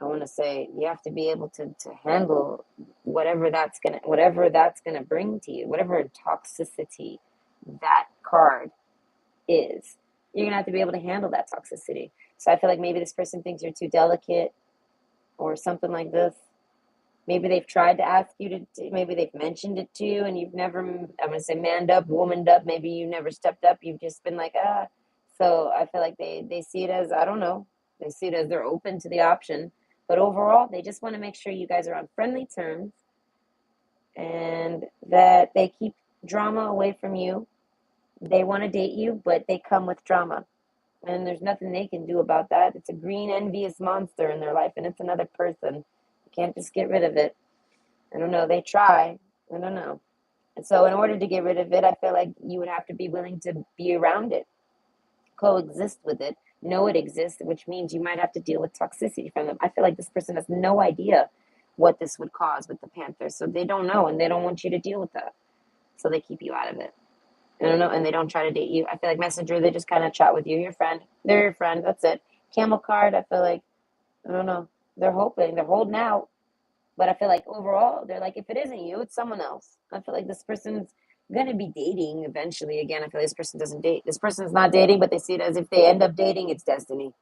A: I want to say you have to be able to handle whatever that's gonna bring to you, whatever toxicity that card is. You're gonna have to be able to handle that toxicity. So I feel like maybe this person thinks you're too delicate or something like this. Maybe they've tried to ask you maybe they've mentioned it to you and you've never, I'm going to say manned up, womaned up. Maybe you never stepped up. You've just been like, ah. So I feel like they see it as, I don't know, they see it as they're open to the option. But overall, they just want to make sure you guys are on friendly terms and that they keep drama away from you. They want to date you, but they come with drama. And there's nothing they can do about that. It's a green, envious monster in their life, and it's another person. You can't just get rid of it. I don't know. They try. I don't know. And so, in order to get rid of it, I feel like you would have to be willing to be around it, coexist with it, know it exists, which means you might have to deal with toxicity from them. I feel like this person has no idea what this would cause with the Panthers. So, they don't know, and they don't want you to deal with that. So, they keep you out of it. I don't know. And they don't try to date you. I feel like Messenger, they just kind of chat with you, your friend. They're your friend. That's it. Camel card, I feel like, I don't know. They're hoping, they're holding out. But I feel like overall, they're like, if it isn't you, it's someone else. I feel like this person's gonna be dating eventually. Again, I feel like this person doesn't date. This person's not dating, but they see it as if they end up dating, it's destiny.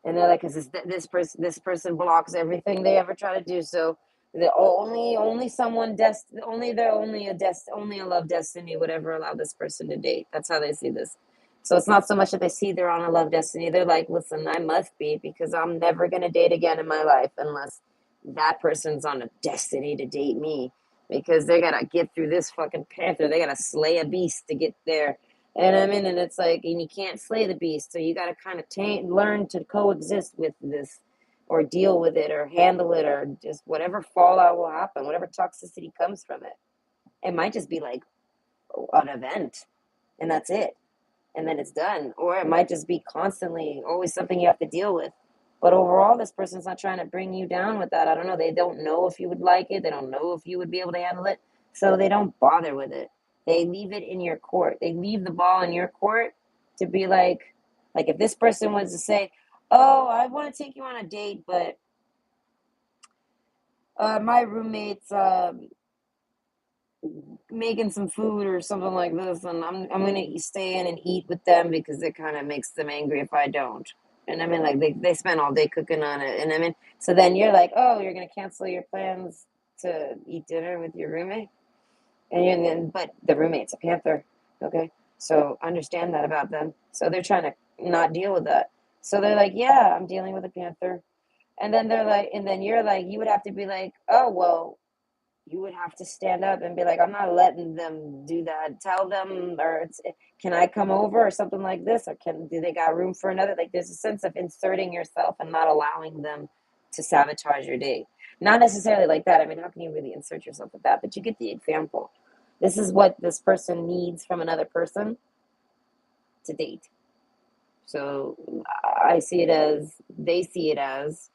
A: And they're like, because this person blocks everything they ever try to do. So the only someone only they're only a love destiny would ever allow this person to date. That's how they see this. So it's not so much that they see they're on a love destiny. They're like, listen, I must be because I'm never gonna date again in my life unless that person's on a destiny to date me. Because they gotta get through this fucking panther. They gotta slay a beast to get there. And I mean, and it's like, and you can't slay the beast, so you got to kind of learn to coexist with this, or deal with it, or handle it, or just whatever fallout will happen, whatever toxicity comes from it. It might just be like an event, and that's it, and then it's done, or it might just be constantly always something you have to deal with. But overall, this person's not trying to bring you down with that. I don't know. They don't know if you would like it. They don't know if you would be able to handle it, so they don't bother with it. They leave it in your court. They leave the ball in your court to be like if this person was to say, "Oh, I want to take you on a date, but my roommate's making some food or something like this, and I'm gonna stay in and eat with them because it kind of makes them angry if I don't." And I mean, like they spend all day cooking on it, and I mean, so then you're like, "Oh, you're gonna cancel your plans to eat dinner with your roommate," and then but the roommate's a panther, okay? So understand that about them. So they're trying to not deal with that. So they're like, "Yeah, I'm dealing with a panther," and then they're like, and then you're like, you would have to be like, "Oh well." You would have to stand up and be like, I'm not letting them do that. Tell them, or can I come over or something like this? Or do they got room for another? Like, there's a sense of inserting yourself and not allowing them to sabotage your date. Not necessarily like that. I mean, how can you really insert yourself with that? But you get the example. This is what this person needs from another person to date. So I see it as, they see it as,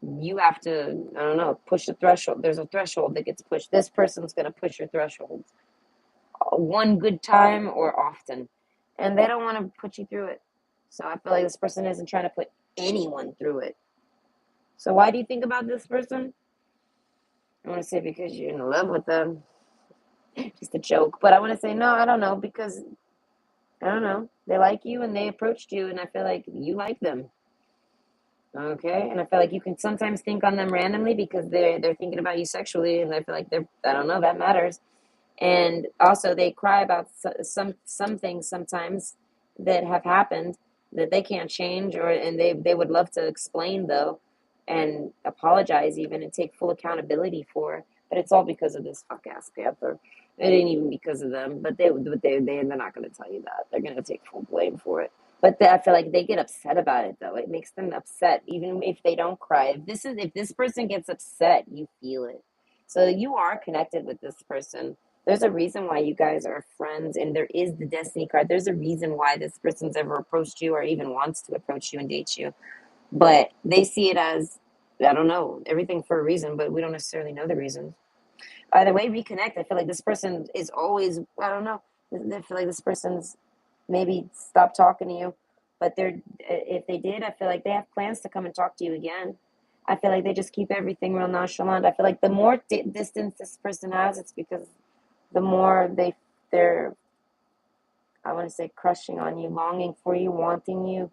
A: you have to, I don't know, push the threshold. There's a threshold that gets pushed. This person's going to push your threshold one good time or often. And they don't want to put you through it. So I feel like this person isn't trying to put anyone through it. So why do you think about this person? I want to say because you're in love with them. Just a joke. But I want to say, no, I don't know, because I don't know. They like you and they approached you, and I feel like you like them. Okay, and I feel like you can sometimes think on them randomly because they're thinking about you sexually, and I feel like they're, I don't know, that matters. And also they cry about some things sometimes that have happened that they can't change, or and they would love to explain though, and apologize even and take full accountability for. But it's all because of this fuck ass panther. It ain't even because of them, but they're not going to tell you that. They're going to take full blame for it. But I feel like they get upset about it though. It makes them upset, even if they don't cry. If this person gets upset, you feel it. So you are connected with this person. There's a reason why you guys are friends, and there is the destiny card. There's a reason why this person's ever approached you or even wants to approach you and date you. But they see it as, I don't know, everything for a reason, but we don't necessarily know the reason. Either way, reconnect. I feel like this person is always, I don't know, I feel like this person's maybe stopped talking to you, but if they did, I feel like they have plans to come and talk to you again. I feel like they just keep everything real nonchalant. I feel like the more distance this person has, it's because the more they're, I want to say, crushing on you, longing for you, wanting you.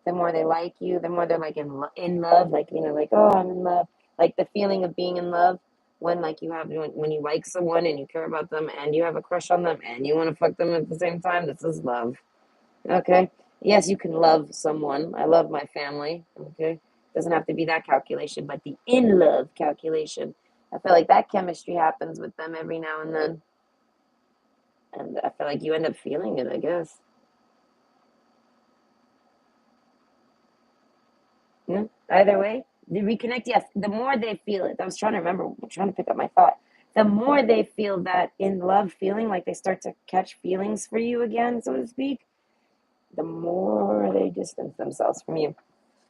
A: The more they like you, the more they're like in love, like, like, oh, I'm in love, like the feeling of being in love when like when you like someone and you care about them and you have a crush on them and you want to fuck them at the same time. This is love. Okay. Yes, you can love someone. I love my family. Okay. Doesn't have to be that calculation, but the in love calculation. I feel like that chemistry happens with them every now and then. And I feel like you end up feeling it, I guess. Yeah. Either way, they reconnect. Yes, the more they feel it. I was trying to remember, I'm trying to pick up my thought. The more they feel that in love feeling, like they start to catch feelings for you again, so to speak, the more they distance themselves from you,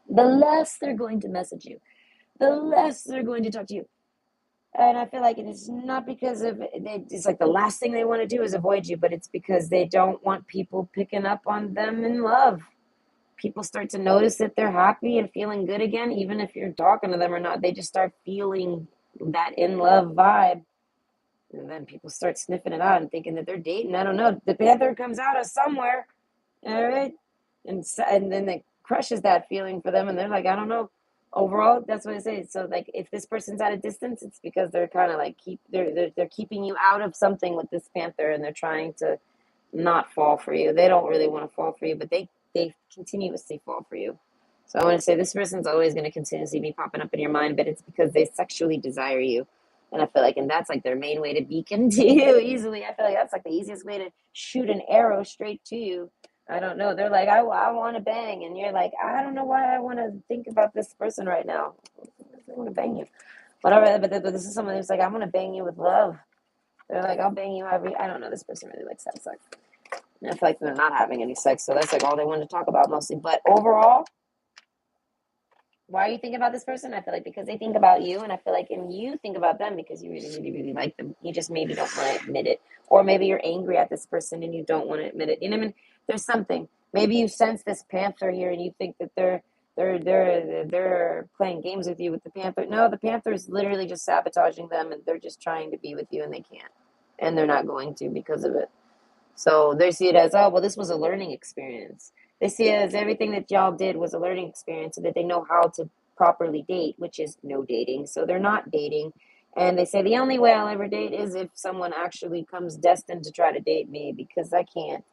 A: the less they're going to message you, the less they're going to talk to you. And I feel like it is not because it's like the last thing they want to do is avoid you, but it's because they don't want people picking up on them in love. People start to notice that they're happy and feeling good again, even if you're talking to them or not. They just start feeling that in love vibe. And then people start sniffing it out and thinking that they're dating. I don't know. The panther comes out of somewhere. All right. And then it crushes that feeling for them. And they're like, I don't know. Overall, that's what I say. So, like, if this person's at a distance, it's because they're kind of like they're keeping you out of something with this panther, and they're trying to not fall for you. They don't really want to fall for you, but they continuously fall for you. So I want to say this person's always going to continuously be popping up in your mind, but it's because they sexually desire you. And I feel like, and that's like their main way to beacon to you easily. I feel like that's like the easiest way to shoot an arrow straight to you. I don't know. They're like, I want to bang. And you're like, I don't know why I want to think about this person right now. I want to bang you. Whatever. But this is someone who's like, I want to bang you with love. They're like, I'll bang you I don't know. This person really likes that sex. And I feel like they're not having any sex. So that's like all they want to talk about mostly. But overall, Why are you thinking about this person? I feel like because they think about you, and I feel like and you think about them because you really, really, really like them. You just maybe don't want to admit it, or maybe you're angry at this person and you don't want to admit it. You know what I mean? There's something. Maybe you sense this panther here, and you think that they're playing games with you with the panther. No, the panther is literally just sabotaging them, and they're just trying to be with you, and they can't, and they're not going to because of it. So they see it as, oh, well, this was a learning experience. They see it as everything that y'all did was a learning experience so that they know how to properly date, which is no dating. So they're not dating. And they say, the only way I'll ever date is if someone actually comes destined to try to date me because I can't.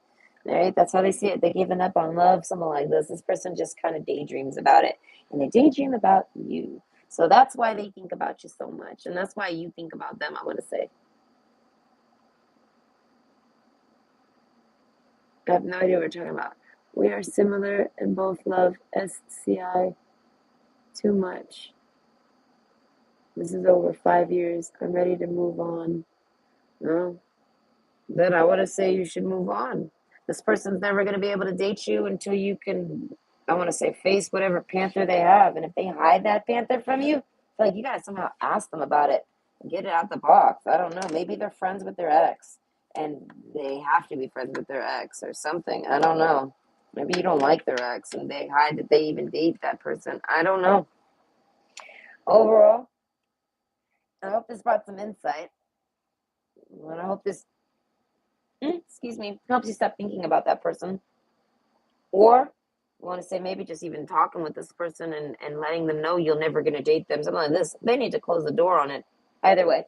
A: Right? That's how they see it. They're giving up on love, something like this. This person just kind of daydreams about it. And they daydream about you. So that's why they think about you so much. And that's why you think about them, I want to say. I have no idea what we're talking about. We are similar and both love SCI too much. This is over 5 years. I'm ready to move on. No, then I want to say you should move on. This person's never going to be able to date you until you can, I want to say, face whatever panther they have. And if they hide that panther from you, I feel like you got to somehow ask them about it and get it out the box. I don't know. Maybe they're friends with their ex and they have to be friends with their ex or something. I don't know. Maybe you don't like their ex and they hide that they even date that person. I don't know. Overall, I hope this brought some insight. And I hope this, excuse me, helps you stop thinking about that person. Or I want to say maybe just even talking with this person and letting them know you're never going to date them, something like this. They need to close the door on it. Either way.